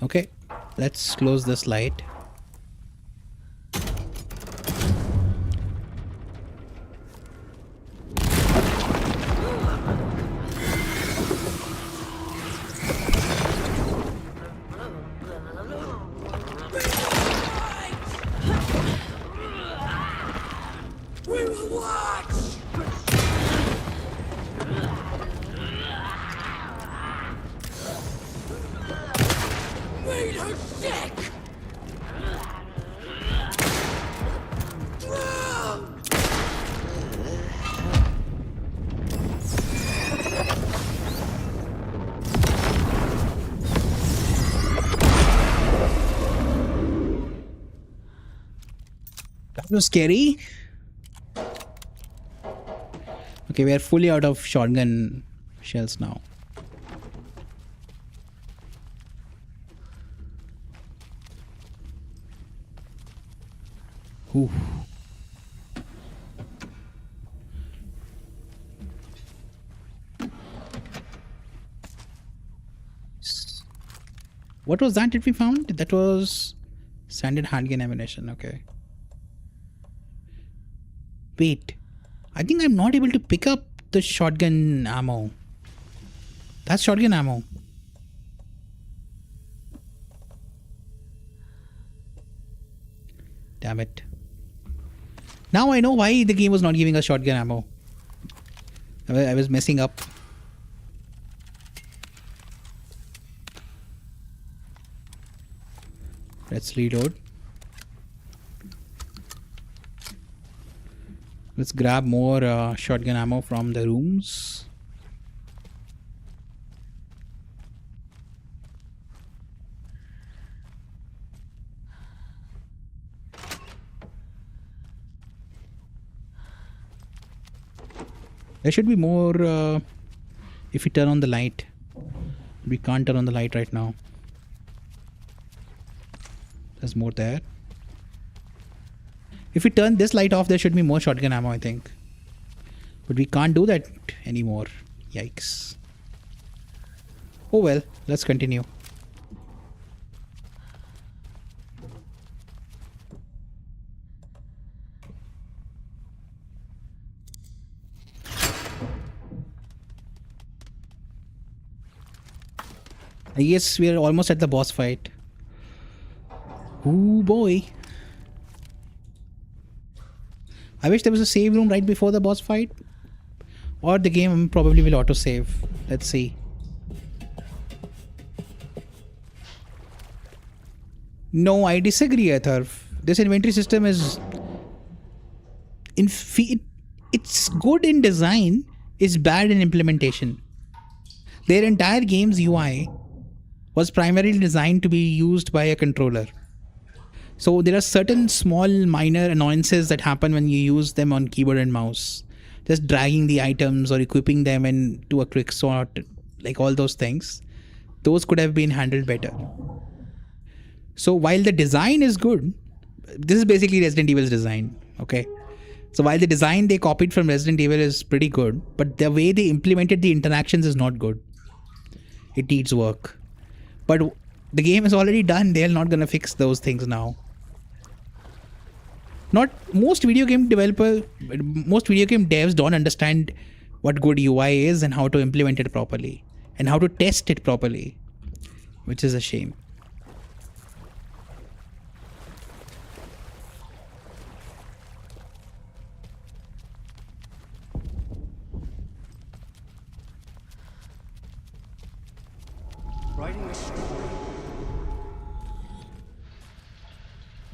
Okay, let's close this light. We will watch! Made her sick! Drown! That was scary. Okay, we are fully out of shotgun shells now. Ooh. What was that we found? That was sanded handgun ammunition. Okay. Wait. I think I'm not able to pick up the shotgun ammo. That's shotgun ammo. Damn it. Now I know why the game was not giving us shotgun ammo. I was messing up. Let's reload. Let's grab more shotgun ammo from the rooms. There should be more if we turn on the light. We can't turn on the light right now. There's more there. If we turn this light off, there should be more shotgun ammo, I think. But we can't do that anymore. Yikes. Oh well, let's continue. I guess we are almost at the boss fight. Ooh boy. I wish there was a save room right before the boss fight. Or the game probably will autosave. Let's see. No, I disagree, Atharv. This inventory system is... it's good in design, it's bad in implementation. Their entire game's UI was primarily designed to be used by a controller. So there are certain small minor annoyances that happen when you use them on keyboard and mouse. Just dragging the items or equipping them into a quick sort, like all those things. Those could have been handled better. So while the design is good, this is basically Resident Evil's design, okay? So while the design they copied from Resident Evil is pretty good, but the way they implemented the interactions is not good. It needs work. But the game is already done. They're not gonna fix those things now. Most video game devs don't understand what good UI is and how to implement it properly and how to test it properly. which is a shame. Writing a story.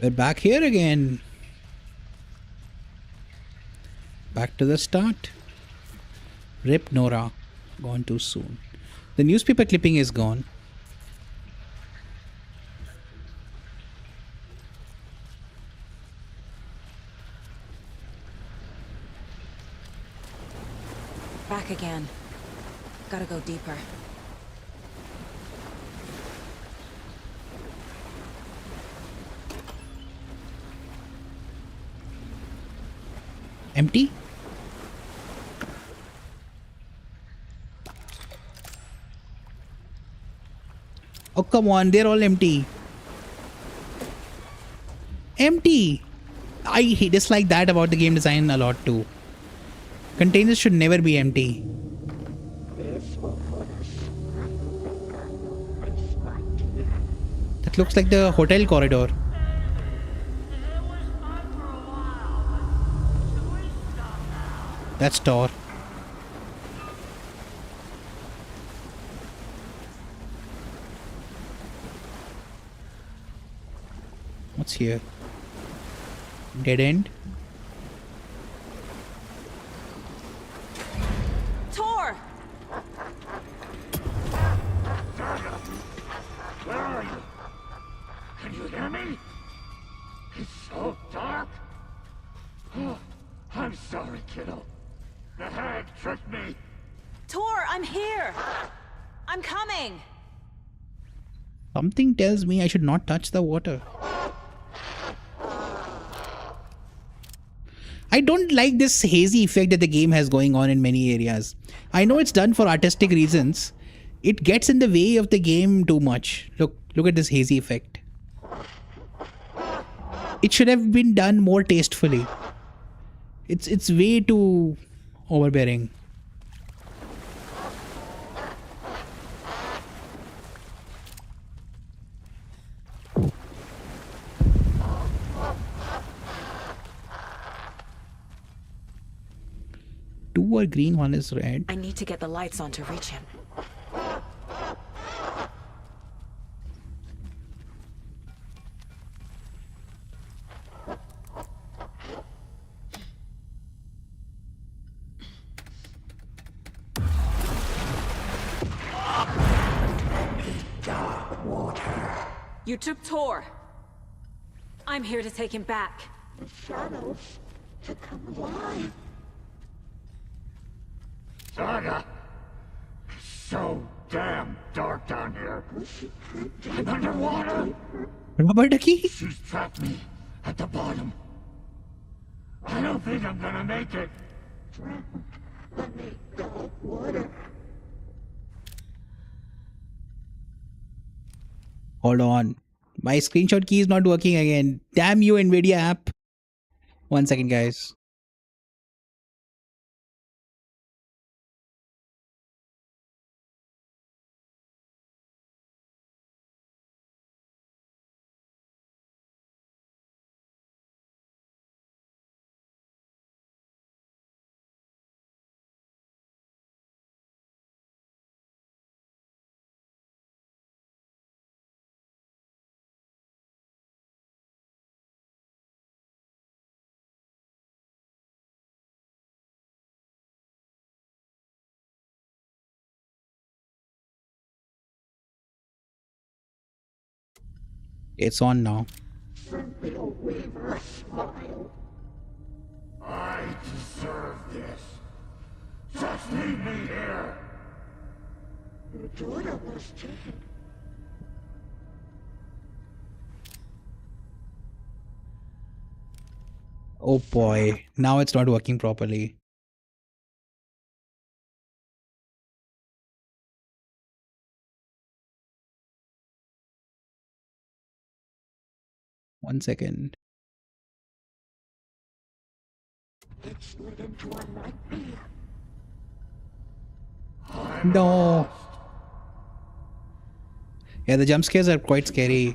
We're back here again. Back to the start. Rip Nora. Gone too soon. The newspaper clipping is gone. Back again. Gotta go deeper. Empty? Oh, come on. They're all empty. Empty! I dislike that about the game design a lot too. Containers should never be empty. That looks like the hotel corridor. That's Tor. What's here? Dead end? Tor! Where are you? Can you hear me? It's so dark. Oh, I'm sorry, kiddo. The hag tricked me. Tor, I'm here! I'm coming! Something tells me I should not touch the water. I don't like this hazy effect that the game has going on in many areas. I know it's done for artistic reasons. It gets in the way of the game too much. Look at this hazy effect. It should have been done more tastefully. It's way too overbearing. Two are green, one is red. I need to get the lights on to reach him. You took Tor. I'm here to take him back. The shadows to come alive. Saga! It's so damn dark down here. I'm underwater. Rubber ducky? She's trapped me at the bottom. I don't think I'm gonna make it. Let me go water. Hold on. My screenshot key is not working again. Damn you, Nvidia app. 1 second, guys. It's on now. Cynthia Weaver, smile. I deserve this. Just leave me here. Your daughter was taken. Oh boy. Now it's not working properly. One second. It slid into a nightmare. No. Yeah, the jump scares are quite scary.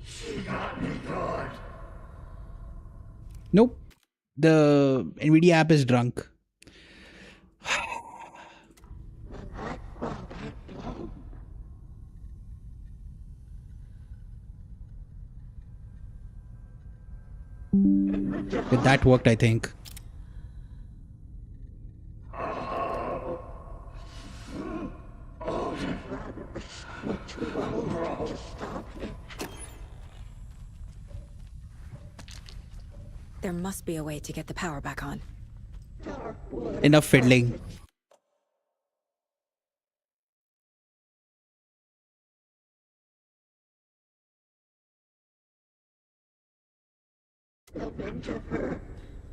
She got me good. Nope. The NVIDIA app is drunk. That worked, I think. There must be a way to get the power back on. Enough fiddling.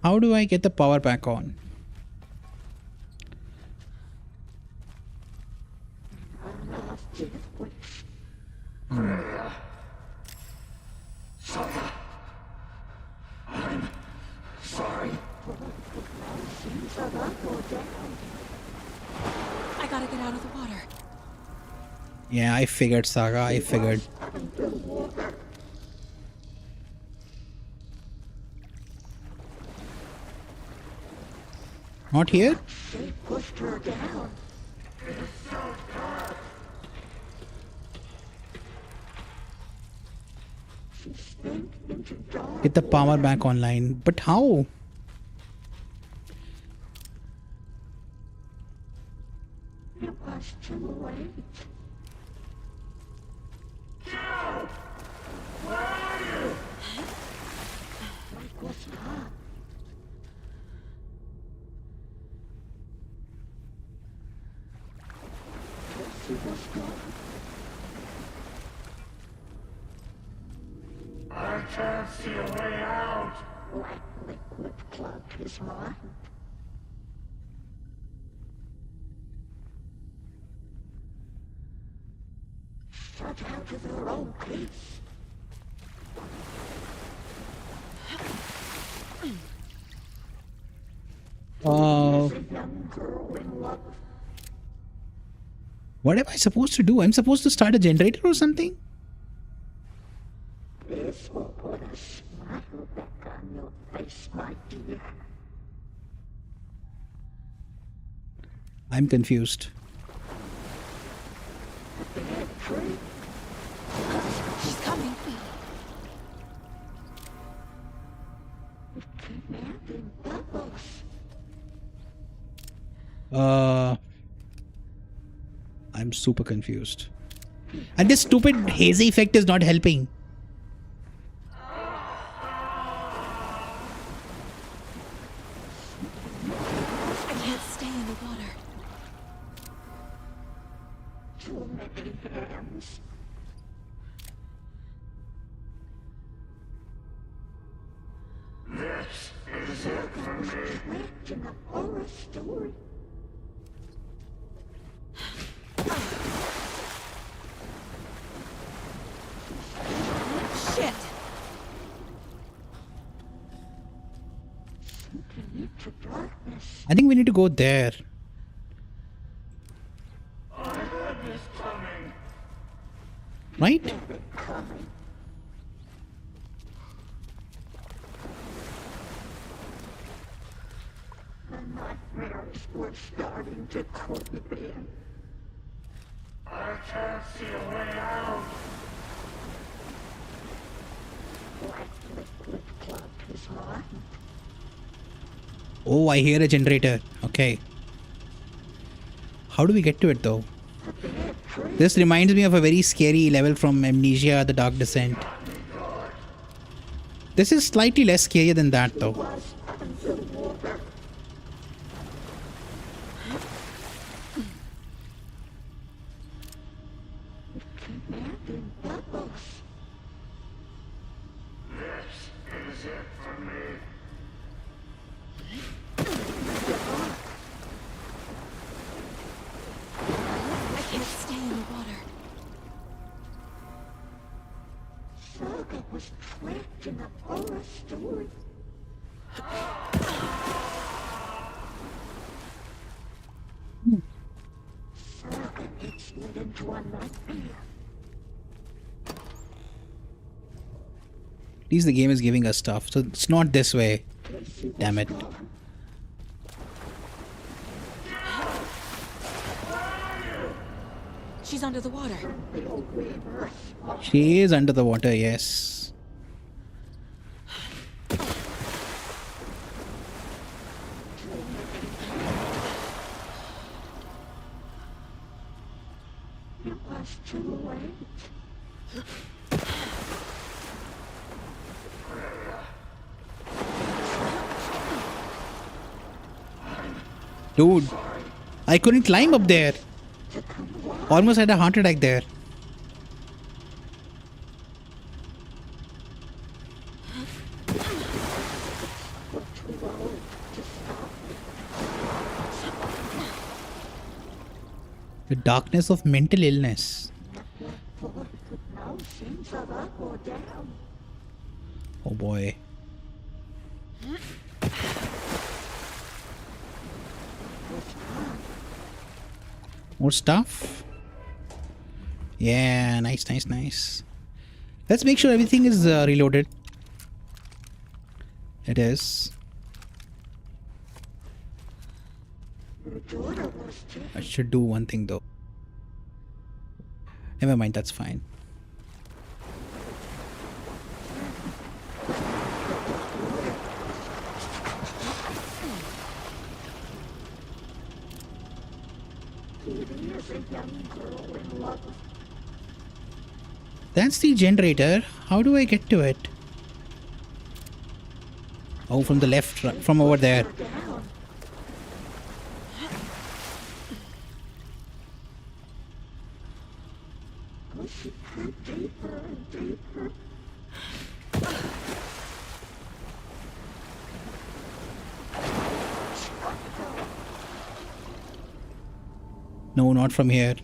How do I get the power back on? Saga, I'm sorry. I gotta get out of the water. Yeah, I figured, Saga. I figured. Not here? They pushed her down. It's so dark. She sank into dark. Get the power back online. But how? It was too late. Joe! Where are you? It was hot. She was gone. I can't see a way out. Black liquid clogged his mind. Shut out of her own peace. Uh, There's a young girl in love. what am I supposed to do? I'm supposed to start a generator or something? This will put a smile back on your face, my dear. I'm confused. She's coming. Commanding bubbles. I'm super confused. And this stupid hazy effect is not helping. I can't stay in the water. Too many hands. This is it for me. Trapped in a horror story. Shit! Sinking into darkness. I think we need to go there. I had this coming. Right? Coming. The nightmares were starting to creep in. I can't see a way out. Black liquid clogged his mind. Oh, I hear a generator. Okay. How do we get to it though? This reminds me of a very scary level from Amnesia: The Dark Descent. This is slightly less scary than that though. Commanding bubbles. This is it for me. I can't stay in the water. Saga was trapped. in the forest wood. Saga gets led into a nightmare. At least the game is giving us stuff, so it's not this way. Damn it. She's under the water. She is under the water, yes. It was too late. Dude, I couldn't climb up there. Almost had a heart attack there. The darkness of mental illness. Oh boy. More stuff. Yeah, nice, nice, nice. Let's make sure everything is reloaded. It is. I should do one thing though. Never mind, that's fine. That's the generator. How do I get to it? Oh, from the left, from over there. No, not from here.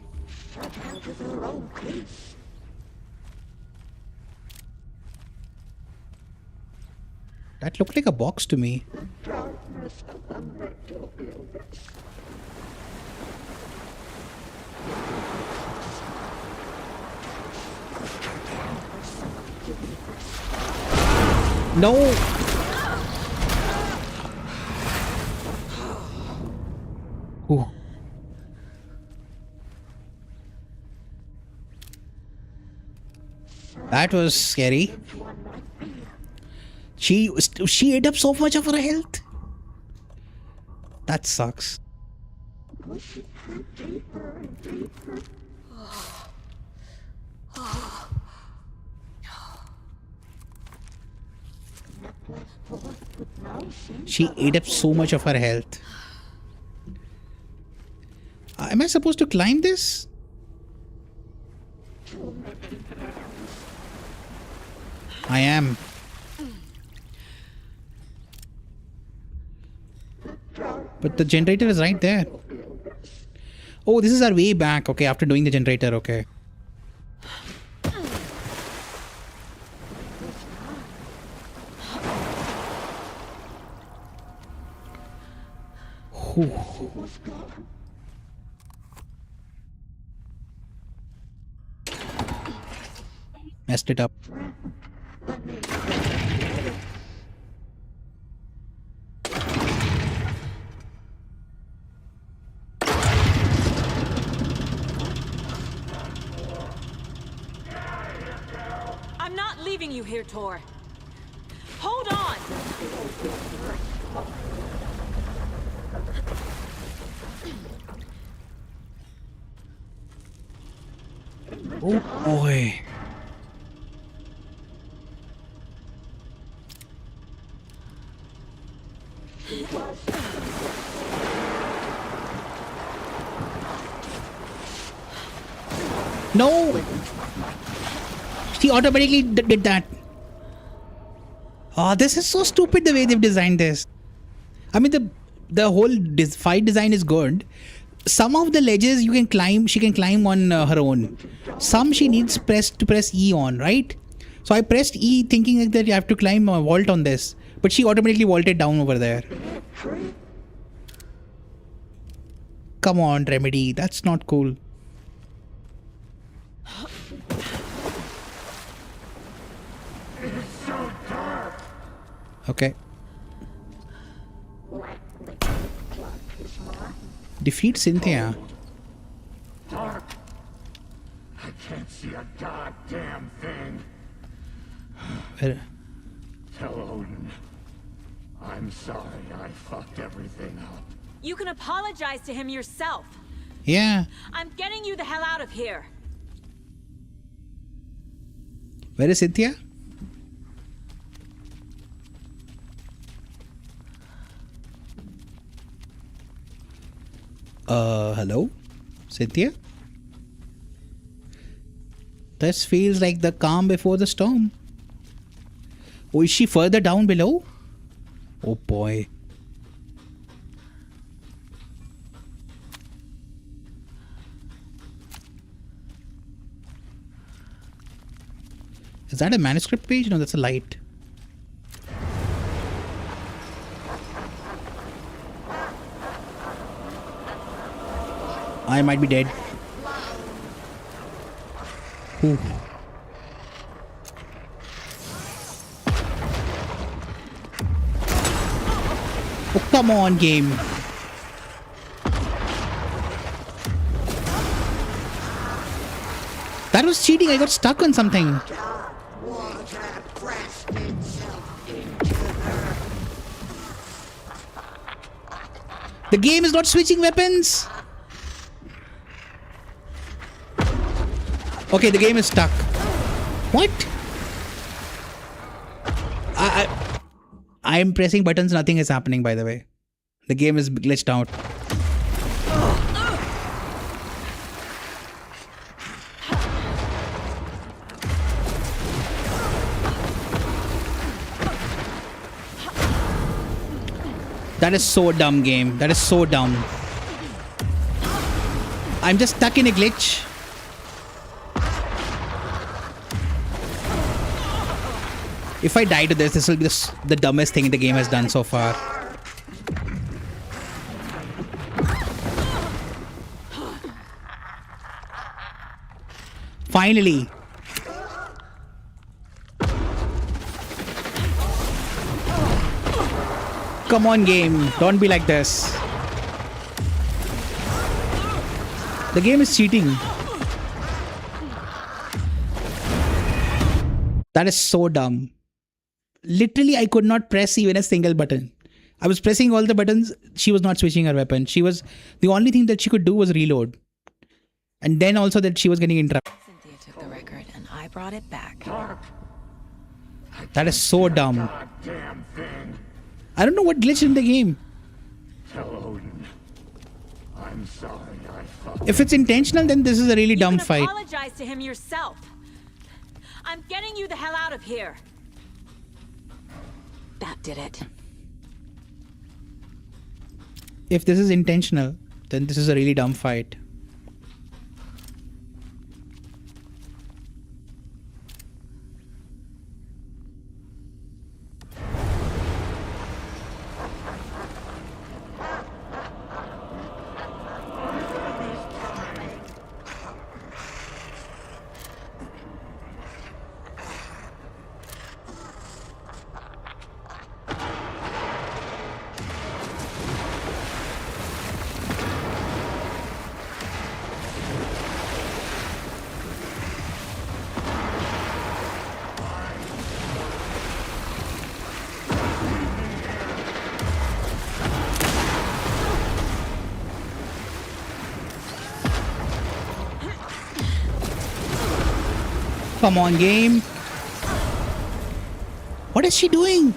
That looked like a box to me. No! Ooh. That was scary. She ate up so much of her health. That sucks. She ate up so much of her health. Am I supposed to climb this? I am. But the generator is right there. Oh, this is our way back. Okay, after doing the generator, okay. Whew. Messed it up. I'm not leaving you here, Tor. Hold on! Oh boy. No! She automatically did that. Oh, this is so stupid the way they've designed this. I mean, the whole fight design is good. Some of the ledges she can climb on her own. Some she needs to press E on, right? So I pressed E thinking like that you have to climb a vault on this. But she automatically vaulted down over there. Come on, Remedy. That's not cool. Okay. Defeat Cynthia. Dark. I can't see a goddamn thing. Tell Odin. I'm sorry I fucked everything up. You can apologize to him yourself. Yeah. I'm getting you the hell out of here. Where is Cynthia? Hello? Cynthia? This feels like the calm before the storm. Oh, is she further down below? Oh boy. Is that a manuscript page? No, that's a light. I might be dead. Ooh. Oh, come on, game. That was cheating. I got stuck on something. The game is not switching weapons. Okay, the game is stuck. What? I'm pressing buttons, nothing is happening, by the way. The game is glitched out. That is so dumb, game. That is so dumb. I'm just stuck in a glitch. If I die to this, this will be the dumbest thing the game has done so far. Finally. Come on, game. Don't be like this. The game is cheating. That is so dumb. Literally, I could not press even a single button. I was pressing all the buttons. She was not switching her weapon. The only thing that she could do was reload. And then also that she was getting interrupted. Cynthia took the record and I brought it back. That is so dumb. I don't know what glitched in the game. Tell Odin. I'm sorry I fucked. If it's intentional, then this is a really dumb fight. Apologize to him yourself. I'm getting you the hell out of here. That did it. If this is intentional, then this is a really dumb fight. Come on, game. What is she doing?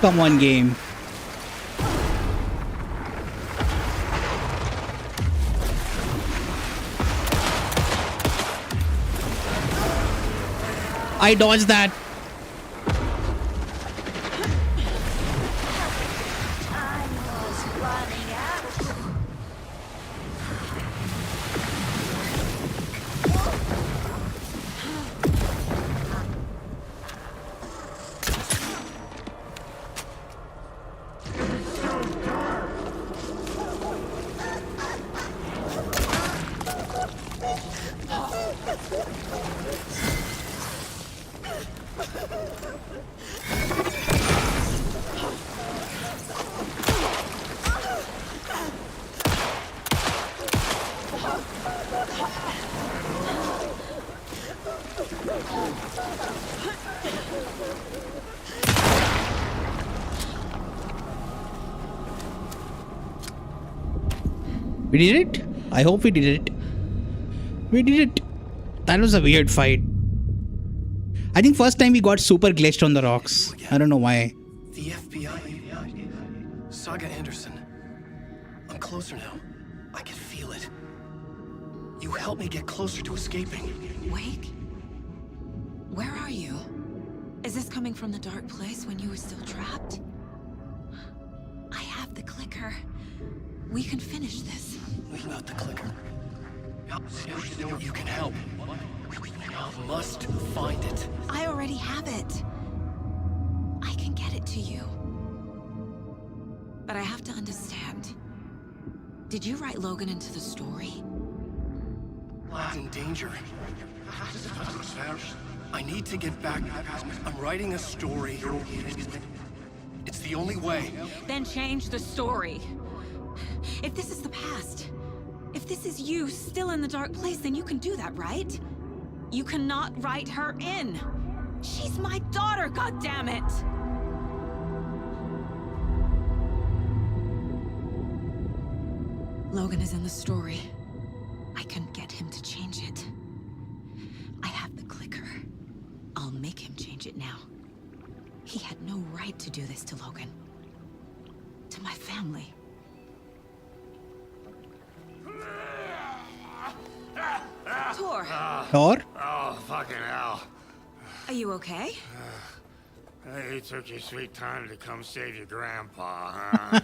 Come on, game. I dodged that. We did it? I hope we did it. We did it. That was a weird fight. I think first time we got super glitched on the rocks. I don't know why. The FBI. Saga Anderson. I'm closer now. I can feel it. You helped me get closer to escaping. Wake? Where are you? Is this coming from the dark place when you were still trapped? I have the clicker. We can finish this. Without the clicker, you can help. I must find it. I already have it. I can get it to you. But I have to understand. Did you write Logan into the story? I'm in danger. I need to get back. I'm writing a story. It's the only way. Then change the story. If this is the past, if this is you still in the dark place, then you can do that, right? You cannot write her in. She's my daughter, goddammit! Logan is in the story. I can get him to change it. I have the clicker. I'll make him change it now. He had no right to do this to Logan. To my family. Tor! Tor? Oh, fucking hell. Are you okay? You took your sweet time to come save your grandpa, huh?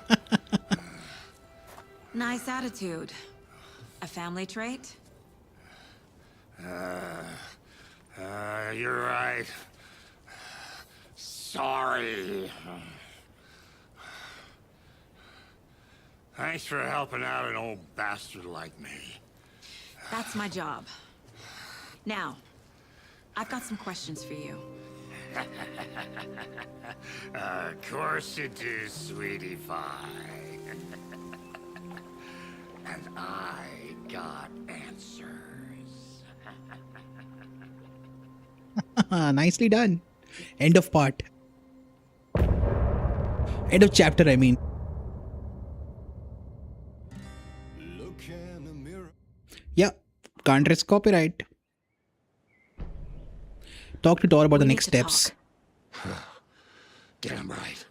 Nice attitude. A family trait? You're right. Sorry. Thanks for helping out an old bastard like me. That's my job. Now, I've got some questions for you. Of course you do, sweetie pie. And I got answers. Nicely done. End of part. End of chapter, I mean. Look in the mirror. Yeah, can't risk copyright. Talk to Tor about the next steps. Damn right.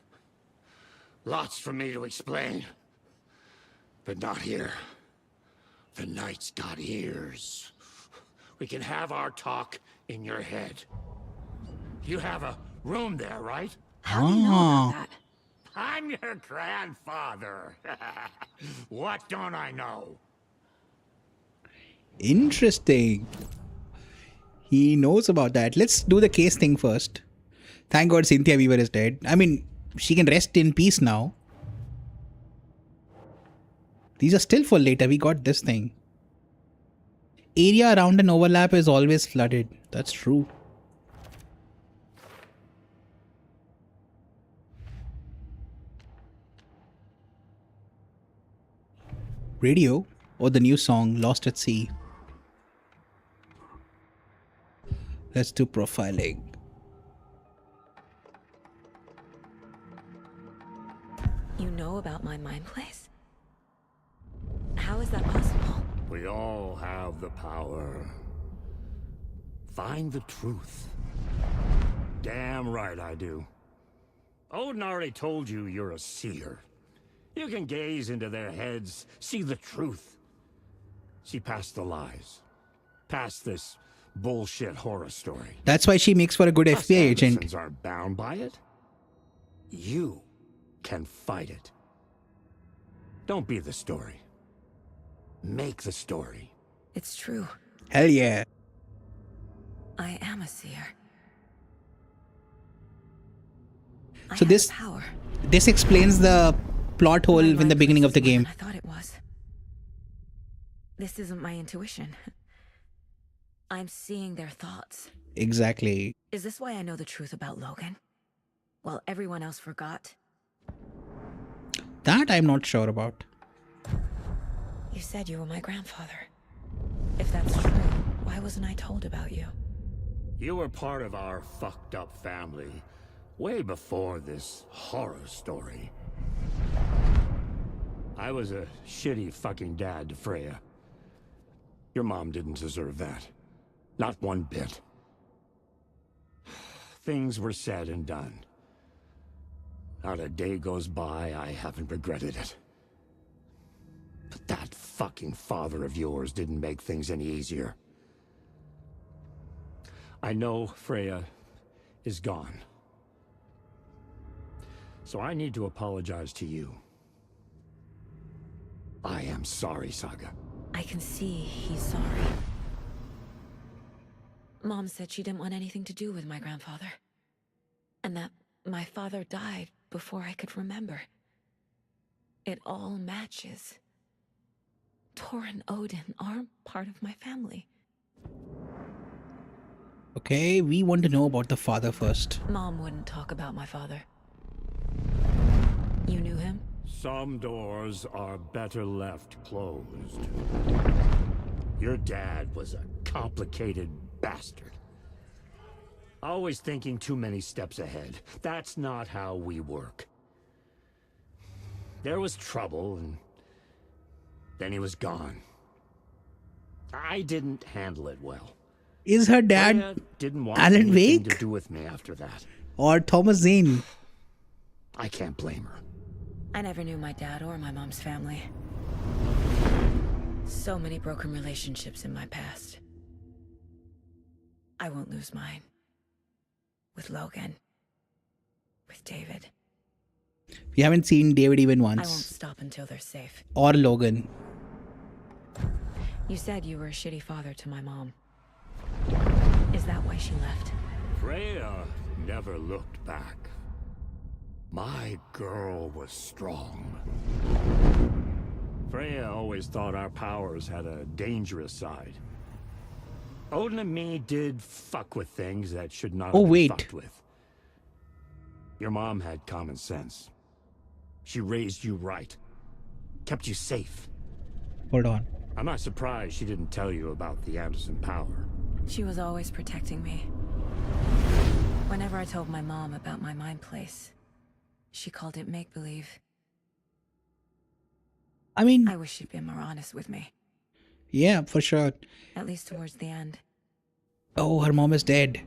Lots for me to explain. But not here. The night's got ears. We can have our talk in your head. You have a room there, right? How do you know about that? I'm your grandfather. What don't I know? Interesting. He knows about that. Let's do the case thing first. Thank God Cynthia Weaver is dead. I mean, she can rest in peace now. These are still for later. We got this thing. Area around an overlap is always flooded. That's true. Radio or the new song Lost at Sea. Let's do profiling. You know about my mind place? How is that possible? We all have the power. Find the truth. Damn right I do. Odin already told you you're a seer. You can gaze into their heads, see the truth. See past the lies. Past this bullshit horror story. That's why she makes for a good Us FBI agent. Andersons aren't bound by it. You can fight it. Don't be the story. Make the story. It's true. Hell yeah. I am a seer. I So have this power. this explains the plot hole in the beginning of the game. I thought it was. This isn't my intuition. I'm seeing their thoughts. Exactly. Is this why I know the truth about Logan? While everyone else forgot? That I'm not sure about. You said you were my grandfather. If that's true, why wasn't I told about you? You were part of our fucked up family way before this horror story. I was a shitty fucking dad to Freya. Your mom didn't deserve that. Not one bit. Things were said and done. Not a day goes by I haven't regretted it. But that fucking father of yours didn't make things any easier. I know Freya is gone. So I need to apologize to you. I am sorry, Saga. I can see he's sorry. Mom said she didn't want anything to do with my grandfather. And that my father died before I could remember. It all matches. Tor and Odin are part of my family. Okay, we want to know about the father first. Mom wouldn't talk about my father. You knew him? Some doors are better left closed. Your dad was a complicated bastard. Always thinking too many steps ahead. That's not how we work. There was trouble, and then he was gone. I didn't handle it well. Is her Freya dad didn't want Alan anything Wake? to do with me after that. Or Thomas Zane? I can't blame her. I never knew my dad or my mom's family. So many broken relationships in my past. I won't lose mine. With Logan. With David. We haven't seen David even I won't once. stop until they're safe. Or Logan. You said you were a shitty father to my mom. Is that why she left? Freya never looked back. My girl was strong. Freya always thought our powers had a dangerous side. Odin and me did fuck with things that should not have been fucked with. Your mom had common sense. She raised you right. Kept you safe. Hold on. I'm not surprised she didn't tell you about the Anderson power. She was always protecting me. Whenever I told my mom about my mind place, she called it make-believe. I mean... I wish she'd been more honest with me. Yeah, for sure. At least towards the end. Oh, her mom is dead.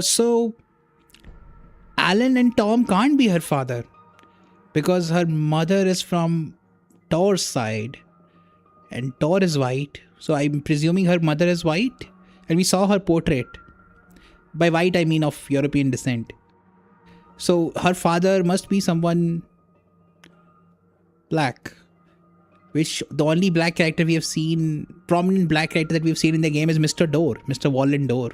So... Alan and Tom can't be her father. Because her mother is from Tor's side. And Tor is white. So I'm presuming her mother is white. And we saw her portrait. By white, I mean of European descent. So her father must be someone black. Which the only black character we have seen, prominent black character that we've seen in the game is Mr. Door, Mr. Wallen Door.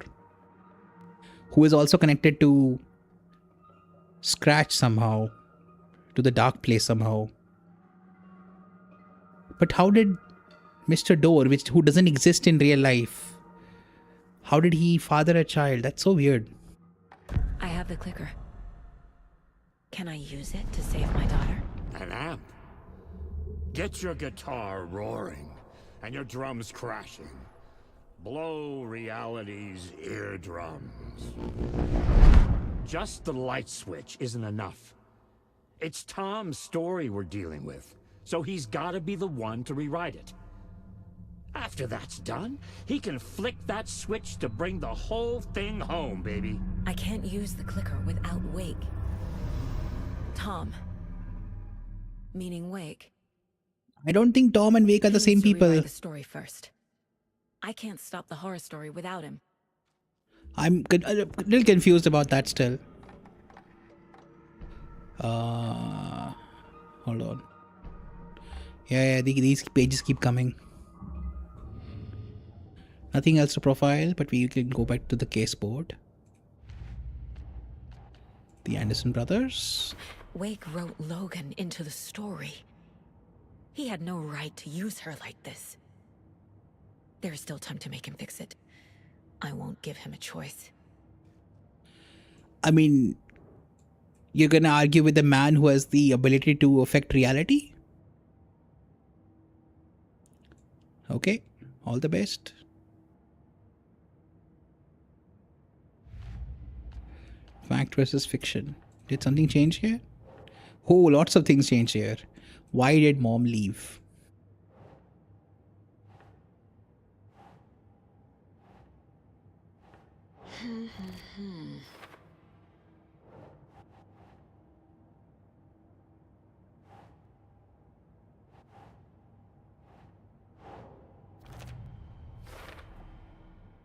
Who is also connected to Scratch somehow. To the dark place somehow. But how did Mr. Door, who doesn't exist in real life, how did he father a child? That's so weird. I have the clicker. Can I use it to save my daughter? An amp. Get your guitar roaring and your drums crashing. Blow reality's eardrums. Just the light switch isn't enough. It's Tom's story we're dealing with, so he's gotta be the one to rewrite it. After that's done, he can flick that switch to bring the whole thing home, baby. I can't use the clicker without Wake. Tom. Meaning Wake. I don't think Tom and Wake are the He same needs to people. rewrite the story first. I can't stop the horror story without him. I'm a little confused about that still. Hold on. Yeah, these pages keep coming. Nothing else to profile, but we can go back to the case board. The Anderson brothers. Wake wrote Logan into the story. He had no right to use her like this. There is still time to make him fix it. I won't give him a choice. I mean, you're gonna argue with the man who has the ability to affect reality? Okay, all the best. Fact versus fiction. Did something change here? Oh, lots of things changed here. Why did mom leave?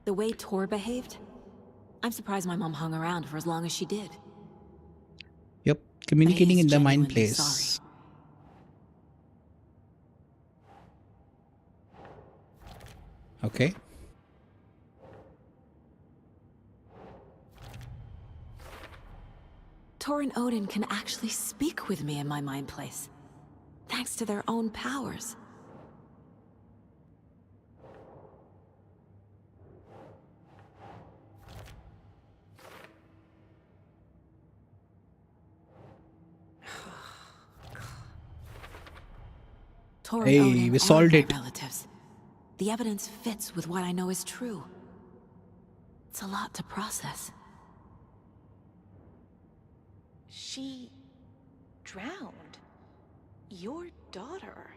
The way Tor behaved? I'm surprised my mom hung around for as long as she did. Yep, communicating in the mind genuinely place. sorry. Okay. Tor and Odin can actually speak with me in my mind place, thanks to their own powers. Tor and Hey, Odin we are solved my it. relatives. The evidence fits with what I know is true. It's a lot to process. She drowned. Your daughter.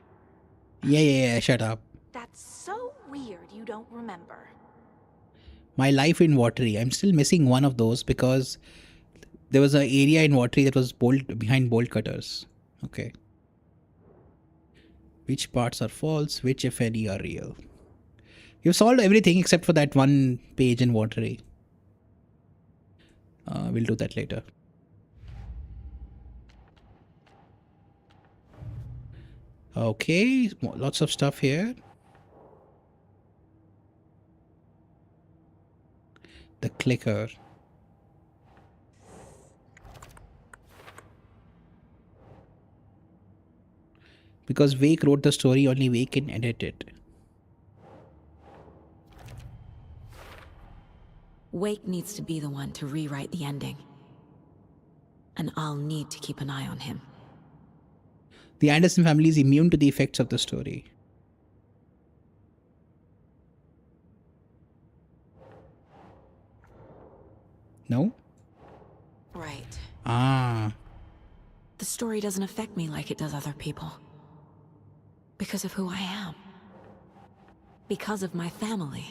Yeah, shut up. That's so weird you don't remember. My life in Watery. I'm still missing one of those because there was an area in Watery that was behind bolt cutters. Okay. Which parts are false, which if any are real. You've solved everything except for that one page in Watery. We'll do that later. Okay, lots of stuff here. The clicker. Because Wake wrote the story, only Wake can edit it. Wake needs to be the one to rewrite the ending. And I'll need to keep an eye on him. The Anderson family is immune to the effects of the story. No? Right. Ah. The story doesn't affect me like it does other people. Because of who I am. Because of my family.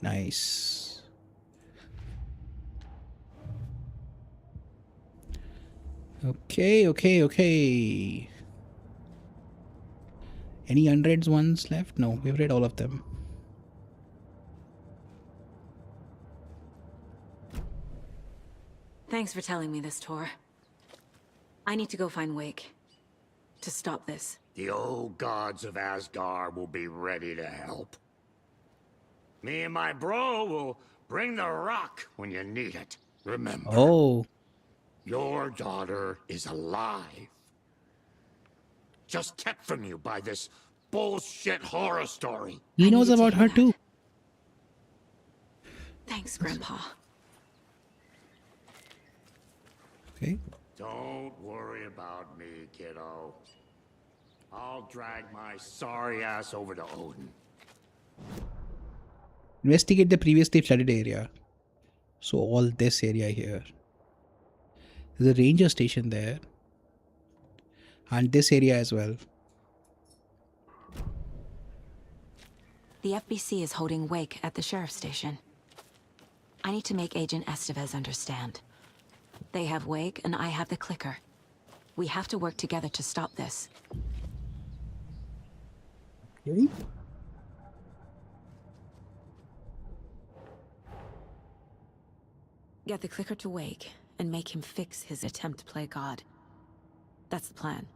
Nice. Okay. Any unread ones left? No, we've read all of them. Thanks for telling me this, Tor. I need to go find Wake. To stop this. The old gods of Asgard will be ready to help. Me and my bro will bring the rock when you need it. Remember. Oh. Your daughter is alive. Just kept from you by this bullshit horror story. He knows about her too. Thanks, Grandpa. Okay. Don't worry about me, kiddo. I'll drag my sorry ass over to Odin. Investigate the previously flooded area. So all this area here. There's a ranger station there. And this area as well. The FBC is holding Wake at the sheriff's station. I need to make Agent Estevez understand. They have Wake, and I have the clicker. We have to work together to stop this. Okay. Get the clicker to Wake, and make him fix his attempt to play God. That's the plan.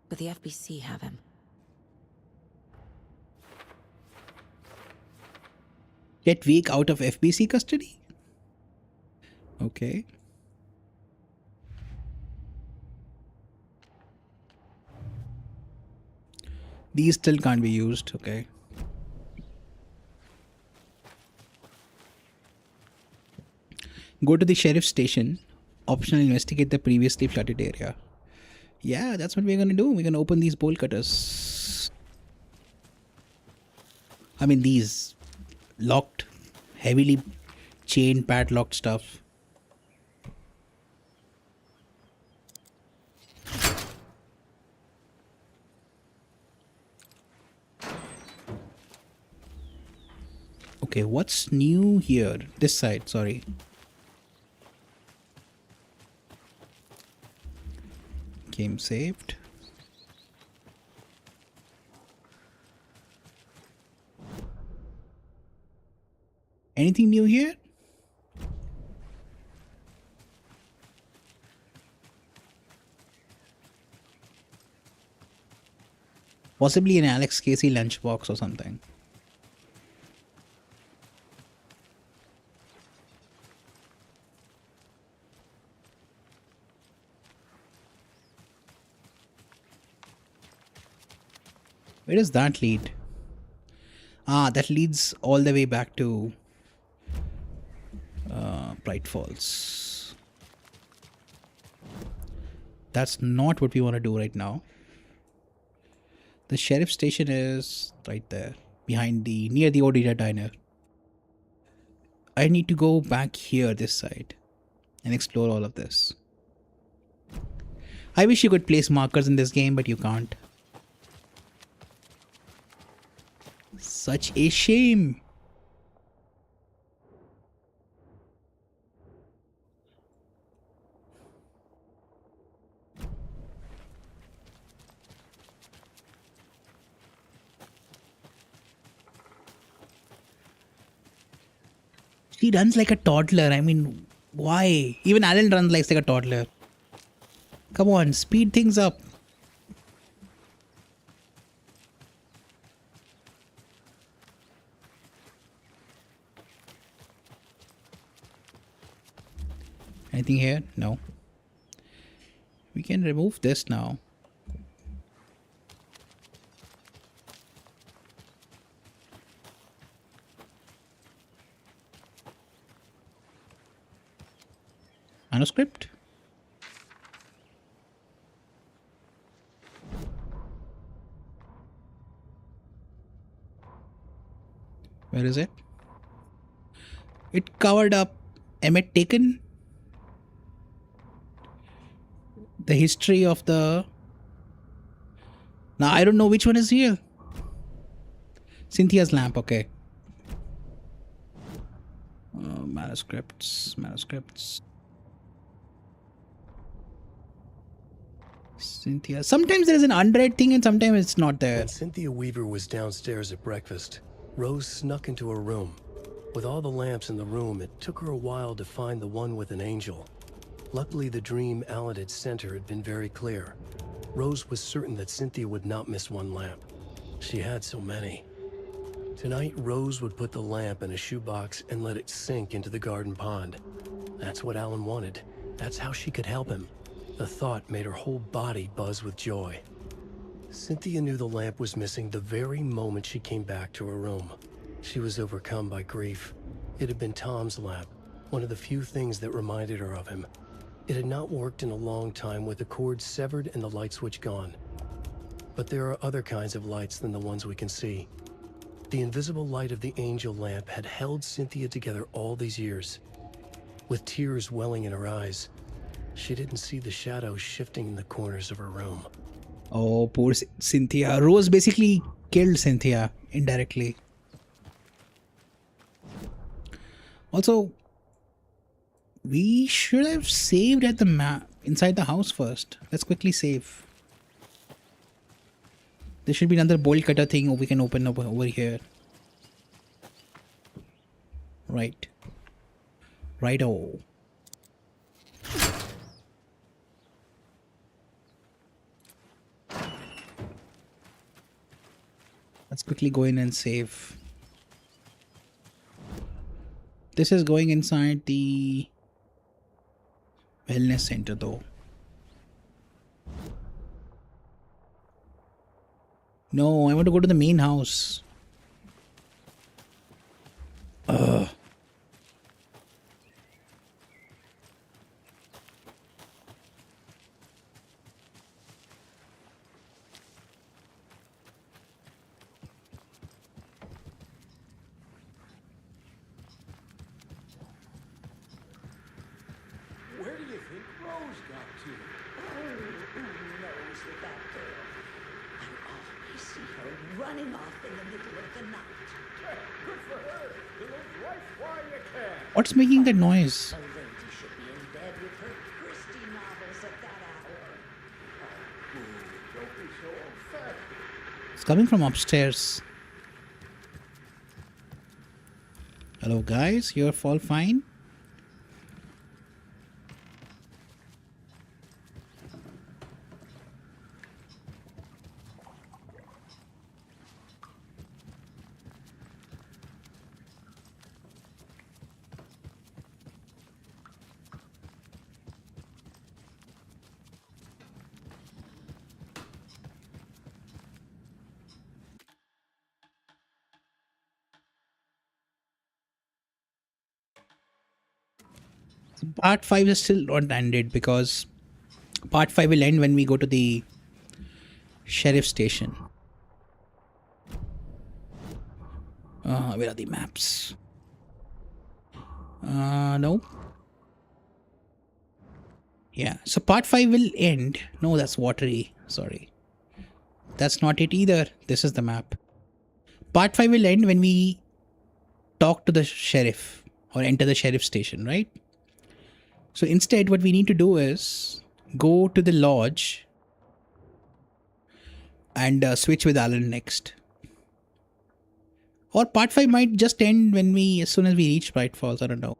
But the FBC have him. Get Wake out of FBC custody? Okay. These still can't be used, okay. Go to the sheriff's station. Optional investigate the previously flooded area. Yeah, that's what we're gonna do. We're gonna open these bolt cutters. I mean, these locked, heavily chain padlocked stuff. Okay, what's new here? This side, sorry. Game saved. Anything new here? Possibly an Alex Casey lunchbox or something. Where does that lead? Ah, that leads all the way back to Bright Falls. That's not what we want to do right now. The sheriff station is right there, behind near the Odita diner. I need to go back here this side and explore all of this. I wish you could place markers in this game, but you can't. Such a shame. She runs like a toddler. I mean, why? Even Alan runs like a toddler. Come on, speed things up. Anything here? No. We can remove this now. Manuscript? Where is it? It covered up Emmett Taken. The history of the... Now I don't know which one is real. Cynthia's lamp, okay. Manuscripts. Cynthia. Sometimes there is an unread thing and sometimes it's not there. When Cynthia Weaver was downstairs at breakfast, Rose snuck into her room. With all the lamps in the room, it took her a while to find the one with an angel. Luckily, the dream Alan had sent her had been very clear. Rose was certain that Cynthia would not miss one lamp. She had so many. Tonight, Rose would put the lamp in a shoebox and let it sink into the garden pond. That's what Alan wanted. That's how she could help him. The thought made her whole body buzz with joy. Cynthia knew the lamp was missing the very moment she came back to her room. She was overcome by grief. It had been Tom's lamp, one of the few things that reminded her of him. It had not worked in a long time with the cord severed and the light switch gone. But there are other kinds of lights than the ones we can see. The invisible light of the angel lamp had held Cynthia together all these years. With tears welling in her eyes, she didn't see the shadows shifting in the corners of her room. Oh, poor Cynthia. Rose basically killed Cynthia indirectly. Also, We should have saved at the map inside the house first. Let's quickly save. There should be another bolt cutter thing we can open up over here. Right. Righto. Let's quickly go in and save. This is going inside the wellness center though. No, I want to go to the main house. Ugh. Where do you think Rose got to? Who knows with that girl? I always see her running off in the middle of the night. Good for her. To live life while you can. What's making that noise? A lady should be in bed with her Christie novels at that hour. Don't be so old-fashioned. It's coming from upstairs. Hello guys, you're all fine? Part 5 is still not ended because part 5 will end when we go to the sheriff station. Where are the maps? No. Yeah, so part 5 will end. No, that's watery. Sorry. That's not it either. This is the map. Part 5 will end when we talk to the sheriff or enter the sheriff station, right? So instead, what we need to do is go to the lodge and switch with Alan next. Or part 5 might just end when as soon as we reach Bright Falls. I don't know.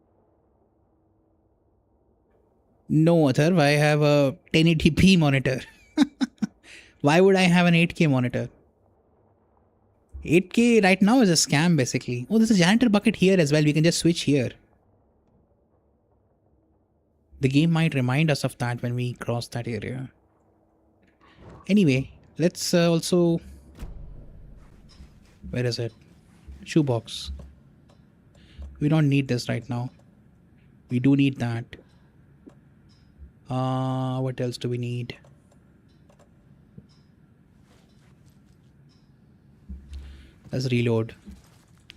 No, Atharv, I have a 1080p monitor. Why would I have an 8K monitor? 8K right now is a scam basically. Oh, there's a janitor bucket here as well. We can just switch here. The game might remind us of that when we cross that area. Anyway, let's also... Where is it? Shoebox. We don't need this right now. We do need that. What else do we need? Let's reload.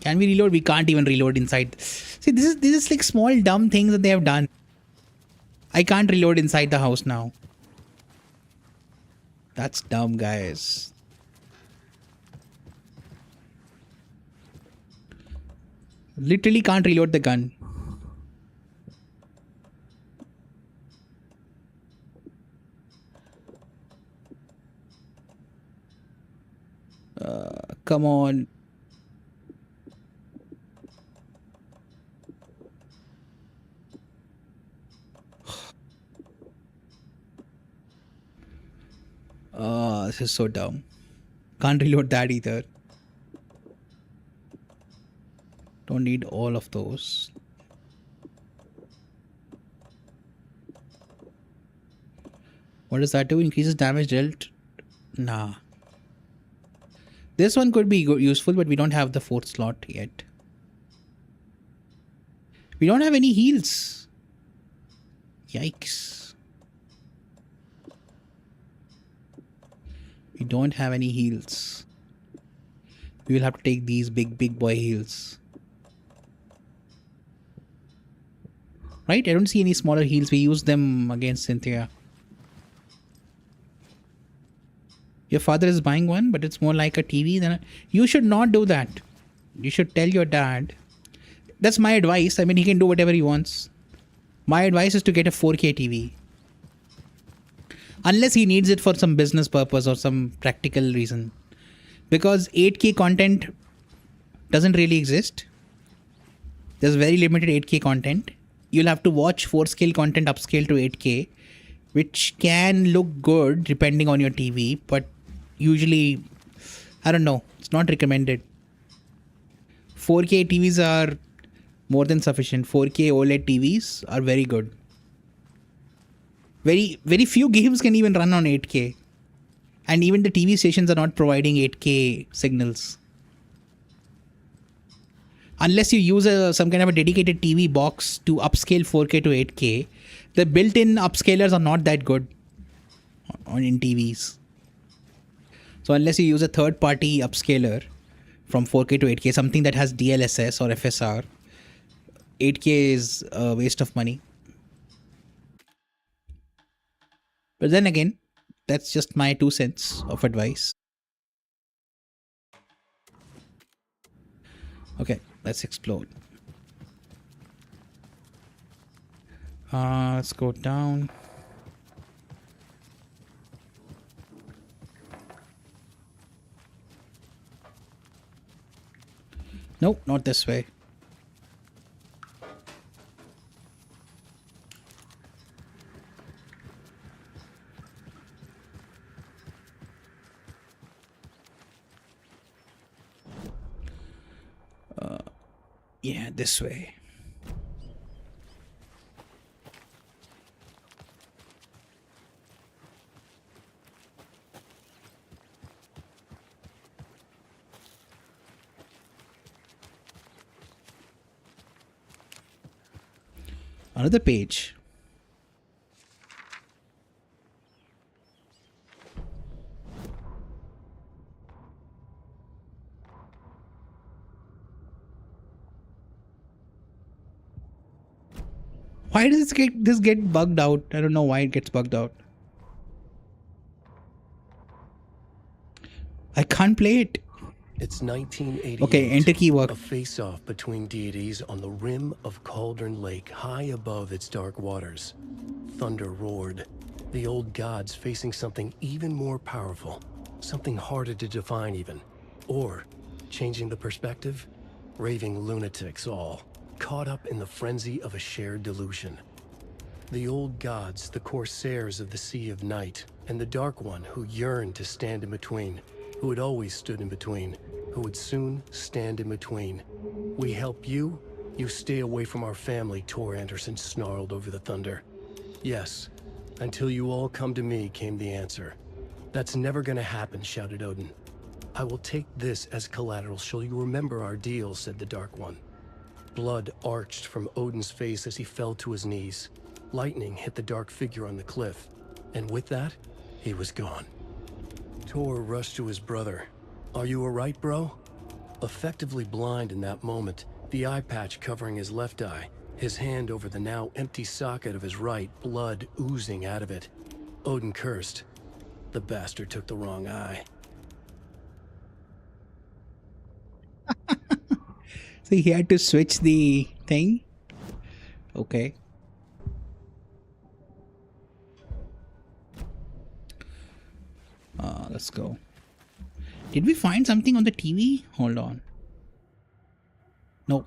Can we reload? We can't even reload inside. See, this is like small dumb things that they have done. I can't reload inside the house now. That's dumb, guys. Literally can't reload the gun. Come on. This is so dumb. Can't reload that either. Don't need all of those. What does that do? Increases damage dealt? Nah. This one could be useful, but we don't have the 4th slot yet. We don't have any heals. Yikes. We don't have any heals. We will have to take these big boy heals. Right? I don't see any smaller heals. We use them against Cynthia. Your father is buying one, but it's more like a TV than You should not do that. You should tell your dad. That's my advice. I mean, he can do whatever he wants. My advice is to get a 4K TV. Unless he needs it for some business purpose or some practical reason. Because 8K content doesn't really exist. There's very limited 8K content. You'll have to watch 4-scale content upscale to 8K, which can look good depending on your TV, but usually, I don't know, it's not recommended. 4K TVs are more than sufficient. 4K OLED TVs are very good. Very few games can even run on 8K. And even the TV stations are not providing 8K signals. Unless you use some kind of a dedicated TV box to upscale 4K to 8K, the built-in upscalers are not that good in TVs. So unless you use a third-party upscaler from 4K to 8K, something that has DLSS or FSR, 8K is a waste of money. But then again, that's just my 2 cents of advice. Okay, let's explore. Let's go down. Nope, not this way. Yeah, this way. Another page. Why does this get bugged out? I don't know why it gets bugged out. I can't play it. It's 1988. Okay, enter key work. A face-off between deities on the rim of Cauldron Lake, high above its dark waters. Thunder roared. The old gods facing something even more powerful. Something harder to define even. Or, changing the perspective, raving lunatics all, caught up in the frenzy of a shared delusion. The old gods, the corsairs of the Sea of Night, and the Dark One who yearned to stand in between, who had always stood in between, who would soon stand in between. We help you, you stay away from our family, Tor Anderson snarled over the thunder. Yes, until you all come to me, came the answer. That's never gonna happen, shouted Odin. I will take this as collateral, shall you remember our deal, said the Dark One. Blood arched from Odin's face as he fell to his knees. Lightning hit the dark figure on the cliff, and with that, he was gone. Tor rushed to his brother. Are you alright, bro? Effectively blind in that moment, the eye patch covering his left eye, his hand over the now empty socket of his right, blood oozing out of it. Odin cursed. The bastard took the wrong eye. So he had to switch the thing? Okay. Let's go. Did we find something on the TV? Hold on. No.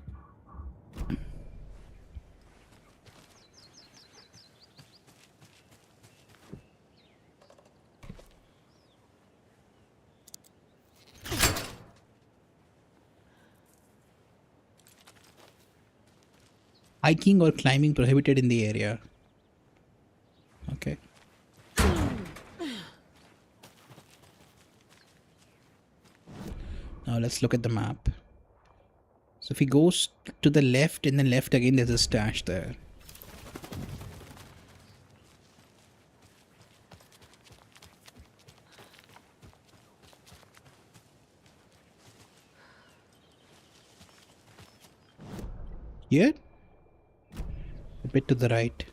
Hiking or climbing prohibited in the area. Okay. Now let's look at the map. So if he goes to the left and then left again, there's a stash there. Here? A bit to the right.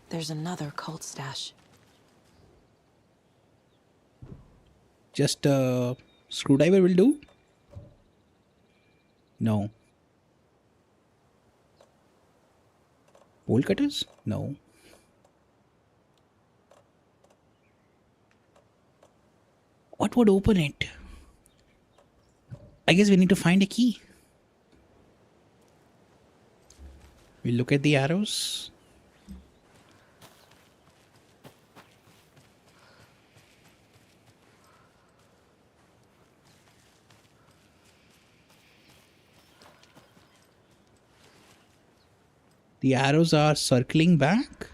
There's another cult stash. Just a screwdriver will do? No. Bolt cutters? No. What would open it? I guess we need to find a key. We look at the arrows. The arrows are circling back.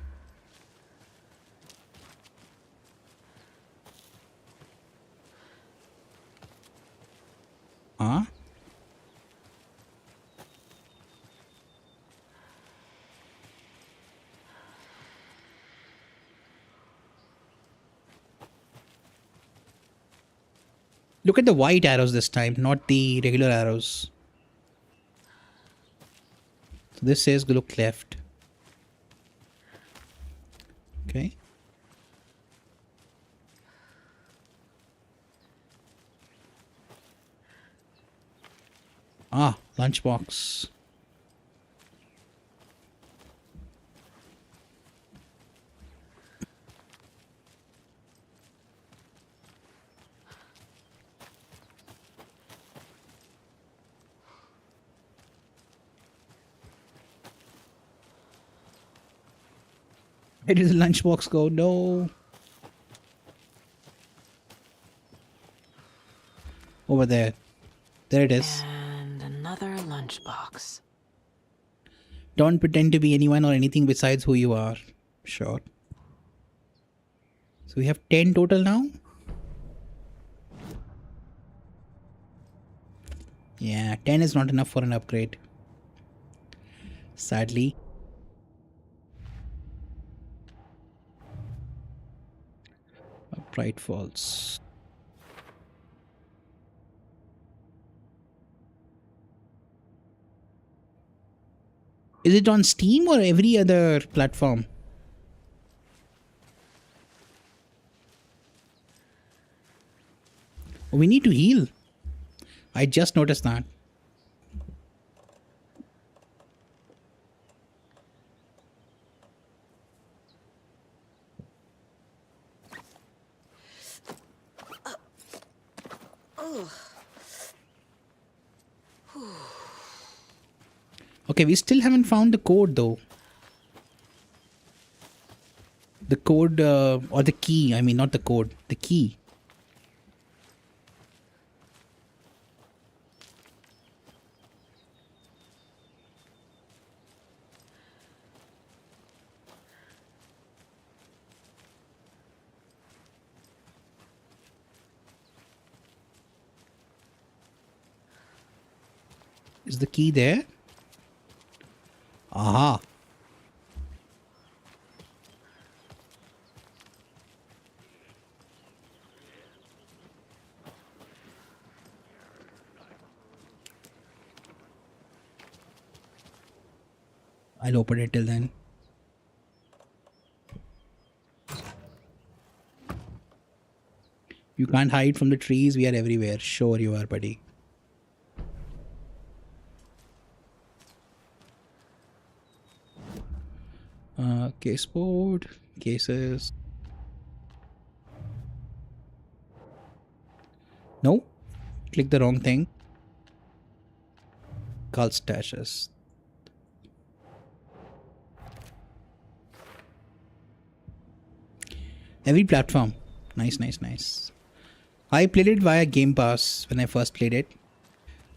Huh? Look at the white arrows this time, not the regular arrows. So this says look left. Okay. Ah, lunchbox. Where did the lunchbox go? No. Over there. There it is. And another lunchbox. Don't pretend to be anyone or anything besides who you are. Sure. So we have 10 total now. Yeah, 10 is not enough for an upgrade. Sadly. Upright false. Is it on Steam or every other platform? Oh, we need to heal. I just noticed that. Okay, we still haven't found the code though. The code or the key. I mean, not the code. The key. Is the key there? Aha. I'll open it till then. You can't hide from the trees. We are everywhere. Sure you are, buddy. Case board, cases. No, click the wrong thing. Cult stashes. Every platform. Nice, nice, nice. I played it via Game Pass when I first played it.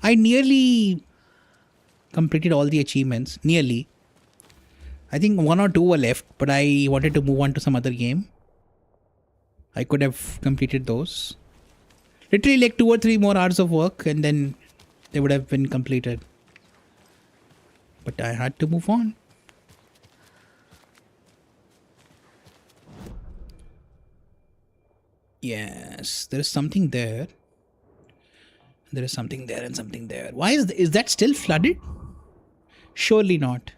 I nearly completed all the achievements. Nearly. I think 1 or 2 were left, but I wanted to move on to some other game. I could have completed those. Literally like 2 or 3 more hours of work and then they would have been completed. But I had to move on. Yes, there is something there. There is something there and something there. Why is that still flooded? Surely not.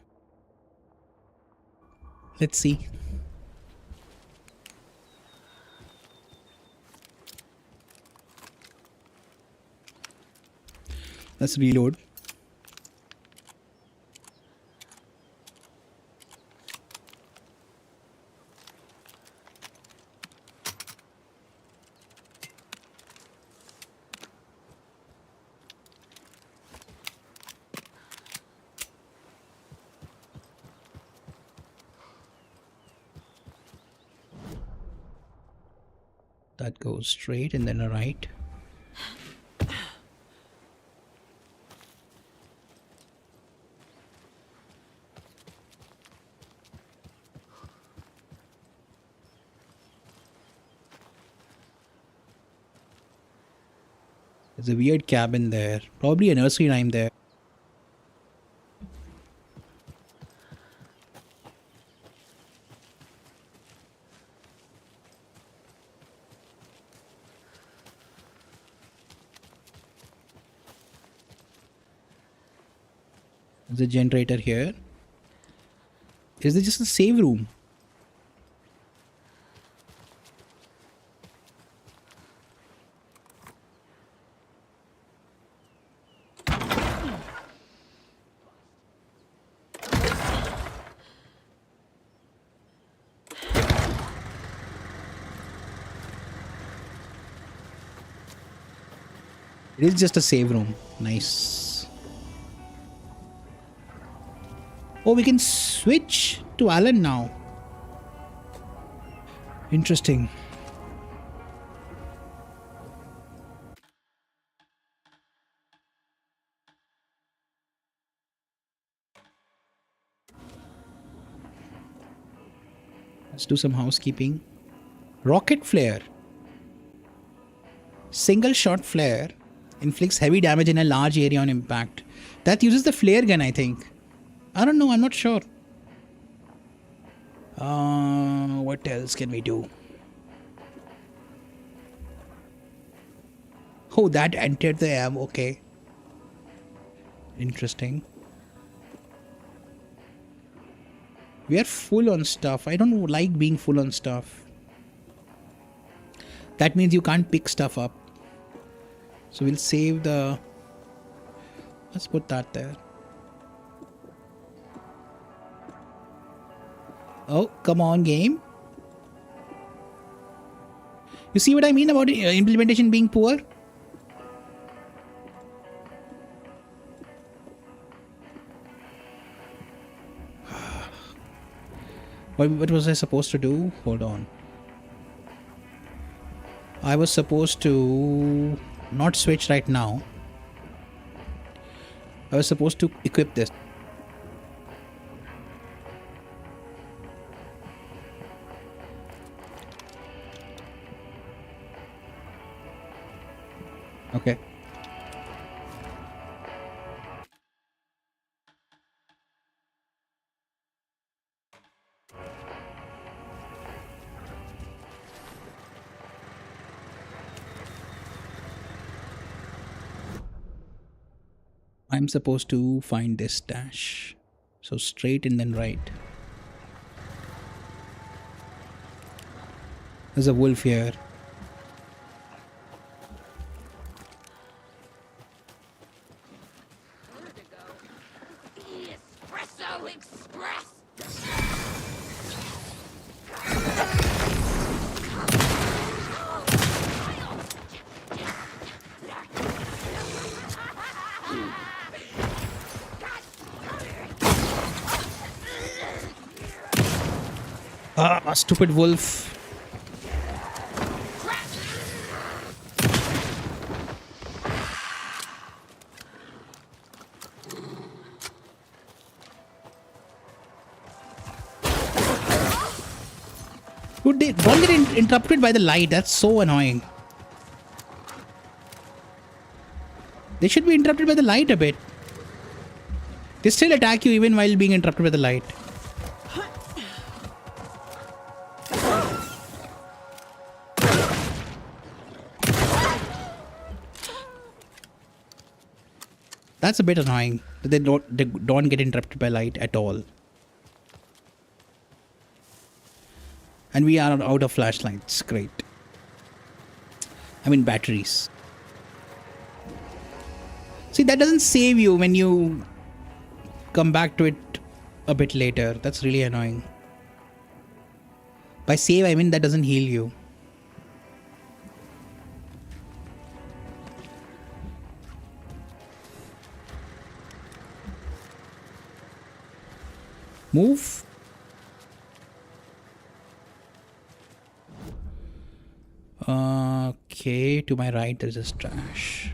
Let's see. Let's reload. That goes straight and then a right. There's a weird cabin there. Probably a nursery rhyme there. There's a generator here. Is this just a save room? It is just a save room. Nice. Oh, we can switch to Alan now. Interesting. Let's do some housekeeping. Rocket flare. Single shot flare inflicts heavy damage in a large area on impact. That uses the flare gun, I think. I don't know, I'm not sure. What else can we do? Oh, that entered the ammo. Okay. Interesting. We are full on stuff. I don't like being full on stuff. That means you can't pick stuff up. So we'll save the... Let's put that there. Oh, come on, game. You see what I mean about implementation being poor? What was I supposed to do? Hold on. I was supposed to not switch right now. I was supposed to equip this. Okay. I'm supposed to find this stash. So straight and then right. There's a wolf here. Ah, stupid wolf. Dude, they don't get interrupted by the light. That's so annoying. They should be interrupted by the light a bit. They still attack you even while being interrupted by the light. That's a bit annoying. They don't get interrupted by light at all. And we are out of flashlights. Great. I mean batteries. See, that doesn't save you when you come back to it a bit later. That's really annoying. By save, I mean that doesn't heal you. Move. Okay, to my right there is a stash.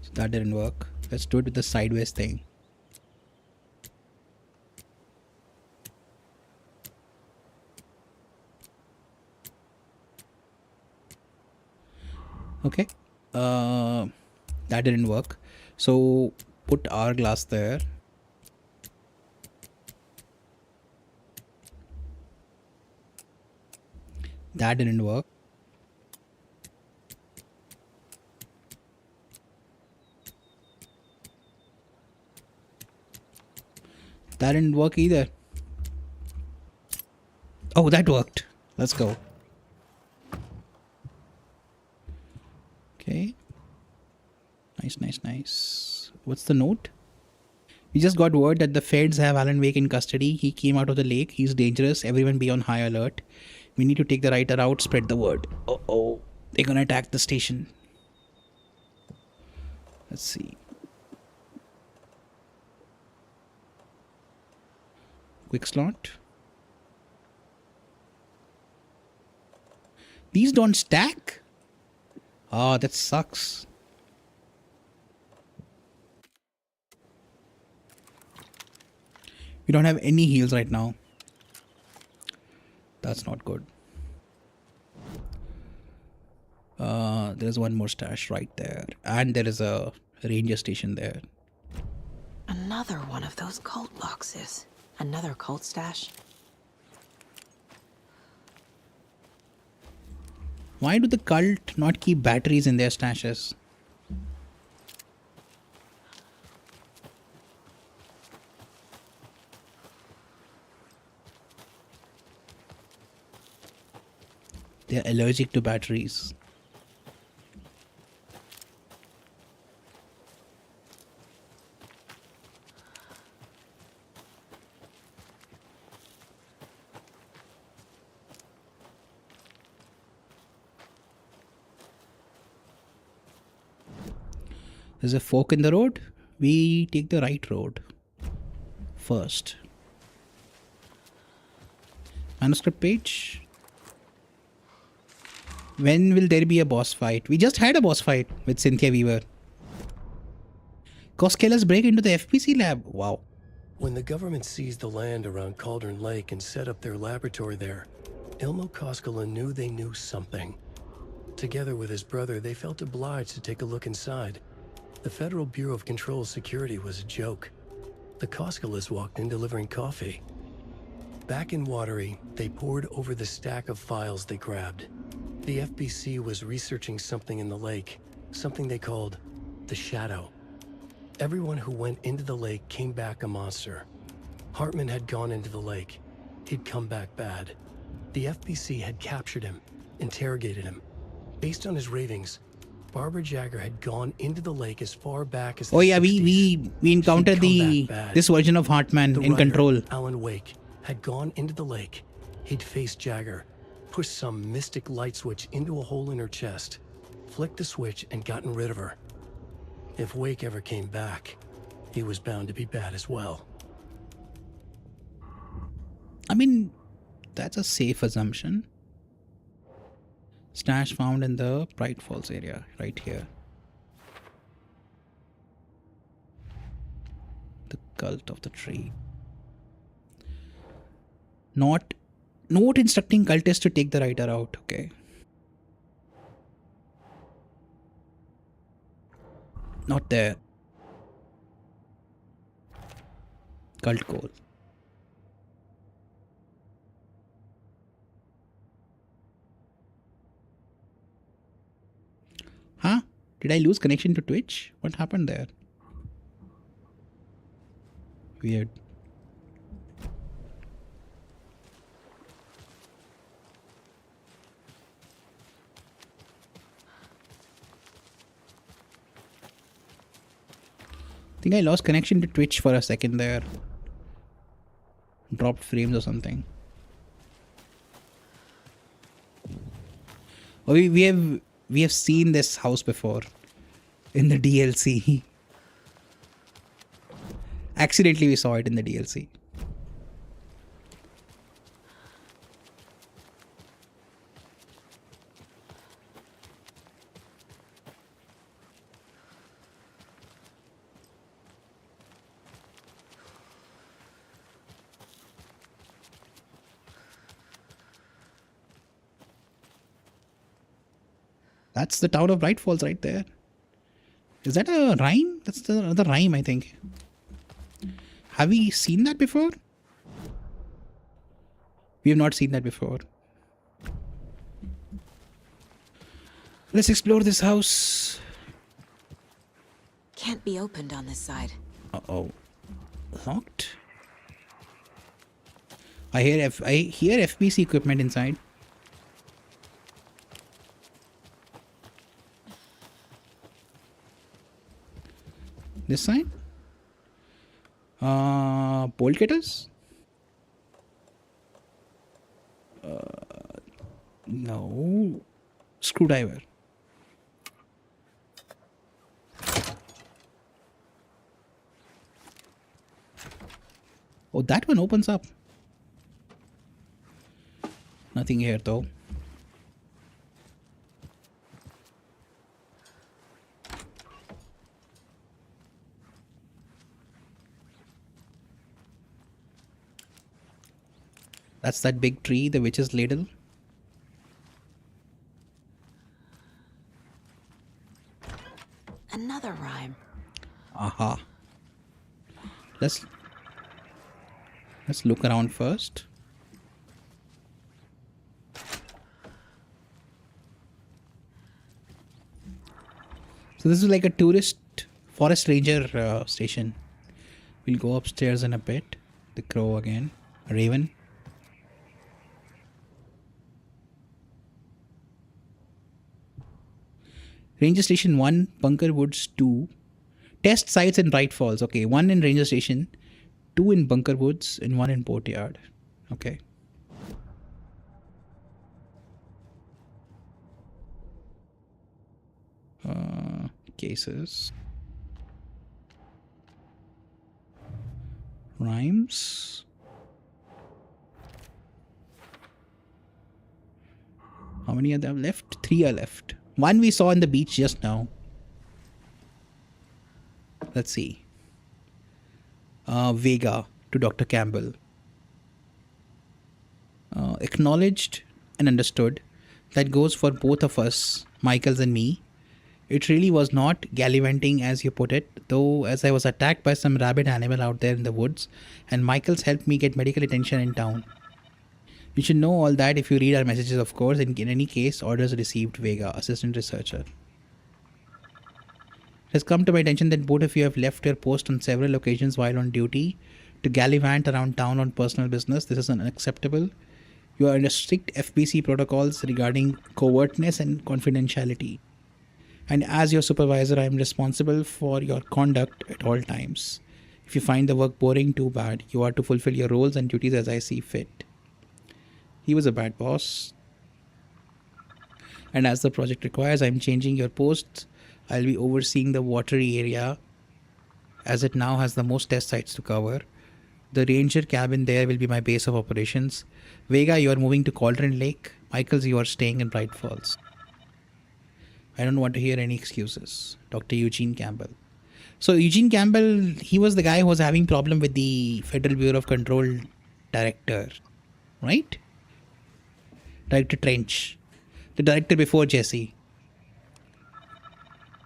So that didn't work. Let's do it with the sideways thing. Okay. That didn't work. So put our glass there. That didn't work. That didn't work either. Oh, that worked. Let's go. Okay. Nice, nice, nice. What's the note? We just got word that the feds have Alan Wake in custody. He came out of the lake. He's dangerous. Everyone be on high alert. We need to take the writer out. Spread the word. Uh-oh. They're gonna attack the station. Let's see. Quick slot. These don't stack? Ah, that sucks. We don't have any heals right now. That's not good. There's one more stash right there. And there is a ranger station there. Another one of those cult boxes. Another cult stash. Why do the cult not keep batteries in their stashes? They're allergic to batteries. There's a fork in the road. We take the right road first. Manuscript page. When will there be a boss fight? We just had a boss fight with Cynthia Weaver. Koskela's break into the FPC lab. Wow. When the government seized the land around Cauldron Lake and set up their laboratory there, Ilmo Koskela knew they knew something. Together with his brother, they felt obliged to take a look inside. The Federal Bureau of Control Security was a joke. The Koskelas walked in delivering coffee. Back in Watery, they pored over the stack of files they grabbed. The FBC was researching something in the lake, something they called the Shadow. Everyone who went into the lake came back a monster. Hartman had gone into the lake. He'd come back bad. The FBC had captured him, interrogated him. Based on his ravings, Barbara Jagger had gone into the lake as far back as the Oh yeah, 60s. we encountered this version of Hartman The in writer, Control. Alan Wake, had gone into the lake. He'd faced Jagger, pushed some mystic light switch into a hole in her chest, flicked the switch and gotten rid of her. If Wake ever came back, he was bound to be bad as well. I mean, that's a safe assumption. Stash found in the Bright Falls area, right here. The cult of the tree. Note instructing cultists to take the writer out. Okay. Not there. Cult core. Did I lose connection to Twitch? What happened there? Weird. I think I lost connection to Twitch for a second there. Dropped frames or something. Oh, we have seen this house before in the DLC. Accidentally we saw it in the DLC. That's the town of Bright Falls right there. Is that a rhyme? That's the rhyme, I think. Have we seen that before? We have not seen that before. Let's explore this house. Can't be opened on this side. Uh-oh. Locked? I hear FBC equipment inside. This side? Bolt cutters? No. Screwdriver. Oh, that one opens up. Nothing here though. That's that big tree, the witch's ladle. Another rhyme. Aha. Let's look around first. So this is like a tourist forest ranger station. We'll go upstairs in a bit. The crow again. A raven. Ranger Station 1, Bunker Woods 2. Test sites in Bright Falls. Okay, 1 in Ranger Station, 2 in Bunker Woods, and 1 in Portyard. Okay. Cases. Rhymes. How many are there left? 3 are left. 1 we saw on the beach just now. Let's see. Vega to Dr. Campbell. Acknowledged and understood. That goes for both of us, Michaels and me. It really was not gallivanting as you put it, though, as I was attacked by some rabid animal out there in the woods, and Michaels helped me get medical attention in town. You should know all that if you read our messages, of course. In any case, orders received. Vega, assistant researcher. It has come to my attention that both of you have left your post on several occasions while on duty to gallivant around town on personal business. This is unacceptable. You are under strict FBC protocols regarding covertness and confidentiality. And as your supervisor, I am responsible for your conduct at all times. If you find the work boring, too bad. You are to fulfill your roles and duties as I see fit. He was a bad boss. And as the project requires, I am changing your posts. I'll be overseeing the watery area, as it now has the most test sites to cover. The ranger cabin there will be my base of operations. Vega, you are moving to Cauldron Lake. Michaels, you are staying in Bright Falls. I don't want to hear any excuses. Dr. Eugene Campbell. So Eugene Campbell, he was the guy who was having problem with the Federal Bureau of Control director, right? Director Trench. The director before Jesse.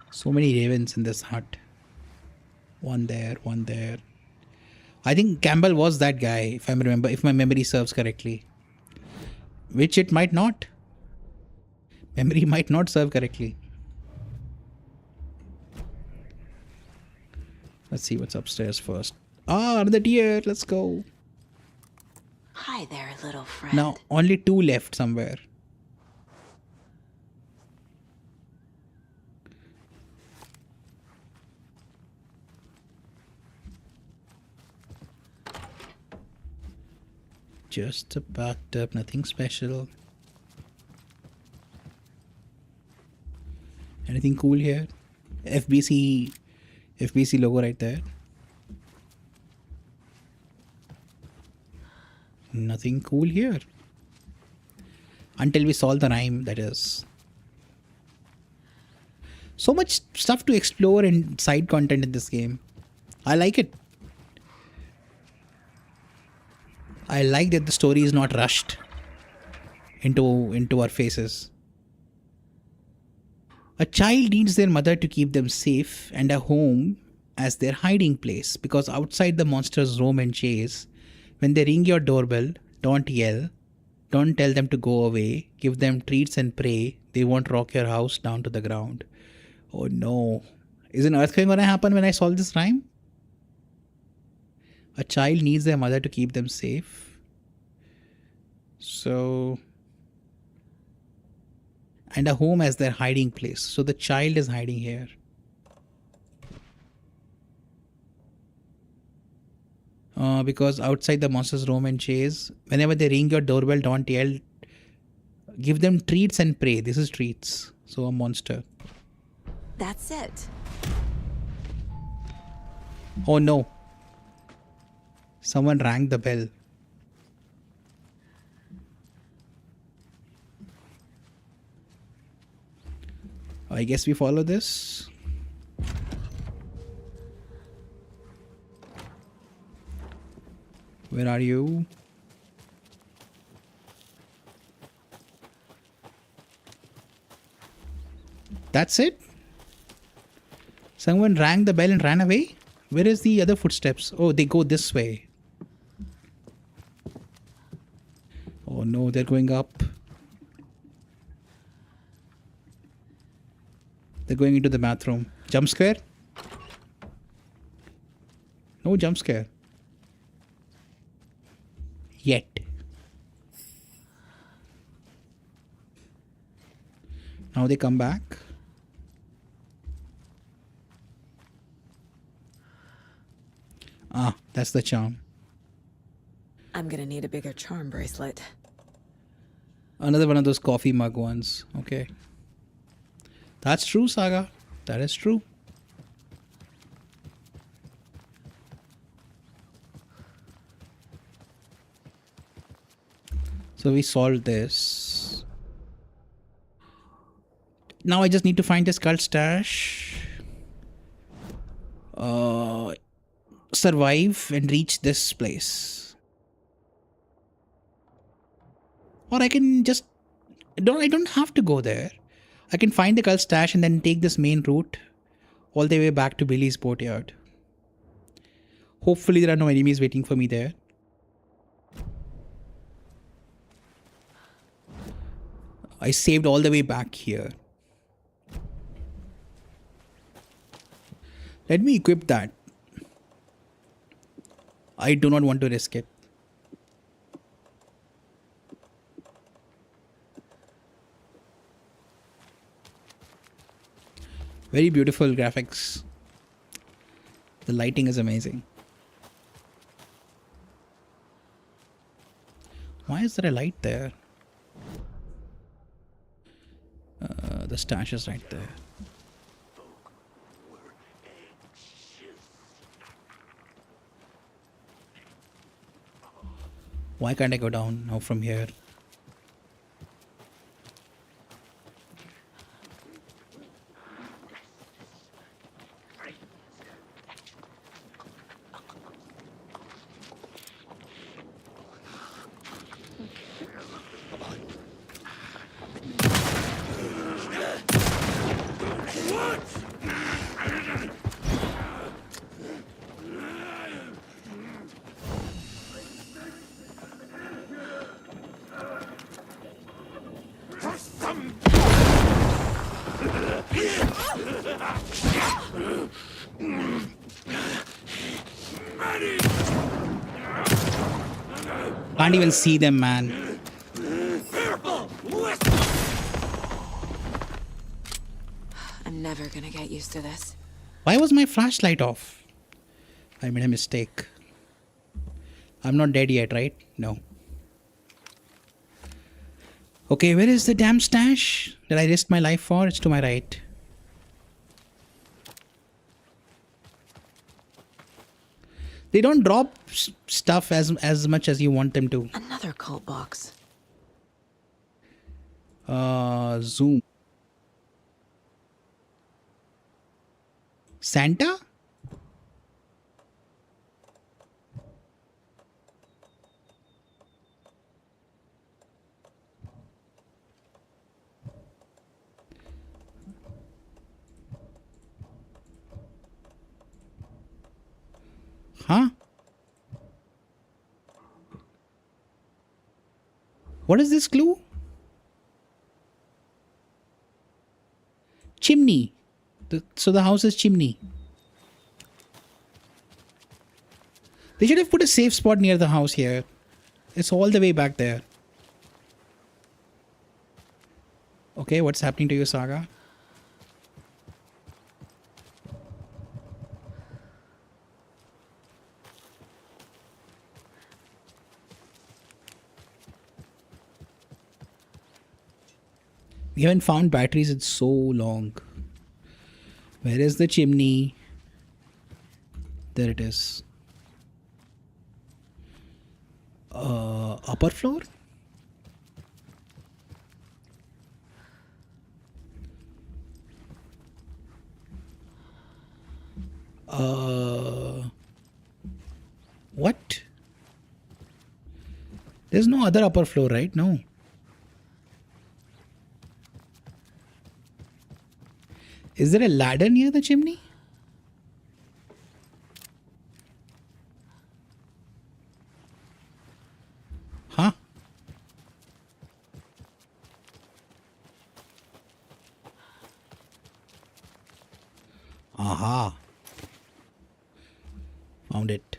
So many ravens in this hut. One there, one there. I think Campbell was that guy, if my memory serves correctly. Which it might not. Memory might not serve correctly. Let's see what's upstairs first. Ah, another deer. Let's go. Hi there, little friend. Now, only 2 left somewhere. Just a bathtub, nothing special. Anything cool here? FBC logo right there. Nothing cool here. Until we solve the rhyme, that is. So much stuff to explore and side content in this game. I like it. I like that the story is not rushed into our faces. A child needs their mother to keep them safe and a home as their hiding place, because outside the monsters roam and chase. When they ring your doorbell, don't yell. Don't tell them to go away. Give them treats and pray. They won't rock your house down to the ground. Oh no. Is an earthquake going to happen when I solve this rhyme? A child needs their mother to keep them safe. So... and a home as their hiding place. So the child is hiding here. Because outside the monsters roam and chase. Whenever they ring your doorbell, don't yell. Give them treats and pray. This is treats. So a monster. That's it. Oh no. Someone rang the bell. I guess we follow this. Where are you? That's it? Someone rang the bell and ran away? Where is the other footsteps? Oh, they go this way. Oh no, they're going up. They're going into the bathroom. Jump scare? No jump scare. Yet. Now they come back. Ah, that's the charm. I'm gonna need a bigger charm bracelet. Another one of those coffee mug ones. Okay. That's true, Saga. That is true. So we solved this. Now I just need to find the skull stash. Survive and reach this place. Or I can just... I don't have to go there. I can find the skull stash and then take this main route all the way back to Billy's boatyard. Hopefully there are no enemies waiting for me there. I saved all the way back here. Let me equip that. I do not want to risk it. Very beautiful graphics. The lighting is amazing. Why is there a light there? The stash is right there. Why can't I go down now from here? Can't even see them, man. I'm never gonna get used to this. Why was my flashlight off? I made a mistake. I'm not dead yet, right? No. Okay, where is the damn stash that I risked my life for? It's to my right. They don't drop stuff as much as you want them to. Another cult box. Zoom. Santa? Huh? What is this clue? Chimney. So the house is chimney. They should have put a safe spot near the house here. It's all the way back there. Okay, what's happening to you, Saga? We haven't found batteries in so long. Where is the chimney? There it is. Upper floor? What? There's no other upper floor, right? No. Is there a ladder near the chimney? Huh? Aha. Found it.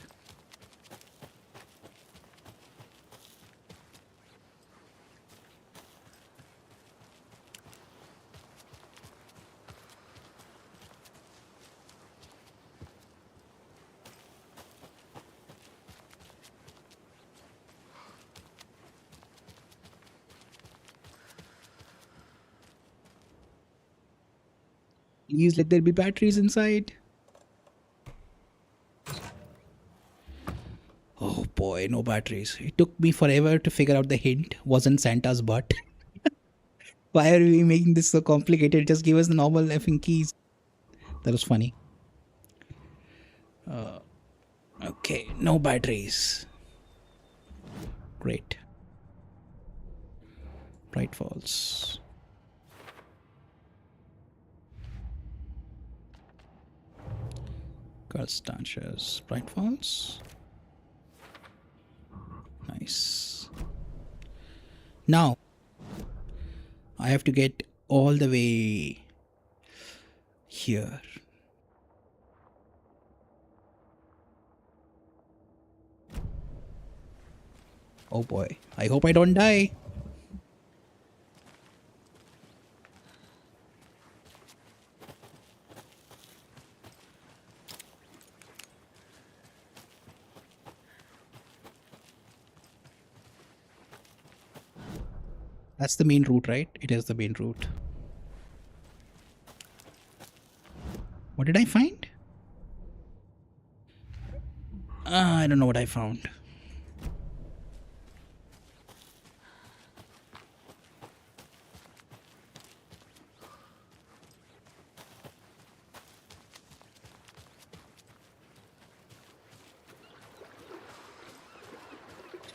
Please let there be batteries inside. Oh boy, no batteries. It took me forever to figure out the hint. Wasn't Santa's butt. Why are we making this so complicated? Just give us the normal effing keys. That was funny. Okay, no batteries. Great. Bright falls. Girls dancers. Bright falls. Nice. Now I have to get all the way here. Oh boy, I hope I don't die. That's the main route, right? It is the main route. What did I find? I don't know what I found.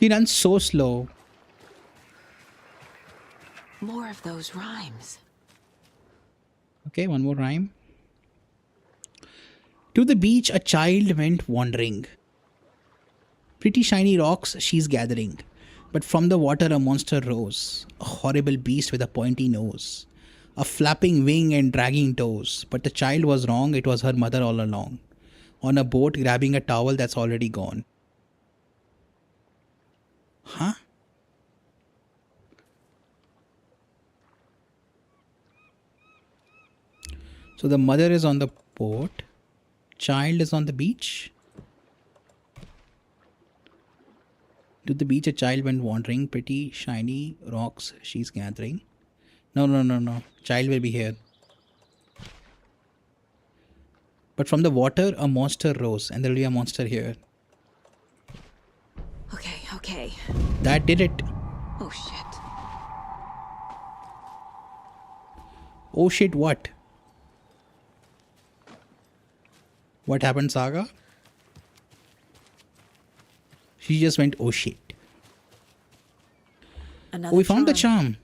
He runs so slow. More of those rhymes. Okay, one more rhyme. To the beach a child went wandering. Pretty shiny rocks she's gathering. But from the water a monster rose. A horrible beast with a pointy nose. A flapping wing and dragging toes. But the child was wrong, it was her mother all along. On a boat grabbing a towel that's already gone. Huh? So the mother is on the boat. Child is on the beach. To the beach a child went wandering. Pretty shiny rocks she's gathering. No. Child will be here. But from the water a monster rose. And there will be a monster here. Okay. That did it. Oh shit. Oh shit, what? What happened, Saga? She just went, oh shit. Another We found the charm.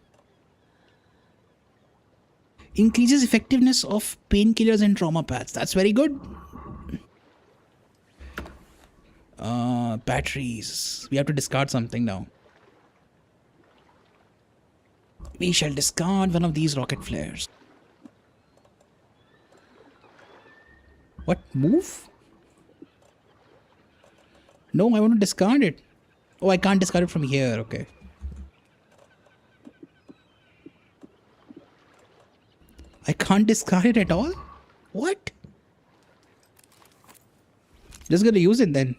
Increases effectiveness of painkillers and trauma pads. That's very good. Batteries. We have to discard something now. We shall discard one of these rocket flares. What? Move? No, I want to discard it. Oh, I can't discard it from here. Okay. I can't discard it at all? What? Just gonna use it then.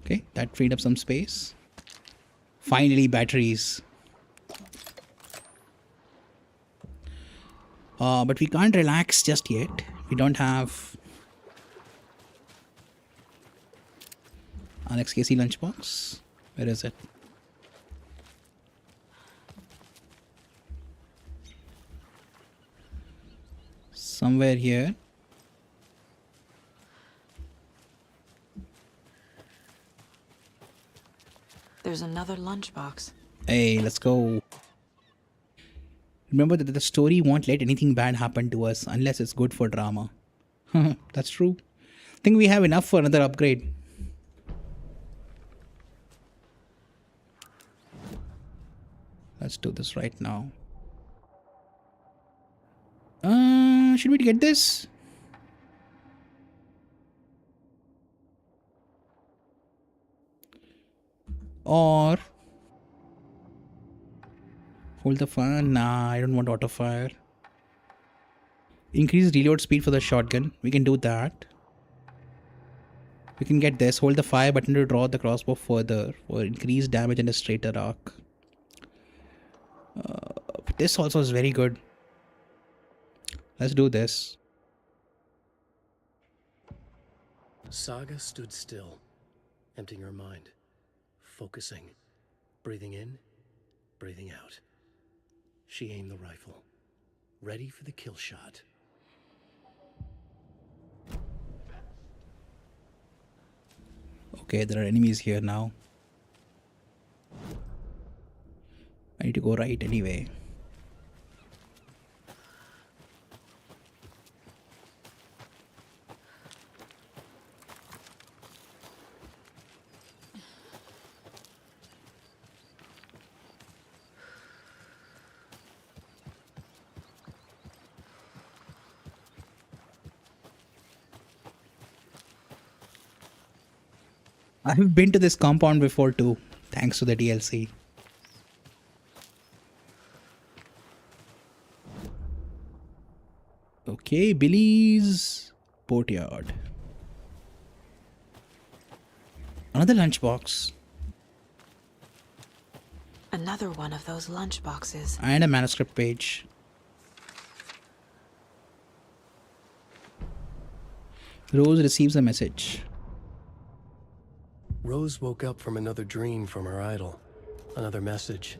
Okay, that freed up some space. Finally, batteries. But we can't relax just yet. We don't have an XKC lunchbox. Where is it? Somewhere here. There's another lunchbox. Hey, let's go. Remember that the story won't let anything bad happen to us unless it's good for drama. That's true. I think we have enough for another upgrade. Let's do this right now. Should we get this? Or hold the fire? Nah, I don't want auto fire. Increase reload speed for the shotgun. We can do that. We can get this. Hold the fire button to draw the crossbow further for increased damage and a straighter arc. This also is very good. Let's do this. Saga stood still, emptying her mind, focusing, breathing in, breathing out. She aimed the rifle, ready for the kill shot. Okay, there are enemies here now. I need to go right anyway. I've been to this compound before too, thanks to the DLC. Okay, Billy's boatyard. Another lunchbox. Another one of those lunchboxes. And a manuscript page. Rose receives a message. Rose woke up from another dream from her idol. Another message.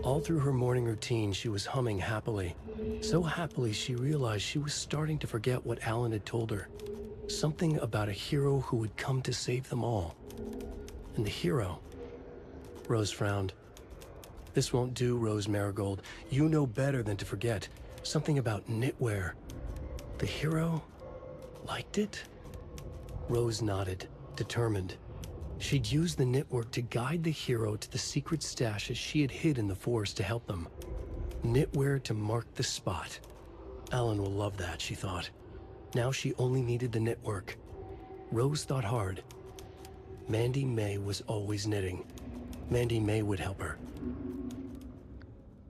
All through her morning routine, she was humming happily. So happily, she realized she was starting to forget what Alan had told her. Something about a hero who would come to save them all. And the hero... Rose frowned. This won't do, Rose Marigold. You know better than to forget. Something about knitwear. The hero... liked it? Rose nodded, determined. She'd use the knitwork to guide the hero to the secret stashes she had hid in the forest to help them. Knitwear to mark the spot. Alan will love that, she thought. Now she only needed the knitwork. Rose thought hard. Mandy May was always knitting. Mandy May would help her.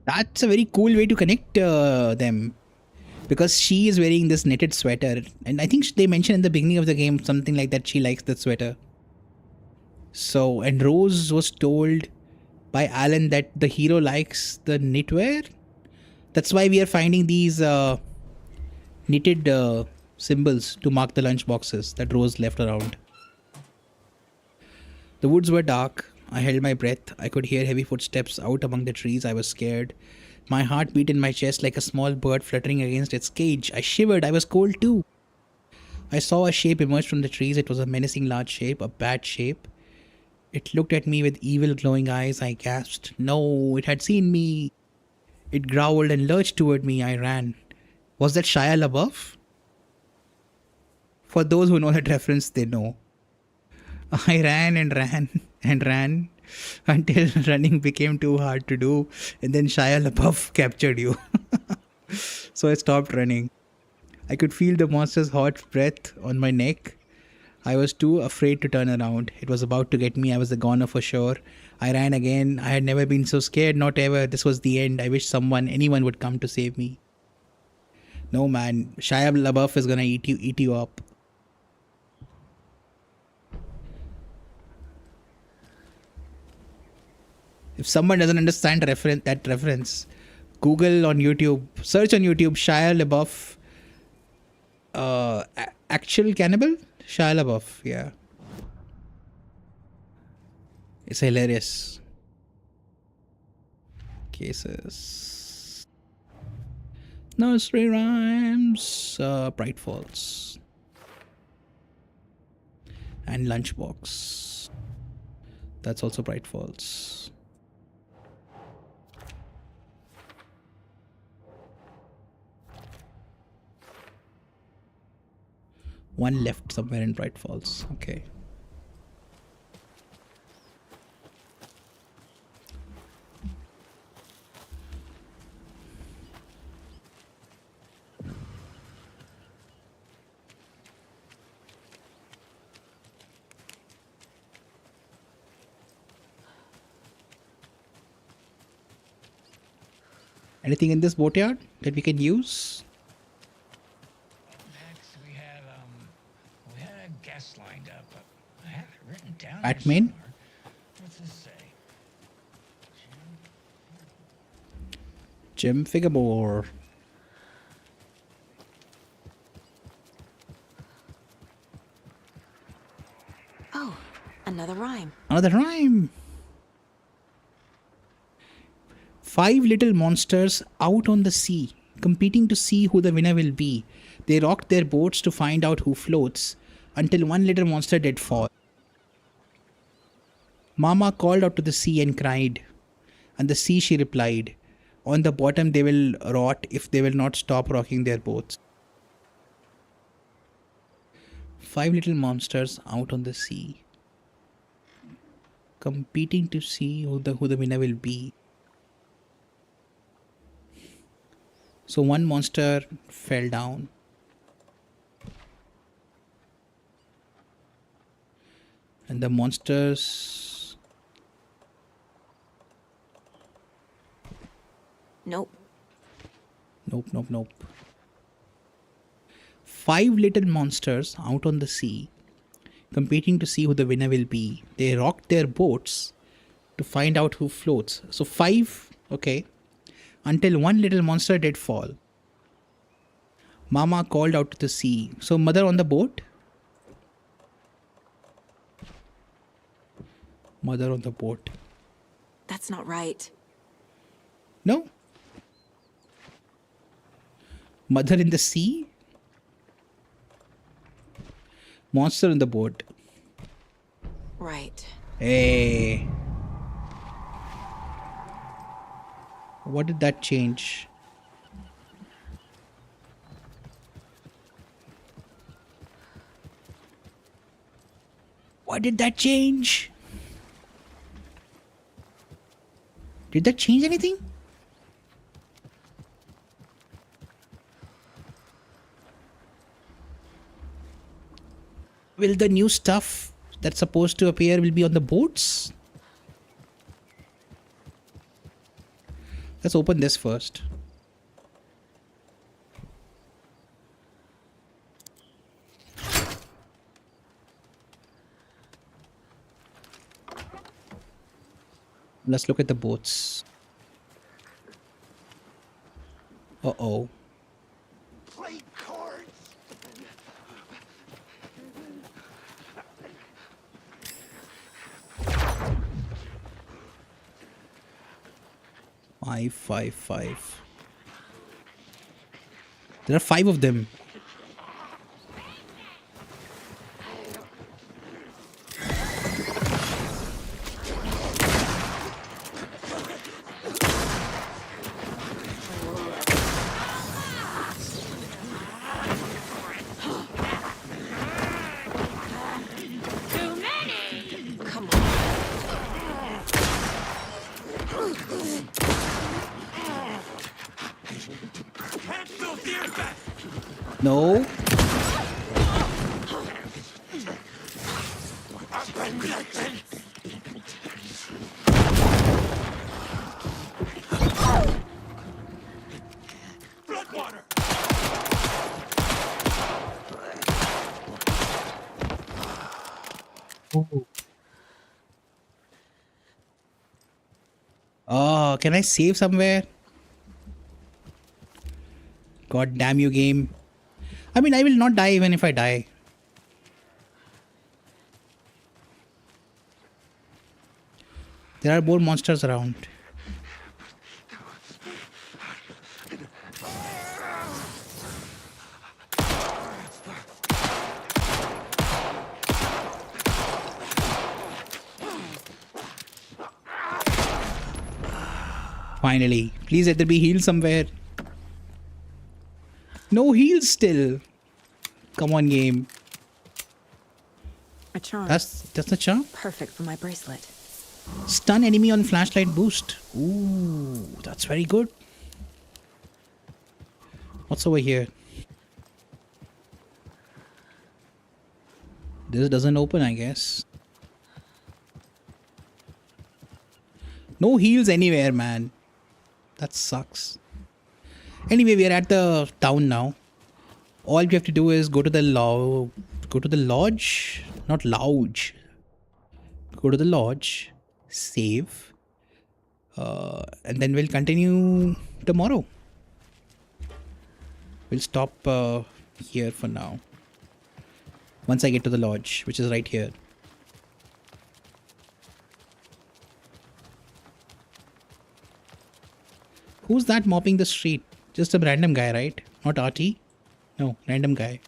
That's a very cool way to connect them. Because she is wearing this knitted sweater. And I think they mentioned in the beginning of the game something like that she likes that sweater. So, and Rose was told by Alan that the hero likes the knitwear. That's why we are finding these knitted symbols to mark the lunch boxes that Rose left around. The woods were dark. I held my breath. I could hear heavy footsteps out among the trees. I was scared. My heart beat in my chest like a small bird fluttering against its cage. I shivered. I was cold too. I saw a shape emerge from the trees. It was a menacing large shape, a bat shape. It looked at me with evil glowing eyes. I gasped. No, it had seen me. It growled and lurched toward me. I ran. Was that Shia LaBeouf? For those who know that reference, they know. I ran and ran and ran until running became too hard to do, and then Shia LaBeouf captured you. So I stopped running. I could feel the monster's hot breath on my neck. I was too afraid to turn around. It was about to get me. I was a goner for sure. I ran again. I had never been so scared, not ever. This was the end. I wish anyone would come to save me. No man, Shia LaBeouf is gonna eat you up. If someone doesn't understand that reference, Google on YouTube, search on YouTube Shia LaBeouf, actual cannibal? Shia LaBeouf, yeah. It's hilarious. Cases. Nursery rhymes. Bright Falls. And Lunchbox. That's also Bright Falls. One left somewhere in Bright Falls. Okay. Anything in this boatyard that we can use? Lined up, but I have it written down. Batman? What's this say? Jim Figmore. Oh, another rhyme. Another rhyme. 5 little monsters out on the sea, competing to see who the winner will be. They rocked their boats to find out who floats, until one little monster did fall. Mama called out to the sea and cried, and the sea she replied, on the bottom they will rot if they will not stop rocking their boats. 5 little monsters out on the sea, competing to see who the winner will be. So one monster fell down. And the monsters... Nope. Nope. 5 little monsters out on the sea, competing to see who the winner will be. They rocked their boats to find out who floats. So 5, okay. Until one little monster did fall. Mama called out to the sea. So mother on the boat? Mother on the boat. That's not right. No? Mother in the sea? Monster in the boat. Right. Hey. What did that change? What did that change? Did that change anything? will the new stuff that's supposed to appear will be on the boats? Let's open this first. Let's look at the boats. Uh-oh. Play cards. 555. There are 5 of them. Too many! Come No. Oh, can I save somewhere? God damn you, game. I mean, I will not die even if I die. There are more monsters around. Finally. Please let there be heals somewhere. No heals still. Come on, game. A charm. That's a charm? Perfect for my bracelet. Stun enemy on flashlight boost. Ooh, that's very good. What's over here? This doesn't open, I guess. No heals anywhere, man. That sucks. Anyway, we are at the town now. All we have to do is go to the lodge, not lounge. Go to the lodge, save, and then we'll continue tomorrow. We'll stop here for now. Once I get to the lodge, which is right here. Who's that mopping the street? Just a random guy, right? Not Artie? No, random guy.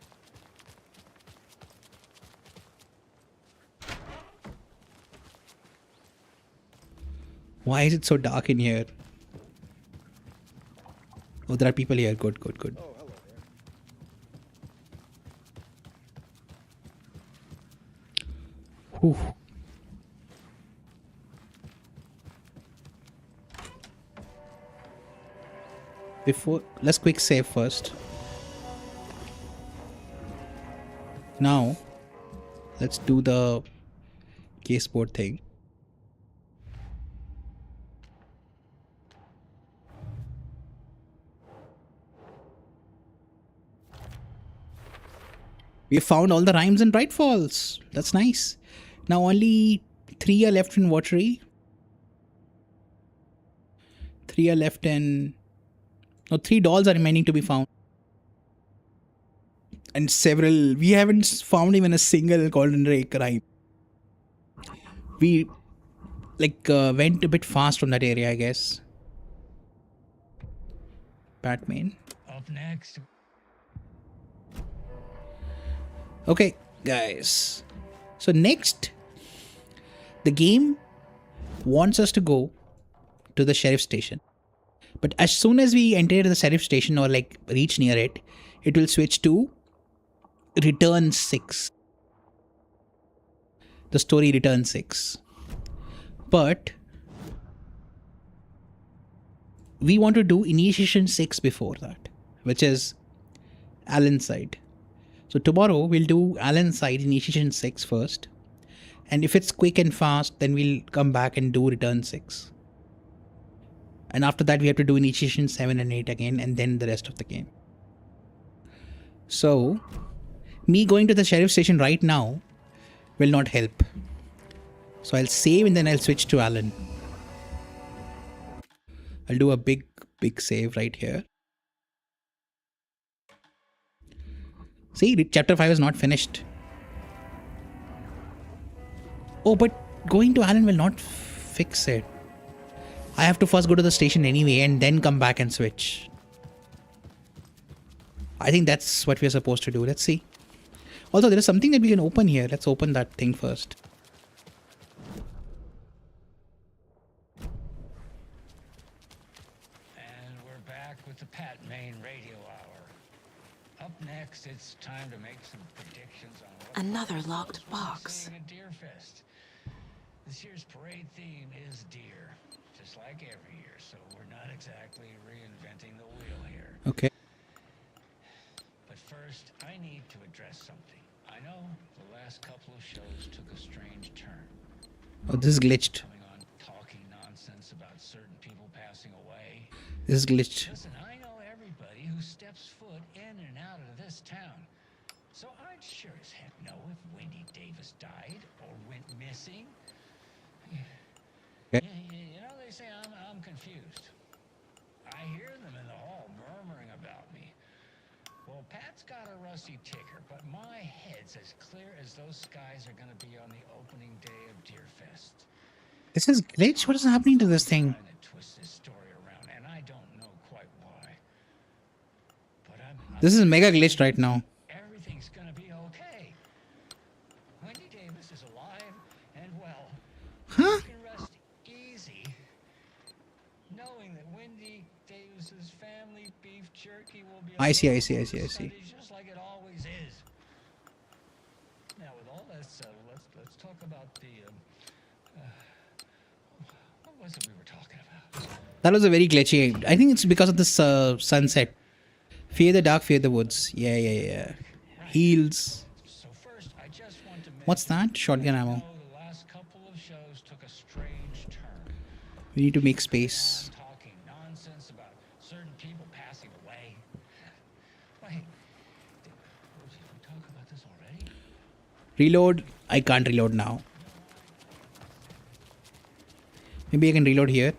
Why is it so dark in here? Oh, there are people here. Good, good, good. Whew. Let's quick save first. Now, let's do the caseboard thing. We found all the rhymes and right falls. That's nice. Now only 3 are left in Watery. 3 are left in... No, 3 dolls are remaining to be found. And several... We haven't found even a single Golden Rake rhyme. We went a bit fast from that area, I guess. Batman. Up next. Okay, guys. So next, the game wants us to go to the sheriff station. But as soon as we enter the sheriff station or reach near it, it will switch to Return 6. The story Return 6. But we want to do Initiation 6 before that, which is Alan's side. So tomorrow we'll do Alan's side initiation 6 first. And if it's quick and fast, then we'll come back and do return 6. And after that we have to do initiation 7 and 8 again, and then the rest of the game. So me going to the sheriff station right now will not help. So I'll save and then I'll switch to Alan. I'll do a big save right here. See, chapter 5 is not finished. Oh, but going to Alan will not fix it. I have to first go to the station anyway and then come back and switch. I think that's what we're supposed to do. Let's see. Also, there is something that we can open here. Let's open that thing first. And we're back with the Pat Main Radio Hour. Up next, it's time to make some predictions on what Another locked box. at Deerfest. This year's parade theme is deer, just like every year, so we're not exactly reinventing the wheel here. Okay. But first, I need to address something. I know the last couple of shows took a strange turn. Oh, this is glitched. Coming on talking nonsense about certain people passing away. This is glitched. Listen, I know everybody who steps foot in and out of this town. So I'd sure as heck know if Wendy Davis died or went missing. Okay. You know, they say I'm confused. I hear them in the hall murmuring about me. Well, Pat's got a rusty ticker, but my head's as clear as those skies are going to be on the opening day of Deerfest. This is glitch? What is happening to this thing? Trying to twist this story around, and I don't know quite why. But This is mega glitched right now. everything's going to be okay. Wendy Davis is alive and well. Huh? You can rest easy knowing that Wendy Davis's family beef jerky will be I see. Sundays just like it always is. Now, with all that said, let's talk about the what was it we were talking about? That was a very glitchy. I think it's because of this sunset. Fear the dark, fear the woods. Yeah. Heals. So first, I just want to What's that? Shotgun ammo. the last couple of shows took a strange turn. We need to make space. Talking nonsense about certain people passing away. Wait, did we talk about this already? Reload. I can't reload now. Maybe I can reload here.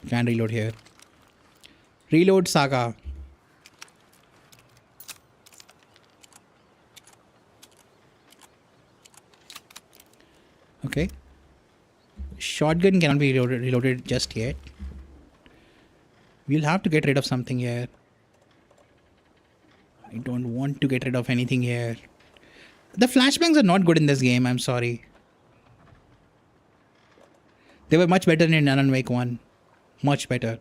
Can't reload here. Reload Saga. Okay. Shotgun cannot be reloaded just yet. We'll have to get rid of something here. I don't want to get rid of anything here. The flashbangs are not good in this game, I'm sorry. They were much better in Alan Wake 1. Much better.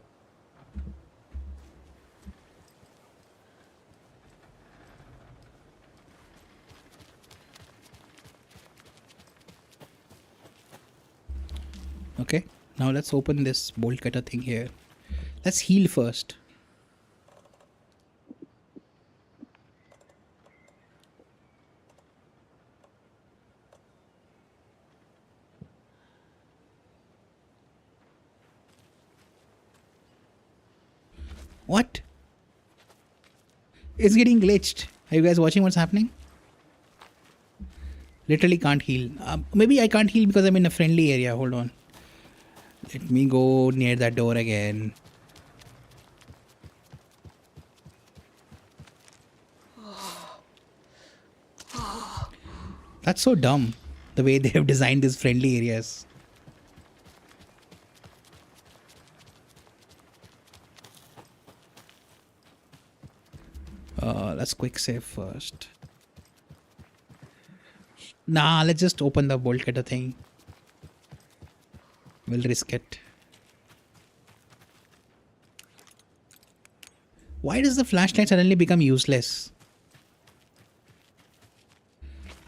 Okay, now let's open this bolt cutter thing here. Let's heal first. What? It's getting glitched. Are you guys watching what's happening? Literally can't heal. Maybe I can't heal because I'm in a friendly area. Hold on. Let me go near that door again. That's so dumb. The way they have designed these friendly areas. Let's quick save first. Nah, let's just open the bolt cutter thing. We'll risk it. Why does the flashlight suddenly become useless?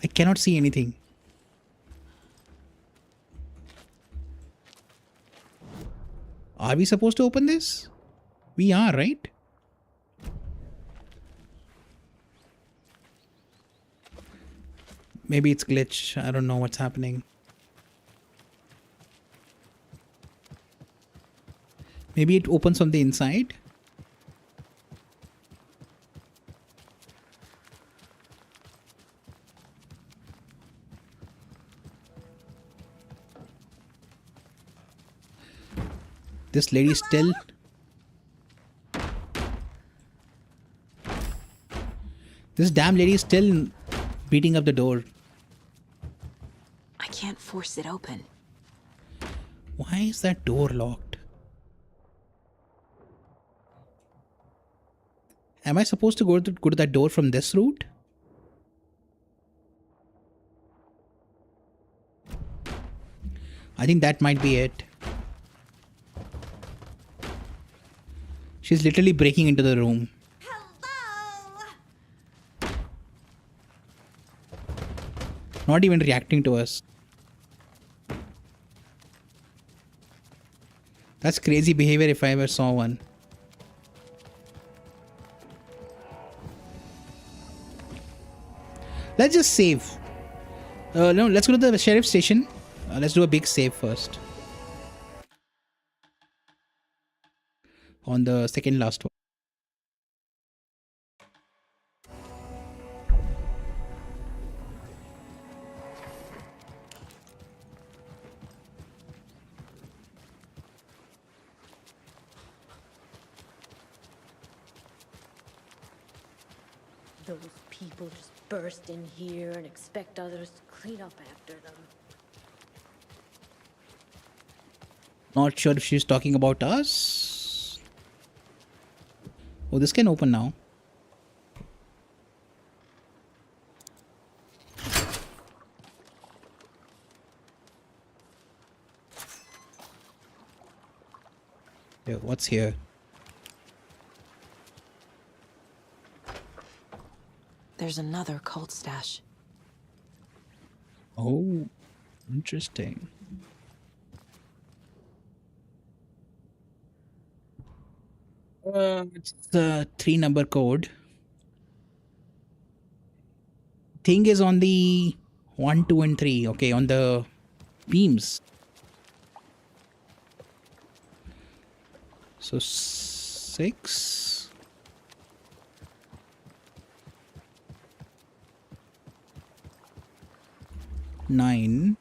I cannot see anything. Are we supposed to open this? We are, right? Maybe it's glitch. I don't know what's happening. Maybe it opens from the inside. This lady still... This damn lady is still beating up the door. I can't force it open. Why is that door locked? Am I supposed to go to that door from this route? I think that might be it. She's literally breaking into the room. Not even reacting to us. That's crazy behavior if I ever saw one. Let's just save. No, let's go to the sheriff's station. Let's do a big save first. On the second last one. Those people just burst in here and expect others to clean up after them. Not sure if she's talking about us. Oh, this can open now. Yeah, what's here? There's another cult stash. Oh, interesting. It's the 3-number code. Thing is on the 1, 2, and 3. Okay, on the beams. So 6. Nine.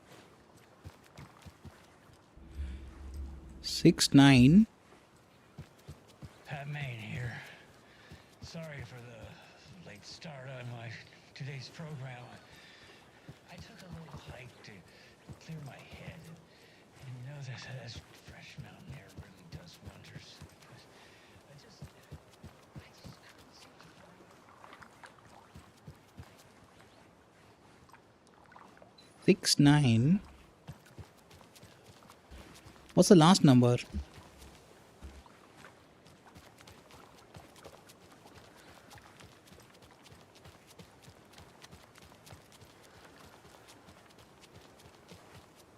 6, 9. Pat Main here. Sorry for the late start on my today's program. I took a little hike to clear my head, and you know that fresh mountain air really does wonders. I just couldn't seem to find 6, 9. What's the last number?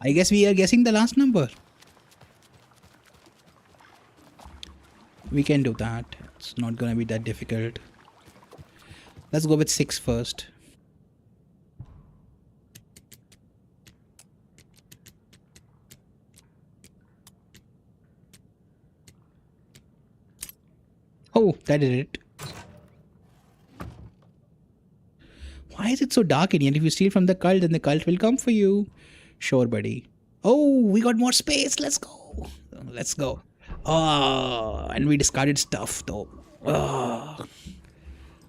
I guess we are guessing the last number. We can do that. It's not gonna be that difficult. Let's go with 6 first. Oh, that did it. Why is it so dark in here? If you steal from the cult, then the cult will come for you. Sure, buddy. Oh, we got more space. Let's go. Let's go. Oh, and we discarded stuff though. Oh,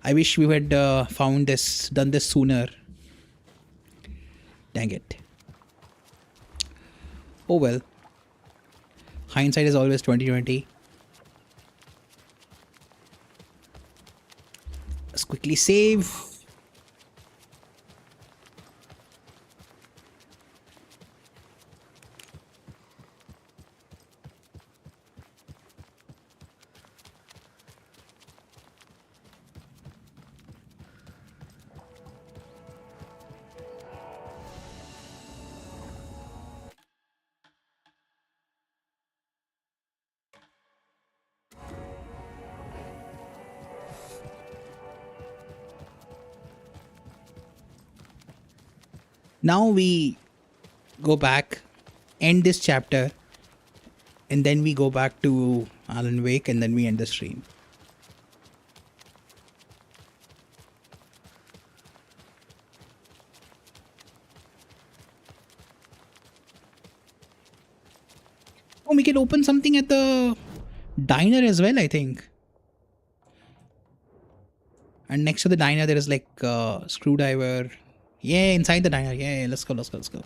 I wish we had done this sooner. Dang it. Oh well. Hindsight is always 20/20. Let's quickly save. Now we go back, end this chapter, and then we go back to Alan Wake, and then we end the stream. Oh, we can open something at the diner as well, I think. And next to the diner, there is like a screwdriver. Yeah, inside the diner. Yeah, let's go, let's go, let's go.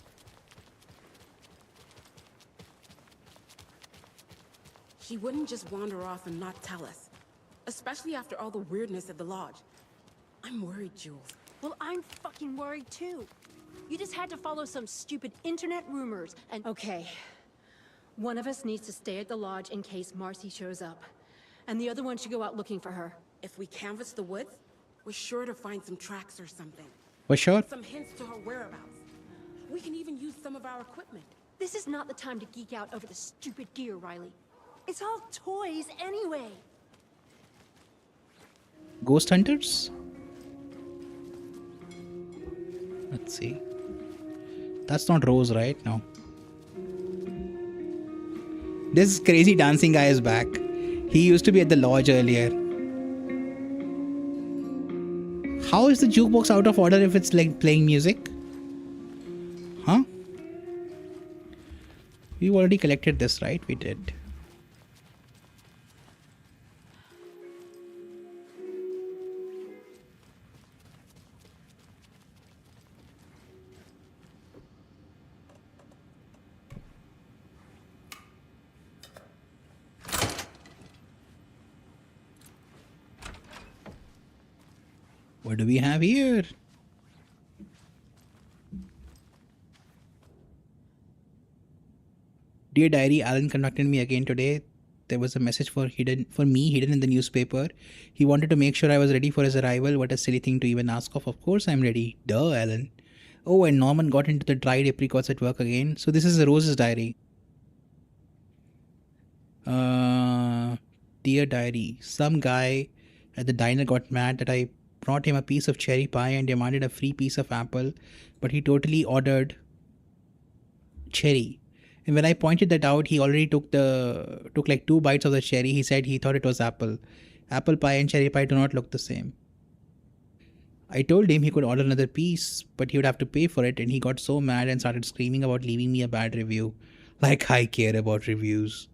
She wouldn't just wander off and not tell us. Especially after all the weirdness at the lodge. I'm worried, Jules. Well, I'm fucking worried too. You just had to follow some stupid internet rumors and... Okay. One of us needs to stay at the lodge in case Marcy shows up. And the other one should go out looking for her. If we canvass the woods, we're sure to find some tracks or something. For sure. Some hints to her whereabouts. We can even use some of our equipment. This is not the time to geek out over the stupid gear, Riley. It's all toys anyway. Ghost hunters? Let's see. That's not Rose, right? No. This crazy dancing guy is back. He used to be at the lodge earlier. How is the jukebox out of order if it's like playing music? Huh? We've already collected this, right? We did. What do we have here? Dear diary, Alan contacted me again today. There was a message for me hidden in the newspaper. He wanted to make sure I was ready for his arrival. What a silly thing to even ask of. Of course I'm ready. Duh, Alan. Oh, and Norman got into the dried apricots at work again. So this is Rose's diary. Dear diary, some guy at the diner got mad that I brought him a piece of cherry pie and demanded a free piece of apple, but he totally ordered cherry. And when I pointed that out, he already took like 2 bites of the cherry. He said he thought it was apple. Apple pie and cherry pie do not look the same. I told him he could order another piece, but he would have to pay for it, and he got so mad and started screaming about leaving me a bad review. Like I care about reviews.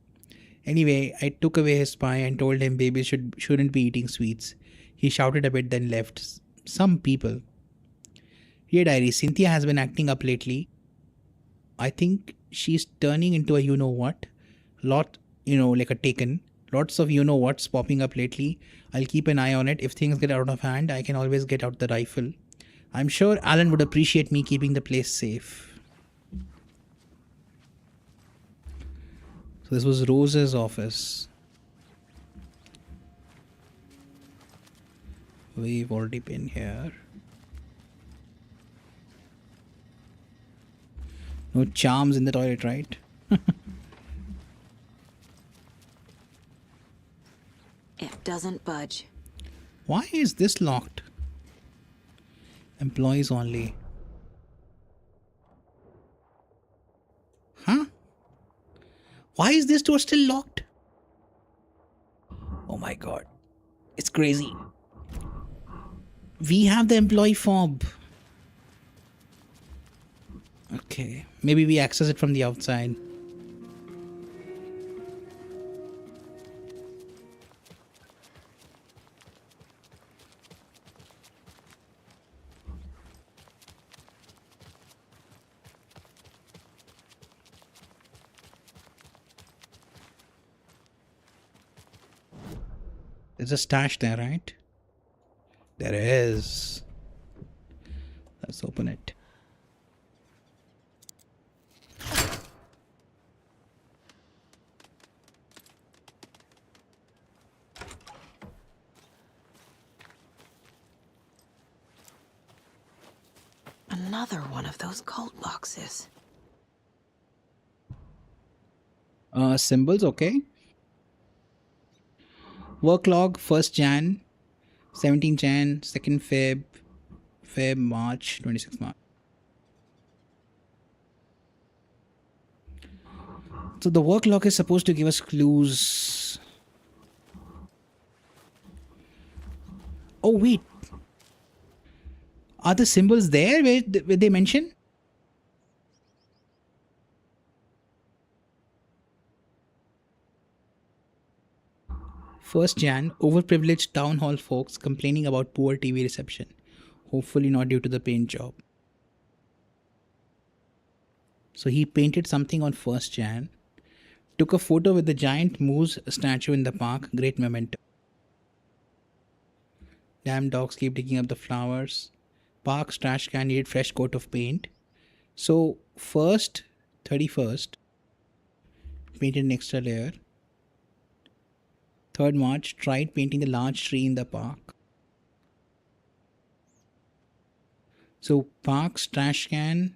Anyway, I took away his pie and told him babies shouldn't be eating sweets. He shouted a bit, then left. Some people. Dear diary, Cynthia has been acting up lately. I think she's turning into a you-know-what. Like a Taken. Lots of you-know-whats popping up lately. I'll keep an eye on it. If things get out of hand, I can always get out the rifle. I'm sure Alan would appreciate me keeping the place safe. So this was Rose's office. We've already been here. No charms in the toilet, right? It doesn't budge. Why is this locked? Employees only. Huh? Why is this door still locked? Oh my god. It's crazy. We have the employee fob. Okay. Maybe we access it from the outside. There's a stash there, right? There is. Let's open it. Another one of those cult boxes. Symbols, okay. Work log, 1st Jan, 17 Jan, 2nd Feb, March, 26 March. So the work log is supposed to give us clues. Oh wait, are the symbols there where they mention? First Jan, overprivileged town hall folks complaining about poor TV reception. Hopefully not due to the paint job. So he painted something on 1st Jan. Took a photo with the giant moose statue in the park. Great memento. Damn dogs keep digging up the flowers. Park's trash can needed fresh coat of paint. So 1st, 31st, painted an extra layer. 3rd March, tried painting the large tree in the park. So Park's trash can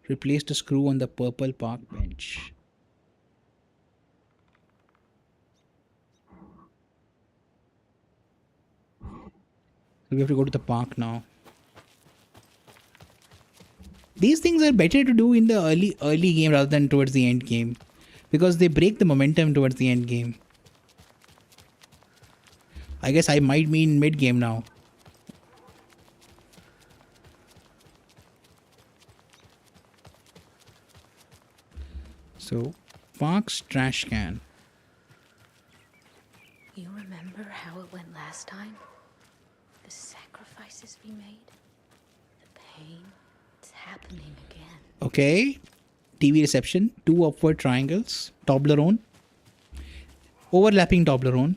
replaced a screw on the purple park bench. So we have to go to the park now. These things are better to do in the early game rather than towards the end game, because they break the momentum towards the end game. I guess I might mean mid game now. So, Park's trash can. You remember how it went last time? The sacrifices we made? The pain? It's happening again. Okay. TV reception. 2 upward triangles. Toblerone. Overlapping Toblerone.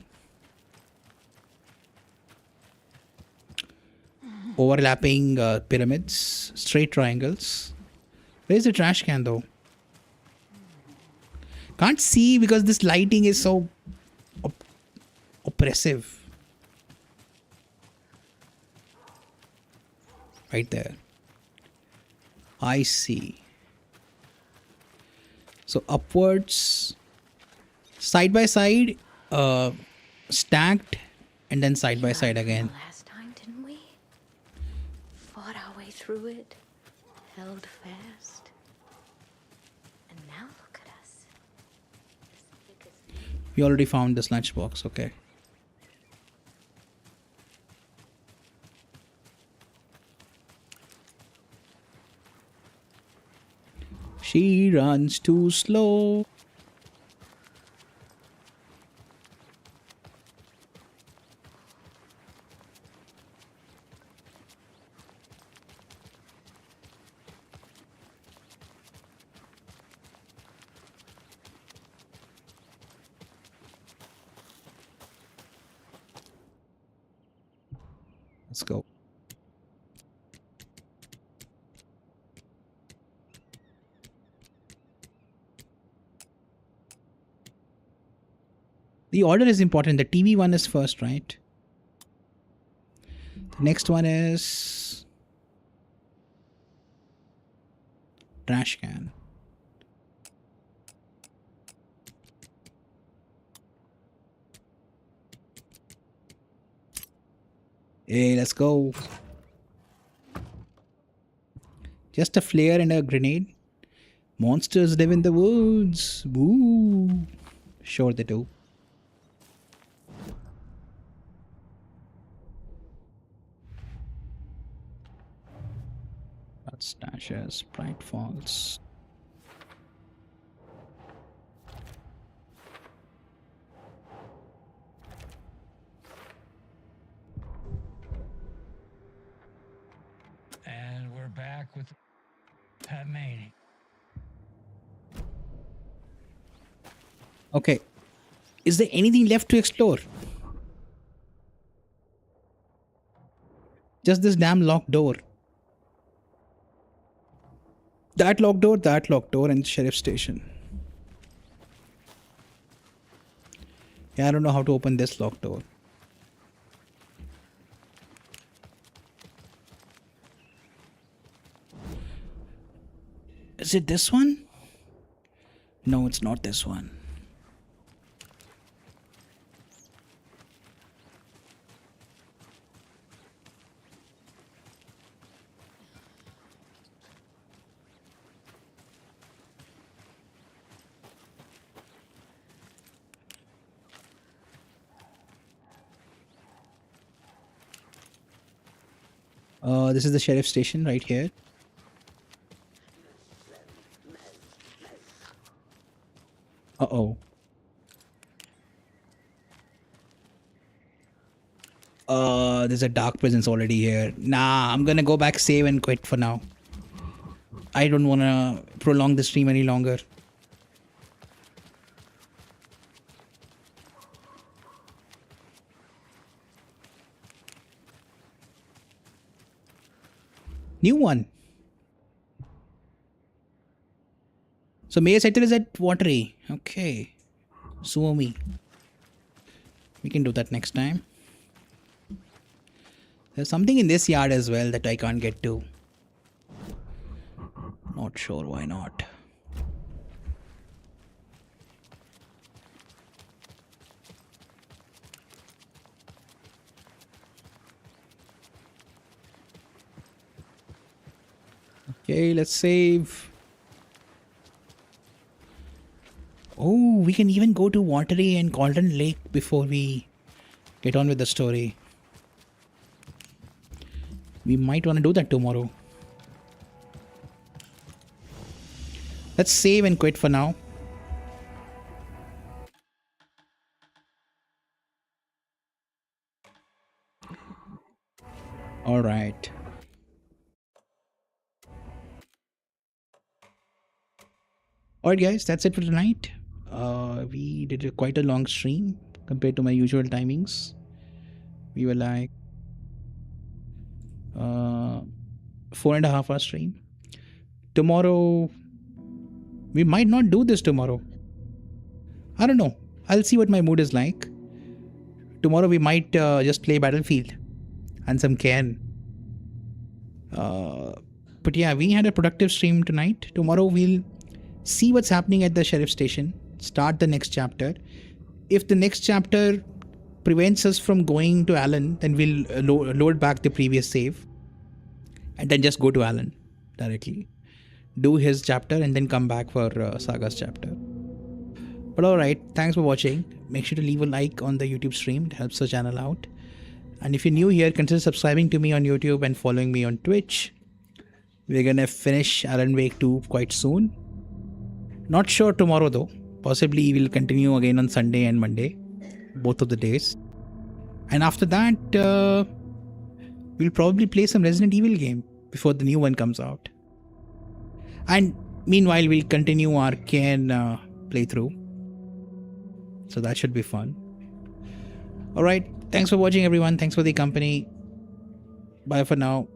Overlapping pyramids. Straight triangles. Where's the trash can though? Can't see because this lighting is so oppressive. Right there. I see. So upwards, side by side, stacked, and then side by side again. Last time, didn't we? Fought our way through it, held fast, and now look at us. We already found this lunchbox, okay. She runs too slow. Let's go. The order is important. The TV one is first, right? The next one is trash can. Hey, let's go. Just a flare and a grenade. Monsters live in the woods. Boo. Sure they do. Stashes, Bright Falls. And we're back with Pat Maney. Okay. Is there anything left to explore? Just this damn locked door. That locked door, and sheriff station. Yeah, I don't know how to open this locked door. Is it this one? No, it's not this one. This is the sheriff station right here. Uh-oh. There's a dark presence already here. Nah, I'm gonna go back, save and quit for now. I don't wanna prolong the stream any longer. New one. So Mayor Sector is at Watery. Okay. Suomi. We can do that next time. There's something in this yard as well that I can't get to. Not sure why not. Okay, let's save. Oh, we can even go to Watery and Cauldron Lake before we get on with the story. We might want to do that tomorrow. Let's save and quit for now. All right. Alright guys, that's it for tonight. We did quite a long stream compared to my usual timings. We were like 4.5 hour stream. Tomorrow, we might not do this tomorrow. I don't know. I'll see what my mood is like. Tomorrow we might just play Battlefield and some Cairn. But yeah, we had a productive stream tonight. Tomorrow we'll see what's happening at the sheriff station. Start the next chapter. If the next chapter prevents us from going to Alan, then we'll load back the previous save and then just go to Alan directly. Do his chapter and then come back for Saga's chapter. But alright, thanks for watching. Make sure to leave a like on the YouTube stream. It helps the channel out. And if you're new here, consider subscribing to me on YouTube and following me on Twitch. We're gonna finish Alan Wake 2 quite soon. Not sure tomorrow though. Possibly we'll continue again on Sunday and Monday. Both of the days. And after that, we'll probably play some Resident Evil game before the new one comes out. And meanwhile, we'll continue our Cairn playthrough. So that should be fun. Alright, thanks for watching everyone. Thanks for the company. Bye for now.